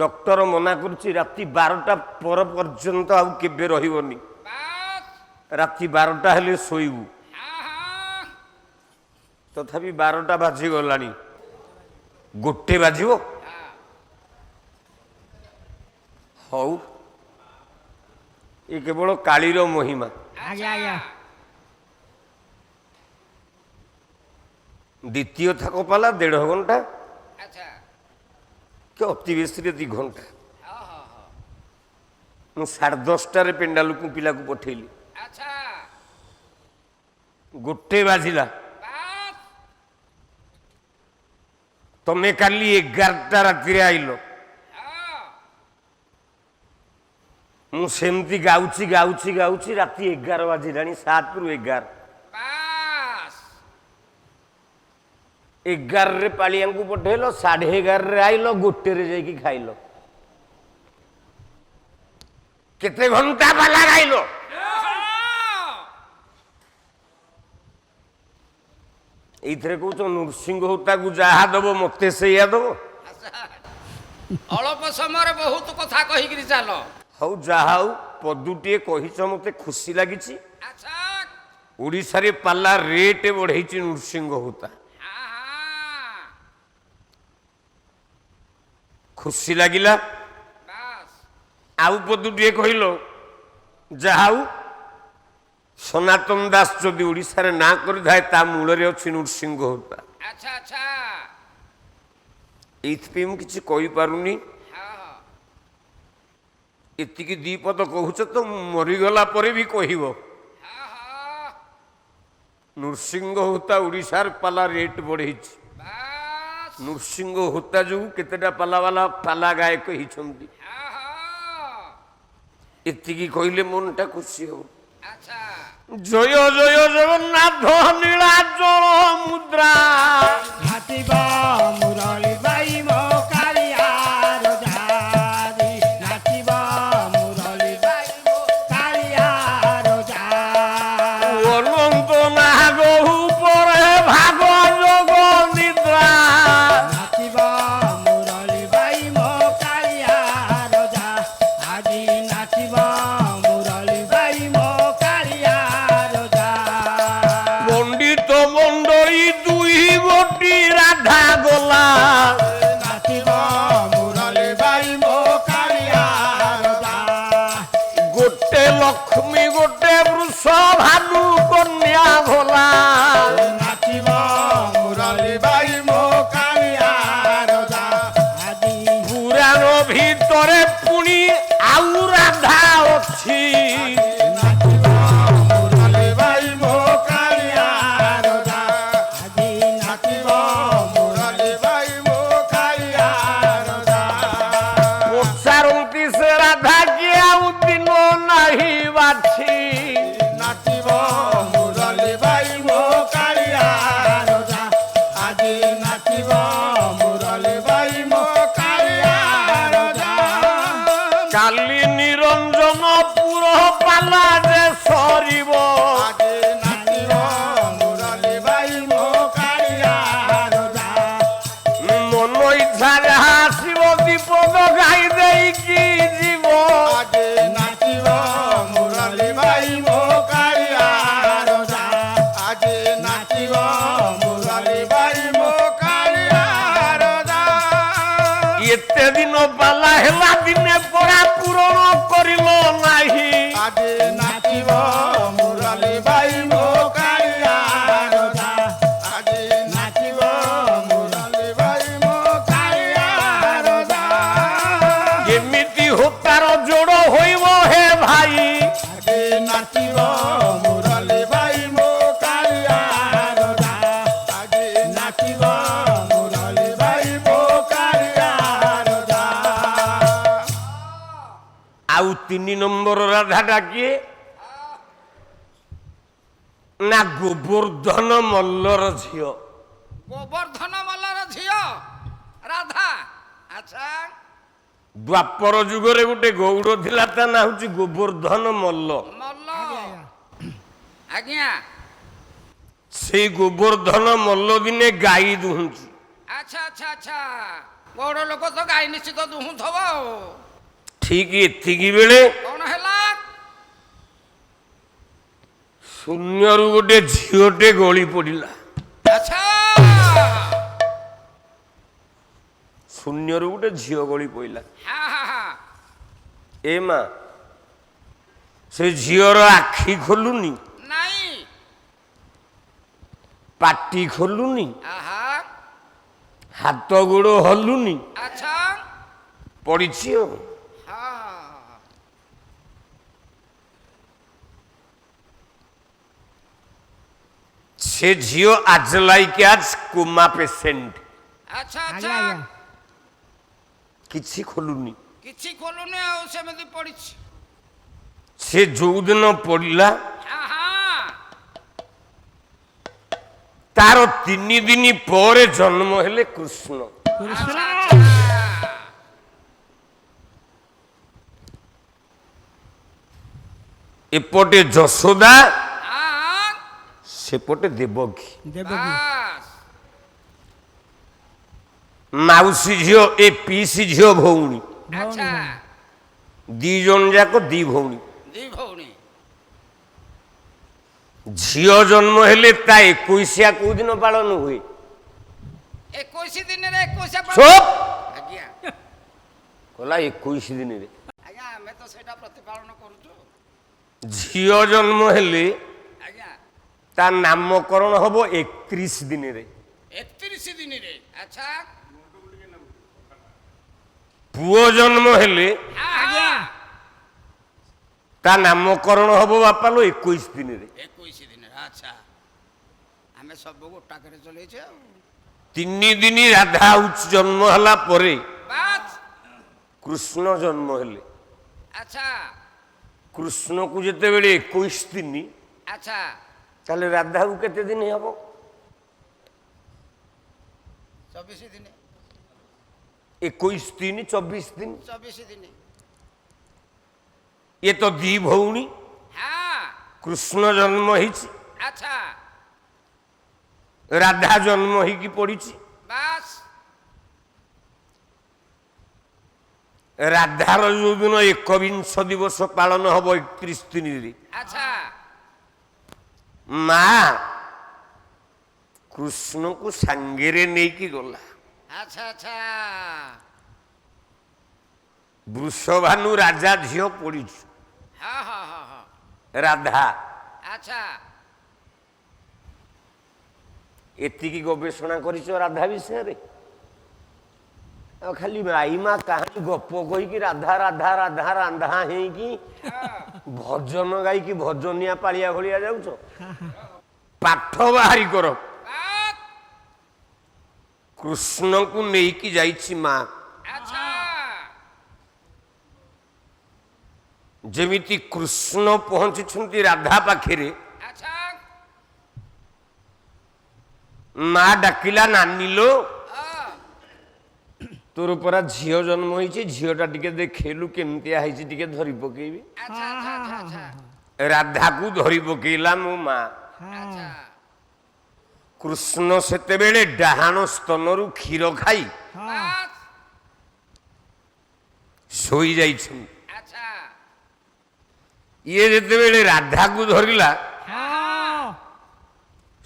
S5: ଡକ୍ଟର ମନା କରୁଛି ରାତି 12ଟା ପର ପର୍ଯ୍ୟନ୍ତ ଆଉ କେବେ ରହିବନି
S3: ବାସ୍
S5: ରାତି 12ଟା ହେଲେ ଶୋଇବୁ
S3: ହଁ ହଁ
S5: ତଥାପି 12ଟା ବାଜିଗଲାଣି 1 ବାଜିବ ହଉ ଏ କେବଳ କାଳୀର ମହିମା।
S4: ଆଜ୍ଞା ଆଜ୍ଞା
S5: ଦ୍ୱିତୀୟ ଥାକ ପାଲା 1.5 ଘଣ୍ଟା
S3: ଆଚ୍ଛା
S5: କି ଅତି ବେଶୀରେ 2 ଘଣ୍ଟା।
S3: ଓହୋ
S5: ମୁଁ 10:30ରେ ପେଣ୍ଡାଲକୁ ପିଲାକୁ ପଠେଇଲି।
S3: ଆଚ୍ଛା
S5: 1 ବାଜିଲା।
S3: ବାସ୍
S5: ତମେ କାଲି 11ଟା ରାତିରେ ଆଇଲ।
S3: ହଁ
S5: ମୁଁ ସେମିତି ଗାଉଛି ଗାଉଛି ଗାଉଛି ରାତି 11 ବାଜିଲାଣି। 7ରୁ 11।
S3: ବାସ୍
S5: 11ରେ ପାଳିଆଙ୍କୁ ପଠେଇଲ, 11:30ରେ ଆଇଲ, 1ରେ ଯାଇକି ଖାଇଲ। କେତେ ଘଣ୍ଟା ପାଲା ଗାଇଲ? ଏଇଥିରେ କହୁଛ ନୃସିଂହ ହୋତାକୁ ଯାହା ଦବ ମତେ ସେଇଆ ଦବ।
S3: ଅଳ୍ପ ସମୟରେ ବହୁତ କଥା କହିକିରି ଚାଲ।
S5: ହଉ ଯାହା ହଉ ପଦୁଟିଏ କହିଛ ମତେ ଖୁସି ଲାଗିଛି।
S3: ଆଚ୍ଛା
S5: ଓଡ଼ିଶାରେ ପାଲା ରେଟ୍ ବଢ଼େଇଛି ନୃସିଂହ ହୋତା। ଖୁସି ଲାଗିଲା।
S3: ବାସ୍
S5: ଆଉ ପଦୁଟିଏ କହିଲ। ଯାହା ହଉ ସନାତନ ଦାସ ଯଦି ଓଡ଼ିଶାରେ ନାଁ କରିଥାଏ ତା ମୂଳରେ ଅଛି ନୃସିଂହ ହୋତା।
S3: ଆଚ୍ଛା ଆଚ୍ଛା
S5: ଏଇଥିପାଇଁ ମୁଁ କିଛି କହିପାରୁନି।
S3: ହଁ ହଁ
S5: ଏତିକି 2 ପଦ କହୁଛ ତ ମରିଗଲା ପରେ ବି କହିବ।
S3: ହଁ ହଁ
S5: ନୃସିଂହ ହୋତା ଓଡ଼ିଶାର ପାଲା ରେଟ୍ ବଢ଼େଇଛି।
S3: ବାସ୍
S5: ନୃସିଂହ ହୋତା ଯୋଗୁଁ କେତେଟା ପାଲାବାଲା ପାଲା ଗାୟକ ହେଇଛନ୍ତି।
S3: ହଁ ହଁ
S5: ଏତିକି କହିଲେ ମନଟା ଖୁସି ହବ।
S3: ଆଚ୍ଛା
S5: ଜୟ ଜୟ ଜଗନ୍ନାଥ ନୀଳାଚଳ ମୁଦ୍ରା।
S4: ନାଚିବ ମୁରଳି ବାଇ ମୋ କାଳିଆ ରୋଜାରି ନାଚିବ ମୁରଳି ବାଇ ମୋ କାଳିଆ ରୋଜାରି
S5: ଅନନ୍ତ ନାଗ ଉପରେ ଭାଗ ଯୋଗ ନିଦ୍ରା।
S4: ନାଚିବ ମୁରଳି ବାଇ ମୋ କାଳିଆ ରୋଜା ଆଜି ନାଚିବ ମୁରଳି ବାଇ ମୋ କାଳିଆ ରୋଜା
S5: ପଣ୍ଡିତ ମଣ୍ଡଳୀ 2 ଗୋଟି ରାଧା ଗଲା।
S4: ନାଚିବ ମୁରଳି ବାଇ ମୋ କାଳିଆ ରୋଜା
S5: 1 ଲକ୍ଷ୍ମୀ 1 ବୃଷ ଭାନୁ କନ୍ୟା ଭୋଲା।
S4: ନାଚିବ ମୁରଳି ବାଇ ମୋ କାଳିଆ ରୋଜା ଆଜି
S5: ପୁରାଣ ଭିତରେ ପୁଣି ଆଉ ରାଧା ଅଛି।
S4: ନାଚିବ ମୁରଳି ବାଇ ମୋ କାଳିଆ ରୋଜା ଆଜି ନାଚିବ ମୁରଳି ବାଇ ମୋ କାଳିଆ ରୋଜା
S5: ପଚାରନ୍ତି ସେ ରାଧା କି ଆଉ ଦିନ ନାହିଁ ବାଛି।
S4: ନାଚିବ ମୁରଳି ବାଇ ମୋ କାଳିଆ ରୋଜା ଆଜି ନାଚିବ ମୁରଳି ବାଇ ମୋ କାଳିଆ ରୋଜା
S5: କାଲି ନିରଞ୍ଜନପୁର ପାଲା ଯେ ସରିବ।
S4: ଆଜି ନାଚିବ ମୁରଳି ବାଇ ମୋ କାଳିଆ ରୋଜା
S5: ମନ ଇଚ୍ଛା ଯାହା ଆସିବ ଦୀପଦ ଗାଇ ଦେଇକି ଯିବ।
S4: ଆଜି ନାଚିବ ମୁରଳି ବାଇ ମୋ କାଳିଆ ରୋଜା ଆଜି ନାଚିବ ମୁରଳି ବାଇ ମୋ କାଳିଆ ରୋଜା
S5: ଏତେ ଦିନ ପାଲା ହେଲା ଦିନେ ପରା ପୂରଣ କରିଲ ନାହିଁ।
S4: ଆଜି ନାଚିବ ମୁରଳି ବାଇ ମୋ କାଳିଆ ରୋଜା ଆଜି ନାଚିବ ମୁରଳି ବାଇ ମୋ କାଳିଆ ରୋଜା
S5: କେମିତି ହୋତାର ଯୋଡ଼ ହୋଇବ ହେ ଭାଇ।
S4: ଆଜି ନାଚିବ ମୁରଳି ବାଇ ମୋ କାଳିଆ ରୋଜା ଆଜି ନାଚିବ ମୁରଳି ବାଇ ମୋ କାଳିଆ ରୋଜା
S5: ଆଉ 3 ନମ୍ବର ରାଧାଟା କିଏ? ନା ଗୋବର୍ଦ୍ଧନ ମଲ୍ଲର ଝିଅ।
S3: ଗୋବର୍ଦ୍ଧନ ମଲ୍ଲର ଝିଅ ରାଧା। ଆଚ୍ଛା
S5: ଦ୍ୱାପର ଯୁଗରେ ଗୋଟେ ଗୌଡ଼ ଥିଲା ତା ନାଁ ହଉଛି ଗୋବର୍ଦ୍ଧନ ମଲ୍ଲ।
S3: ମଲ୍ଲ ଆଜ୍ଞା
S5: ସେଇ ଗୋବର୍ଦ୍ଧନ ମଲ୍ଲ ଦିନେ ଗାଈ ଦୁହୁଁଛି।
S3: ଆଚ୍ଛା ଆଚ୍ଛା ଆଚ୍ଛା ବଡ଼ ଲୋକ ତ ଗାଈ ନିଶ୍ଚିତ ଦୁହୁଁଥବ ଆଉ।
S5: ଠିକ ଏତିକି ବେଳେ
S3: କଣ ହେଲା?
S5: ଶୂନ୍ୟରୁ ଗୋଟେ ଝିଅଟେ ଗଳି ପଡ଼ିଲା।
S3: ଆଚ୍ଛା
S5: ଶୂନ୍ୟରୁ ଗୋଟେ ଝିଅ ଗଳି ପଡ଼ିଲା।
S3: ହଁ ହଁ ହଁ
S5: ଏ ମା ସେ ଝିଅର ଆଖି ଖୋଲୁନି,
S3: ନାଇଁ
S5: ପାଟି ଖୋଲୁନି,
S3: ଆହା
S5: ହାତ ଗୋଡ଼ ହଲୁନି,
S3: ଆଚ୍ଛା
S5: ପଡ଼ିଛି ଆଉ।
S3: ହଁ
S5: ସେ ଝିଅ ଆଜ ଲାଇକ୍ ଆଜ କୋମା ପେସେଣ୍ଟ,
S3: ଆଚ୍ଛା
S4: ଆଜ୍ଞା
S3: ଆଚ୍ଛା
S4: ଆଜ୍ଞା
S5: କିଛି ଖୋଲୁନି।
S3: କିଛି ଖୋଲୁନି ଆଉ ସେମିତି ପଡିଛି।
S5: ସେ ଯୋଉଦିନ ପଡ଼ିଲା
S3: ଆହା
S5: ତାର 3 ଦିନ ପରେ ଜନ୍ମ ହେଲେ କୃଷ୍ଣ।
S4: କୃଷ୍ଣ
S5: ଏପଟେ ଯଶୋଦା,
S3: ଆହା
S5: ସେପଟେ ଦେବକୀ।
S4: ଦେବକୀ
S3: ବାସ୍
S5: ମାଉସୀ ଝିଅ ଏ ପିଇସି ଝିଅ ଭଉଣୀ,
S3: ଆଚ୍ଛା
S5: 2 ଜଣ ଯାକ 2 ଭଉଣୀ।
S3: ଦି ଭଉଣୀ
S5: ଝିଅ ଜନ୍ମ ହେଲେ ତା 21 କୋଉ ଦିନ ପାଳନ ହୁଏ?
S3: 21 ଦିନରେ 21
S5: ଚୁପ୍
S3: ଆଜ୍ଞା
S5: କହିଲା 21 ଦିନରେ।
S3: ଆଜ୍ଞା ଆମେ ତ ସେଇଟା ପ୍ରତିପାଳନ କରୁଛୁ।
S5: ଝିଅ ଜନ୍ମ ହେଲେ
S3: ଆଜ୍ଞା
S5: ତା ନାମକରଣ ହବ 31 ଦିନରେ।
S3: 31 ଦିନରେ ଆଚ୍ଛା
S5: ପୁଅ ଜନ୍ମ ହେଲେ
S3: ଆଜ୍ଞା
S5: ତା ନାମକରଣ ହବ ବାପା लो 21 ଦିନରେ।
S3: 21 ଦିନରେ ଆଚ୍ଛା ଆମେ ସବୁ ଗୋଟାକରେ ଚଲେଇଛେ ଆଉ
S5: 3 ଦିନ ରାଧା ଜନ୍ମ ହେଲା ପରେ
S3: ବାସ୍
S5: କୃଷ୍ଣ ଜନ୍ମ ହେଲେ।
S3: ଆଚ୍ଛା
S5: କୃଷ୍ଣକୁ ଯେତେବେଳେ 21 ଦିନ,
S3: ଆଚ୍ଛା
S5: ତାହେଲେ ରାଧାକୁ କେତେ ଦିନ ହବ?
S3: 24 ଦିନ
S5: 21 ଦିନ 24 ଦିନ।
S3: 24 ଦିନ
S5: ଇଏ ତ 2 ଭଉଣୀ,
S3: ହଁ
S5: କୃଷ୍ଣ ଜନ୍ମ ହେଇଛି,
S3: ଆଚ୍ଛା
S5: ରାଧା ଜନ୍ମ ହେଇକି ପଡ଼ିଛି।
S3: ବାସ୍
S5: ରାଧାର ଯୋଉଦିନ 21 ଦିବସ ପାଳନ ହବ 31 ଦିନରେ,
S3: ଆଚ୍ଛା
S5: ମା କୃଷ୍ଣକୁ ସାଙ୍ଗରେ ନେଇକି ଗଲା।
S3: ଆଚ୍ଛା ଆଚ୍ଛା
S5: ବୃଷଭାନୁ ରାଜା ଝିଅ ପଡ଼ିଛୁ
S3: ହଁ ହଁ ହଁ ହଁ
S5: ରାଧା।
S3: ଆଚ୍ଛା
S5: ଏତିକି ଗବେଷଣା କରିଛ ରାଧା ବିଷୟରେ? ଆଉ ଖାଲି ମାଇମା କାହାଣୀ ଗପ କହିକି ରାଧା ରାଧା ରାଧା ରାଧା ହେଇକି ଭଜନ ଗାଇକି ଭଜନିଆ ପାଳିଆ ଭଳିଆ ଯାଉଛ। ପାଠ ବାହାରି କର।
S3: ବାସ୍
S5: କୃଷ୍ଣକୁ ନେଇକି ଯାଇଛି ମା।
S3: ଆଚ୍ଛା
S5: ଯେମିତି କୃଷ୍ଣ ପହଞ୍ଚିଛନ୍ତି ରାଧା ପାଖରେ,
S3: ଆଚ୍ଛା
S5: ମା ଡାକିଲା ନାନିଲୋ
S3: ହଁ
S5: ତୋର ପରା ଝିଅ ଜନ୍ମ ହେଇଛି, ଝିଅଟା ଟିକେ ଦେଖେଇଲୁ କେମିତିଆ ହେଇଛି ଟିକେ ଧରି ପକେଇବି।
S3: ଆଚ୍ଛା ଆଚ୍ଛା ଆଚ୍ଛା ଆଚ୍ଛା
S5: ରାଧାକୁ ଧରି ପକେଇଲା ମୋ ମା।
S3: ଆଚ୍ଛା
S5: କୃଷ୍ଣ ସେତେବେଳେ ଡାହାଣ ସ୍ତନରୁ କ୍ଷୀର ଖାଇ
S3: ବାସ୍
S5: ଶୋଇ ଯାଇଛନ୍ତି।
S3: ଆଚ୍ଛା
S5: ଇଏ ଯେତେବେଳେ ରାଧାକୁ ଧରିଲା
S4: ହଁ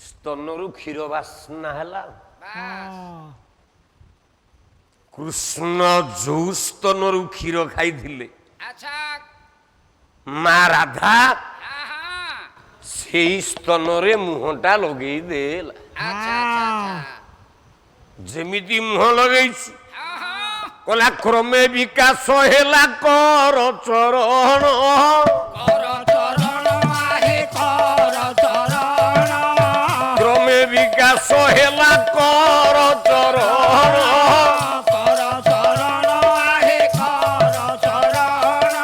S5: ସ୍ତନରୁ କ୍ଷୀର ବାସ୍ନା ହେଲା।
S3: ବାସ୍
S5: କୃଷ୍ଣ ଯୋଉ ସ୍ତନରୁ କ୍ଷୀର ଖାଇଥିଲେ
S3: ଆଚ୍ଛା
S5: ମା ରାଧା
S3: ଆହା
S5: ସେଇ ସ୍ତନରେ ମୁହଁଟା ଲଗେଇ ଦେଲା।
S3: ଆଚ୍ଛା ଆଚ୍ଛା ଆଚ୍ଛା
S5: ଯେମିତି ମୁହଁ ଲଗେଇଛି
S3: ଆହା
S5: କଲା କ୍ରମେ ବିକାଶ ହେଲା କର ଚରଣ।
S3: କର ଚରଣ ଆହେ କର ଚରଣ
S5: କ୍ରମେ ବିକାଶ ହେଲା କର ଚରଣ।
S3: କର ଚରଣ ଆହେ କର ଚରଣ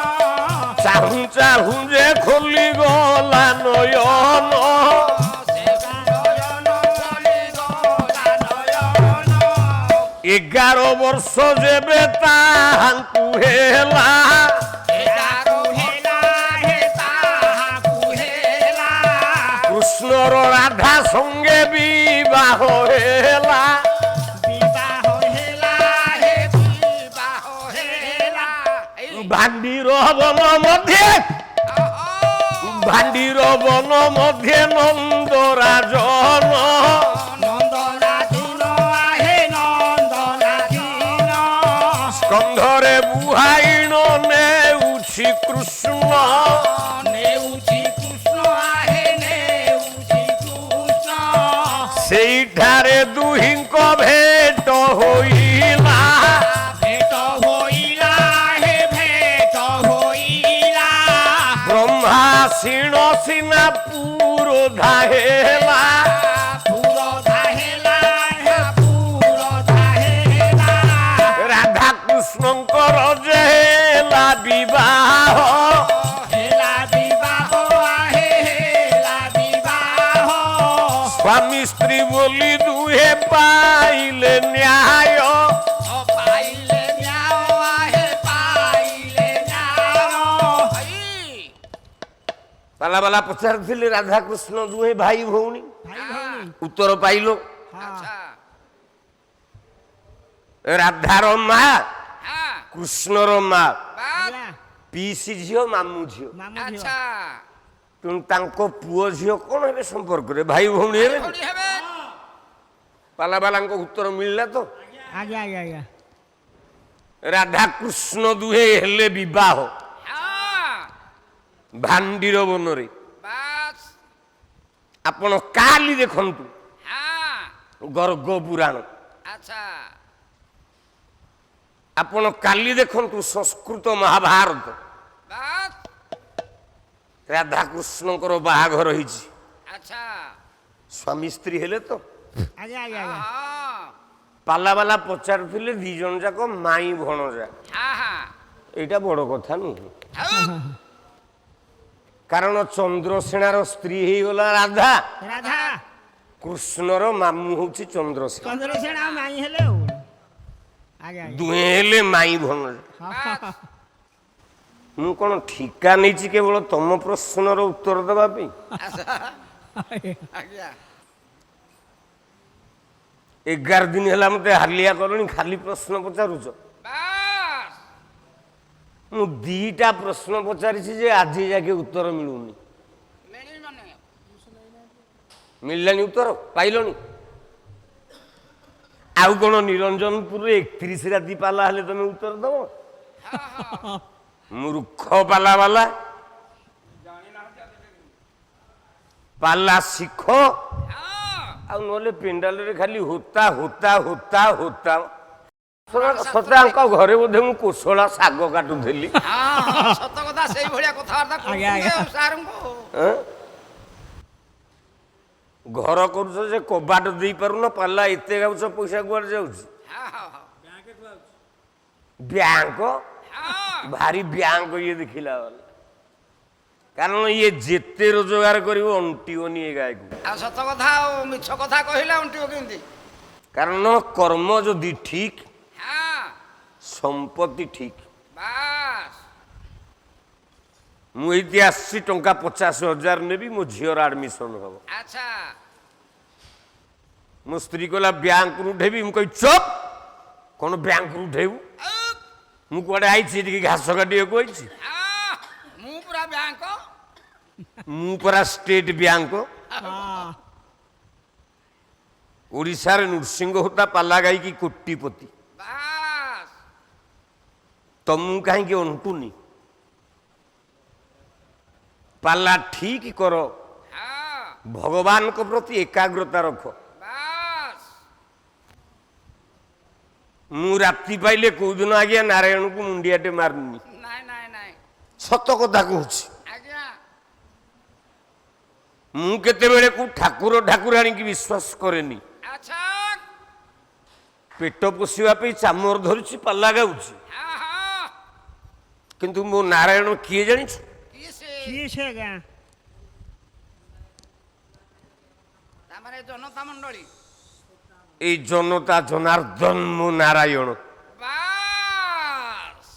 S5: ଚାହୁଁ ଚାହୁଁ ଯେ ଖୋଲି ଗଲା ନୟନ।
S3: ସେ ନୟନ ଖୋଲି ଗଲା ନୟନ
S5: 11 ବର୍ଷ ଯେବେ ତାହାଙ୍କୁ ହେଲା,
S3: ତାକୁ ହେଲା ହେ ତାହାକୁ ହେଲା
S5: କୃଷ୍ଣର ରାଧା ସଙ୍ଗେ ବିବାହ ହେଲା।
S3: ବିବାହ ହେଲା ହେ ବିବାହ ହେଲା
S5: ଭାଣ୍ଡିର ବନ ମଧ୍ୟେ ଭାଣ୍ଡିର ବନ ମଧ୍ୟେ ନନ୍ଦରାଜନ।
S3: ନନ୍ଦନାଧୀନ ଆହେ ନନ୍ଦନାଧୀନ
S5: ସ୍କନ୍ଧରେ ବୁହାଇଣ ନେଉଛ ନେଉଛି କୃଷ୍ଣ
S4: ନେଉଛି କୃଷ୍ଣ ଆହେ ନେଉଛି କୃଷ୍ଣ
S5: ସେଇଠାରେ ଦୁହିଁଙ୍କ ଭେଟ ହୋଇଲା
S4: ଭେଟ ହୋଇଲା ହେ ଭେଟ ହୋଇଲା
S5: ବ୍ରହ୍ମାସୀନ ସିନା ପୁରୋଧା ହେଲା
S4: ପୁରୋଧା ହେଲା ହେ ପୁରୋଧା ହେଲା
S5: ରାଧା କୃଷ୍ଣଙ୍କର ଯେ ହେଲା ବିବାହ
S4: ହେଲା ବିବାହ ଆହେ ହେଲା ବିବାହ
S5: ସ୍ୱାମୀ ସ୍ତ୍ରୀ ବୋଲି ଦୁହେଁ ପାଇଲେ ନ୍ୟାୟ
S4: ପାଇଲେ ନ୍ୟାୟ ଆହେ ପାଇଲେ ନ୍ୟାୟ
S5: ବାଲା ବାଲା ପଚାରୁଥିଲେ ରାଧାକୃଷ୍ଣ ଦୁହେଁ ଭାଇ ଭଉଣୀ
S4: ଭାଇ ଭଉଣୀ
S5: ଉତ୍ତର ପାଇଲ
S3: ଆଚ୍ଛା
S5: ରାଧାର ମା
S3: ହଁ
S5: କୃଷ୍ଣର ମା
S3: ବାସ୍
S5: ପିଇସି ଝିଅ ମାମୁଁ ଝିଅ
S4: ମାମୁଁ ଝିଅ
S3: ଆଚ୍ଛା
S5: ତେଣୁ ତାଙ୍କ ପୁଅ ଝିଅ କଣ ହେବେ ସମ୍ପର୍କରେ ଭାଇ ଭଉଣୀ ହେବେ
S3: କୋଉଠି ହେବେ
S5: ପାଲା ବାଲାଙ୍କ ଉତ୍ତର ମିଳିଲା ତ
S4: ଆଜ୍ଞା ଆଜ୍ଞା ଆଜ୍ଞା
S5: ରାଧାକୃଷ୍ଣ ଦୁହେଁ ହେଲେ ବିବାହ
S3: ହଁ
S5: ଭାଣ୍ଡିର ବନରେ
S3: ବାସ୍
S5: ଆପଣ କାଲି ଦେଖନ୍ତୁ
S3: ହଁ
S5: ଗର୍ଗ ପୁରାଣ
S3: ଆଚ୍ଛା
S5: ଆପଣ କାଲି ଦେଖନ୍ତୁ ସଂସ୍କୃତ ମହାଭାରତ
S3: ବାସ୍
S5: ରାଧାକୃଷ୍ଣଙ୍କର ବାହାଘର ହେଇଛି
S3: ଆଚ୍ଛା
S5: ସ୍ୱାମୀ ସ୍ତ୍ରୀ ହେଲେ ତ
S4: ଆଜ୍ଞା ଆଜ୍ଞା ଆଜ୍ଞା
S3: ହଁ
S5: ପାଲା ବାଲା ପଚାରୁଥିଲେ ଦି ଜଣ ଯାକ ମାଇଁ ଭଣଜା
S3: ହଁ ହଁ
S5: ଏଇଟା ବଡ କଥା ନୁହେଁ
S3: ହଉ
S5: କାରଣ ଚନ୍ଦ୍ରସେଣାର ସ୍ତ୍ରୀ ହେଇଗଲା ରାଧା
S4: ରାଧା
S5: କୃଷ୍ଣର ମାମୁଁ ହଉଛି ଚନ୍ଦ୍ରସେନା
S4: ଚନ୍ଦ୍ରସେନ ଆଉ ମାଇଁ ହେଲେ ଆଉ ଆଜ୍ଞା ଆଜ୍ଞା
S5: ଦୁହେଁ ହେଲେ ମାଇଁ ଭଣଜା ମୁଁ କଣ ଠିକା ନେଇଛି କେବଳ ତମ ପ୍ରଶ୍ନର ଉତ୍ତର ଦେବା ପାଇଁ
S3: ଆଜ୍ଞା
S5: 11 ଦିନ ହେଲା ମତେ ହାଲିଆ କଲଣି ଖାଲି ପ୍ରଶ୍ନ ପଚାରୁଛ
S3: ବାସ୍
S5: ମୁଁ ଦିଟା ପ୍ରଶ୍ନ ପଚାରିଛି ଯେ ଆଜି ଯାକେ ଉତ୍ତର ମିଳୁନି
S3: ମିଳିବନି
S5: ମିଳିଲାନି ଉତ୍ତର ପାଇଲନି ଆଉ କଣ ନିରଞ୍ଜନପୁରରେ 31 ରାତି ପାଲା ହେଲେ ତମେ ଉତ୍ତର ଦବ ମୂର୍ଖ ପାଲା ବାଲା ପାଲା ଶିଖ
S3: ହଁ
S5: ଆଉ ନହେଲେ ପେଣ୍ଡାଲରେ ଖାଲି ହୋତା ହୋତା ହୋତା ହୋତା ସତାଙ୍କ ଘରେ ବୋଧେ ମୁଁ କୋଶଳା ଶାଗ କାଟୁଥିଲି
S3: ହଁ ସତ କଥା ସେଇଭଳିଆ କଥାବାର୍ତ୍ତା
S4: ଆଜ୍ଞା, ଆଜ୍ଞା।
S3: କରୁଛନ୍ତି ସାରଙ୍କୁ
S5: ଆଁ? ଘର କରୁଛ ଯେ କବାଟ ଦେଇପାରୁନ ପାଲା ଏତେ ଗାଉଛ ପଇସା କୁଆଡେ ଯାଉଛି
S3: ହଁ ହଁ ହଁ
S5: ବ୍ୟାଙ୍କ
S3: ହଁ
S5: ଭାରି ବ୍ୟାଙ୍କ ଇଏ ଦେଖିଲା ବାଲା କାରଣ ଇଏ ଯେତେ ରୋଜଗାର କରିବ ଅଣ୍ଟିବନି ଏ ଗାଈକୁ
S3: ଆଉ ସତ କଥା ଆଉ ମିଛ କଥା କହିଲା ଅଣ୍ଟିବ କେମିତି
S5: କାରଣ କର୍ମ ଯଦି ଠିକ
S3: ହଁ
S5: ସମ୍ପତ୍ତି ଠିକ
S3: ବାସ୍
S5: ମୁଁ ଏଇଠି ଆସିଛି ଟଙ୍କା 50,000 ନେବି ମୋ ଝିଅର ଆଡମିସନ ହବ
S3: ଆଚ୍ଛା
S5: ମୋ ସ୍ତ୍ରୀ କହିଲା ବ୍ୟାଙ୍କରୁ ଉଠେଇବି ମୁଁ କହି ଚୁପ୍ କଣ ବ୍ୟାଙ୍କରୁ ଉଠେଇବୁ
S3: ଆଉ,
S5: ମୁଁ କୁଆଡେ ଆଇଛି ଏଠିକି ଘାସ କାଟିବାକୁ ଆଇଛି
S3: ହଁ, ମୁଁ ପୁରା ବ୍ୟାଙ୍କ
S5: ମୁଁ ପରା ଷ୍ଟେଟ ବ୍ୟାଙ୍କ ଓଡ଼ିଶାରେ ନୃସିଂହ ହୋତା ପାଲା ଗାଇକି କୋଟିପତି
S3: ବାସ୍
S5: ତମକୁ କାହିଁକି ଅଣ୍ଟୁନି ପାଲା ଠିକ କର
S3: ହଁ
S5: ଭଗବାନଙ୍କ ପ୍ରତି ଏକାଗ୍ରତା ରଖ
S3: ବାସ୍
S5: ମୁଁ ରାତି ପାଇଲେ କୋଉଦିନ ଆଜ୍ଞା ନାରାୟଣକୁ ମୁଣ୍ଡିଆଟେ ମାରୁନି
S3: ନାଇଁ ନାଇଁ ନାଇଁ
S5: ସତ କଥା କହୁଛି
S3: ଆଜ୍ଞା
S5: ମୁଁ କେତେବେଳେ କୋଉ ଠାକୁର ଠାକୁରାଣୀକି ବିଶ୍ୱାସ କରେନି
S3: ଆଚ୍ଛା
S5: ପେଟ ପୋଷିବା ପାଇଁ ଚାମର ଧରୁଛି ପାଲା ଗାଉଛି
S3: ହଁ ହଁ
S5: କିନ୍ତୁ ମୋ ନାରାୟଣ କିଏ ଜାଣିଛୁ
S3: କିଏ ସେ
S4: କିଏ ସେ ଆଜ୍ଞା
S3: ତାମାନେ ଜନତା ମଣ୍ଡଳୀ
S5: ଏଇ ଜନତା ଜନାର୍ଦ୍ଦନ ମୋ ନାରାୟଣ
S3: ବାସ୍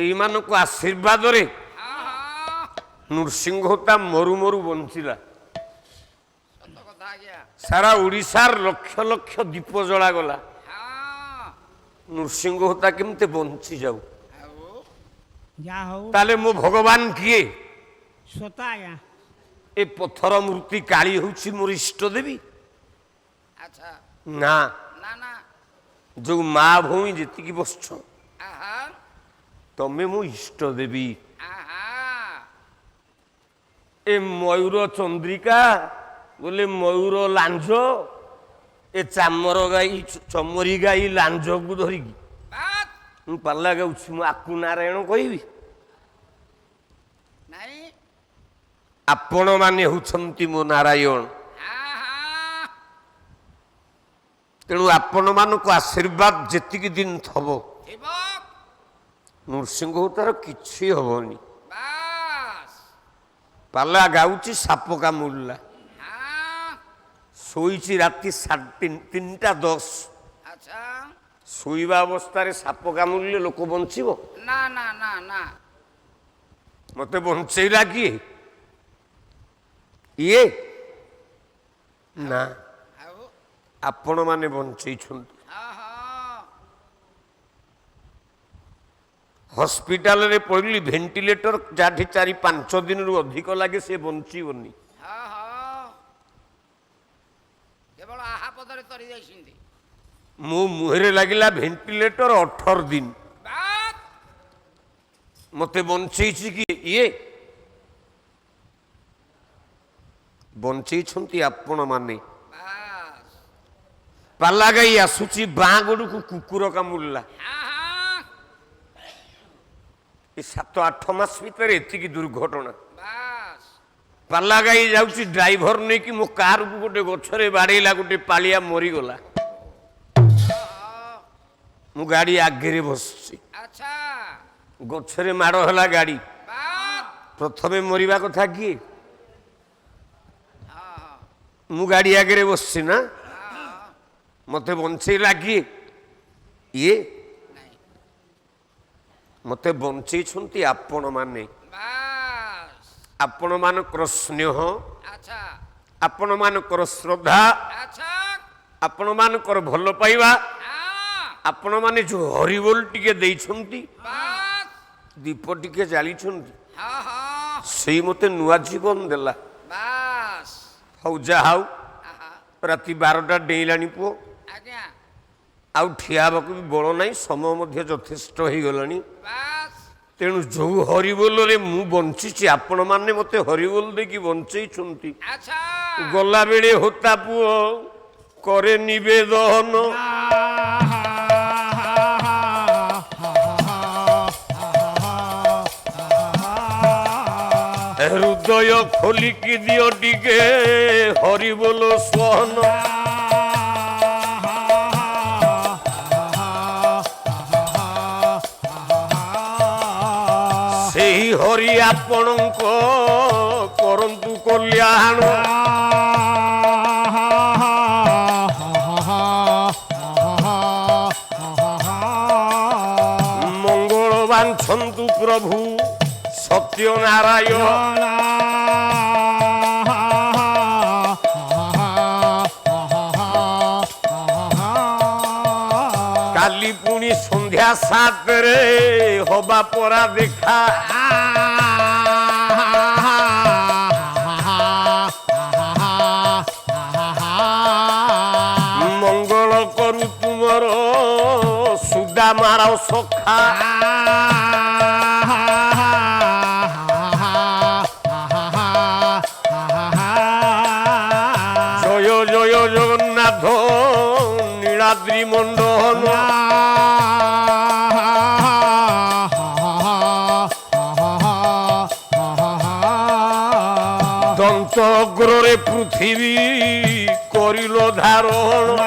S5: ଏଇମାନଙ୍କ ଆଶୀର୍ବାଦରେ
S3: ହଁ ହଁ
S5: ନୃସିଂହ ହୋତା ମରୁ ମରୁ ବଞ୍ଚିଲା
S3: ସତ କଥା ଆଜ୍ଞା
S5: ସାରା ଓଡ଼ିଶାର ଲକ୍ଷ ଲକ୍ଷ ଦୀପ ଜଳାଗଲା
S3: ହଁ
S5: ନୃସିଂହ ହୋତା କେମିତି ବଞ୍ଚି ଯାଉ
S3: ଆଉ
S4: ଯାହା ହଉ
S5: ତାହେଲେ ମୋ ଭଗବାନ କିଏ
S4: ସତା ଆଜ୍ଞା
S5: ଏ ପଥର ମୂର୍ତ୍ତି କାଳି ହେଉଛି ମୋର ଇଷ୍ଟ ଦେବୀ
S3: ଆଚ୍ଛା
S5: ନା
S3: ନା ନା
S5: ଯୋଉ ମା ଭଉଣୀ ଯେତିକି ବସିଛ
S3: ଆହା
S5: ତମେ ମୋ ଇଷ୍ଟ ଦେବୀ।
S3: ଆହା
S5: ଏ ମୟୂର ଚନ୍ଦ୍ରିକା ବୋଲେ ମୟୂର ଲାଞ୍ଜ, ଏ ଚାମର ଗାଈ ଚମରି ଗାଈ ଲାଞ୍ଜକୁ ଧରିକି
S3: ବାସ୍
S5: ମୁଁ ପାଲା ଗାଉଛି। ମୁଁ ଆକୁ ନାରାୟଣ କହିବି?
S3: ନାଇଁ
S5: ଆପଣମାନେ ହେଉଛନ୍ତି ମୋ ନାରାୟଣ।
S3: ଆହା
S5: ତେଣୁ ଆପଣମାନଙ୍କ ଆଶୀର୍ବାଦ ଯେତିକି ଦିନ ଥବ
S3: ଥିବ
S5: ନୃସିଂହ ତାର କିଛି ହବନି।
S3: ବାସ୍
S5: ପାଲା ଗାଉଛି ସାପ କାମୁଡ଼ିଲା,
S3: ହଁ
S5: ଶୋଇଛି ରାତି 3:10।
S3: ଆଚ୍ଛା
S5: ଶୋଇବା ଅବସ୍ଥାରେ ସାପ କାମୁଡ଼ିଲେ ଲୋକ ବଞ୍ଚିବ?
S3: ନା ନା ନା ନା
S5: ମତେ ବଞ୍ଚେଇଲା କିଏ? ଇଏ ନା,
S3: ଆଉ
S5: ଆପଣମାନେ ବଞ୍ଚେଇଛନ୍ତି। ହସ୍ପିଟାଲରେ ପଡ଼ିଲି, ଭେଣ୍ଟିଲେଟର ଯାଠି 4-5 ଦିନରୁ ଅଧିକ ଲାଗେ ସେ ବଞ୍ଚିବନି।
S3: କେବଳ ଆହା ପଦରେ ତରି ଯାଇଛନ୍ତି।
S5: ମୋ ମୁହଁରେ ଲାଗିଲା ଭେଣ୍ଟିଲେଟର 18 ଦିନ।
S3: ବାସ୍
S5: ମତେ ବଞ୍ଚେଇଛି କି ଇଏ? ବଞ୍ଚେଇଛନ୍ତି ଆପଣମାନେ।
S3: ବାସ୍
S5: ପାଲା ଗାଈ ଆସୁଛି, ବାଁ ଗୋଡ଼କୁ କୁକୁର କାମୁଡ଼ିଲା। ଏ 7-8 ମାସ ଭିତରେ ଏତିକି ଦୁର୍ଘଟଣା।
S3: ବାସ୍
S5: ପାଲା ଗାଈ ଯାଉଛି, ଡ୍ରାଇଭର ନେଇକି ମୋ କାରକୁ ଗୋଟେ ଗଛରେ ବାଡ଼େଇଲା, ଗୋଟେ ପାଳିଆ ମରିଗଲା। ମୁଁ ଗାଡ଼ି ଆଗରେ ବସିଛି,
S3: ଆଚ୍ଛା
S5: ଗଛରେ ମାଡ଼ ହେଲା ଗାଡ଼ି।
S3: ବାସ୍
S5: ପ୍ରଥମେ ମରିବା କଥା କିଏ? ମୁଁ ଗାଡ଼ି ଆଗରେ ବସିଛି ନା, ମତେ ବଞ୍ଚେଇଲା କିଏ? ଇଏ
S3: ନାଇଁ
S5: ମତେ ବଞ୍ଚେଇଛନ୍ତି ଆପଣମାନେ।
S3: ବାସ୍
S5: ଆପଣମାନଙ୍କର ସ୍ନେହ,
S3: ଆଚ୍ଛା
S5: ଆପଣମାନଙ୍କର ଶ୍ରଦ୍ଧା,
S3: ଆଚ୍ଛା
S5: ଆପଣମାନଙ୍କର ଭଲ ପାଇବା,
S3: ହଁ
S5: ଆପଣମାନେ ଯୋଉ ହରିବୋଲ ଟିକେ ଦେଇଛନ୍ତି,
S3: ବାସ୍
S5: ଦୀପ ଟିକେ ଜାଳିଛନ୍ତି,
S3: ହଁ ହଁ
S5: ସେଇ ମତେ ନୂଆ ଜୀବନ ଦେଲା।
S3: ବାସ୍
S5: ହଉ ଯାହା ହଉ,
S3: ଆହା
S5: ରାତି 12ଟା ଡେଇଁଲାଣି ପୁଅ,
S3: ଆଜ୍ଞା
S5: ଆଉ ଠିଆ ହେବାକୁ ବି ବଳ ନାହିଁ, ସମୟ ମଧ୍ୟ ଯଥେଷ୍ଟ ହେଇଗଲାଣି।
S3: ବାସ୍
S5: ତେଣୁ ଯୋଉ ହରିବୋଲରେ ମୁଁ ବଞ୍ଚିଛି, ଆପଣମାନେ ମତେ ହରିବୋଲ ଦେଇକି ବଞ୍ଚେଇଛନ୍ତି।
S3: ଆଚ୍ଛା
S5: ଗଲାବେଳେ ହୋତା ପୁଅ করে নিবেদন, হৃদয় খোলিকি দিও টিকে হরি বলো সোহন। সেই হরি ଆପଣଙ୍କ କରନ୍ତୁ କଲ୍ୟାଣ। ମଙ୍ଗଳ ବାଞ୍ଛନ୍ତୁ ପ୍ରଭୁ ସତ୍ୟନାରାୟଣ। କାଲି ପୁଣି ସନ୍ଧ୍ୟା 7ରେ ହବା ପରା ଦେଖା। ମଙ୍ଗଳ କରୁ ତୁମର ସୁଦାମାର ସଖା। ଜୟ ଜୟ ଜଗନ୍ନାଥ ନୀଳାଦ୍ରି ମଣ୍ଡନ। ଦନ୍ତ ଅଗ୍ରରେ ପୃଥିବୀ କରିଲ ଧାରଣ।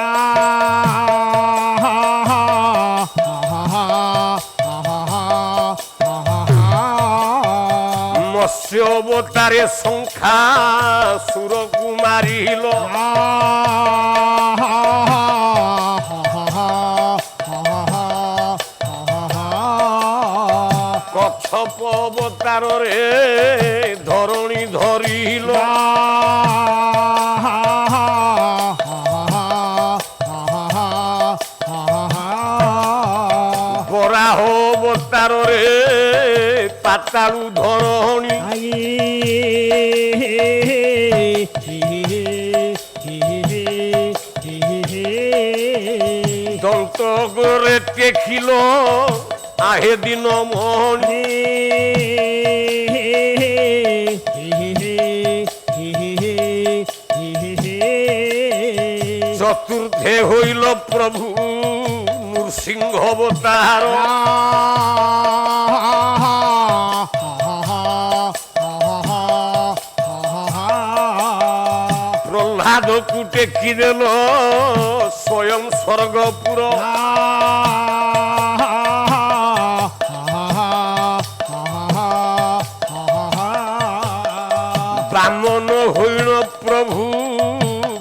S5: ମତ୍ସ୍ୟ ଅବତାରେ ଶଙ୍ଖା ସୁରକୁ ମାରିଲ। କଚ୍ଛପ ଅବତାରରେ ଧରଣୀ ଧରିଲ। ବରାହ ଅବତାରରେ ପାତାଳୁ ଧରଣୀ। ଦନ୍ତ ଅଗ୍ରରେ ଦେଖିଲ আহে দিন মণি চতুর্থে হইল প্রভু নৃসিংহ অবতার প্রহ্লাদ কুটে কি দিল স্বয়ং স্বর্গপুর ব্রাহ্মণ হইল প্রভু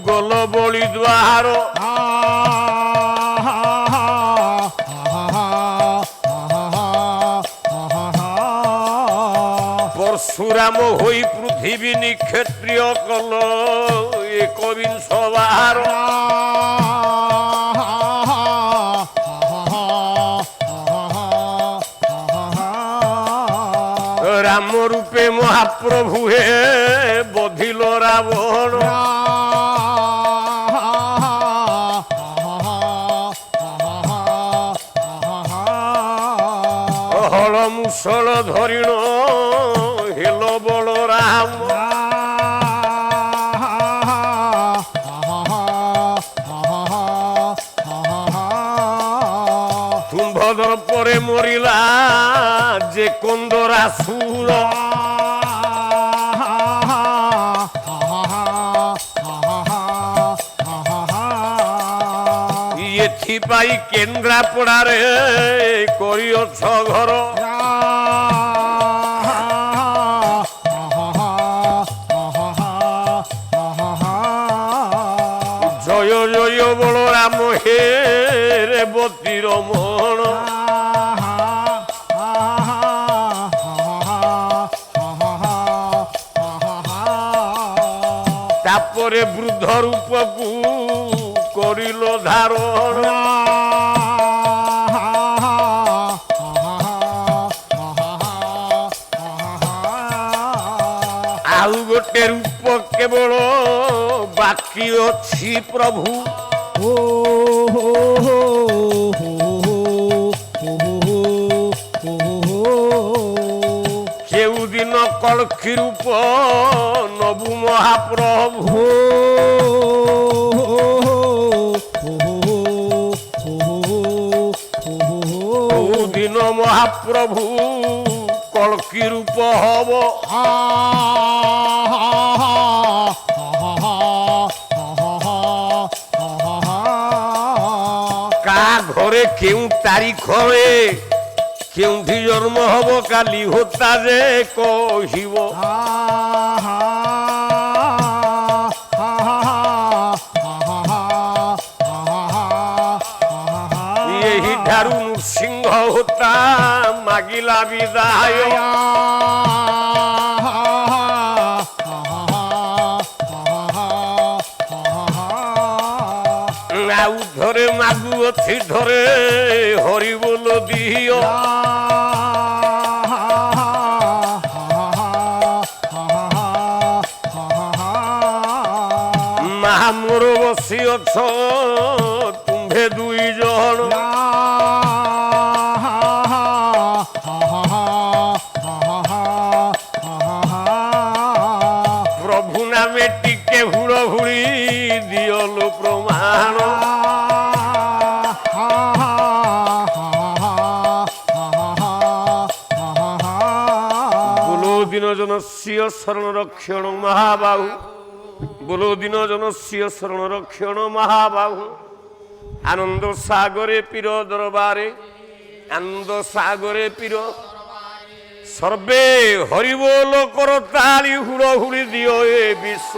S5: গল বলি দ্বার পরশুরাম হই পৃথিবী নিক্ষত্রিয় কল একবিংশ বার রাম রূপে মহাপ্রভু হে বধিল রাবণ হল মুসল ধরিণ হেল বল রাম তুম্ভদর পরে মরিলা যে কন্দরা সুর এথিপাই কেন্দ্রাপড়ারে করিଅছ ঘর জয় জয় বল রাম হে রেবতী রমণ তাপরে বৃদ্ধ রূপকু করিল ধারণ ଆଉ ଗୋଟେ ରୂପ କେବଳ ବାକି ଅଛି ପ୍ରଭୁ କେଉଁଦିନ କଳ୍କି ରୂପ ନବୁ ମହାପ୍ରଭୁ দিন মহাপ্রভু কলকি রূপ হব কা ঘরে কেউ তারিখে কেউঠি জন্ম হব কালি হোতা যে কহিব ଏହି ଠାରୁ ନୃସିଂହ ହୋତା ମାଗିଲା ବିଦାୟ ଆଉ ଧରେ ମାଗୁଅଛି ଧରେ ହରିବୋଲ ଦିଅ ମାମୁର ବସିଅଛ ତୁମ୍ଭେ ଦୁଇ ଜଣ ପ୍ରଭୁ ନାମେ ଟିକେ ହୁଳ ହୁଳି ଦିଅଲୋ ପ୍ରମାଣ ବୋଲୋ ଦିନ ଜନସ୍ୟ ଶରଣ ରକ୍ଷଣ ମହାବାହୁ ବୋଲୋ ଦିନ ଜନସ୍ୟ ଶରଣ ରକ୍ଷଣ ମହାବାହୁ আনন্দ সাগরে পীর দরবারে আনন্দ সাগরে পীর সর্বে হরিবোল করতালি হুড় হুড়ি দিও এ বিশ্ব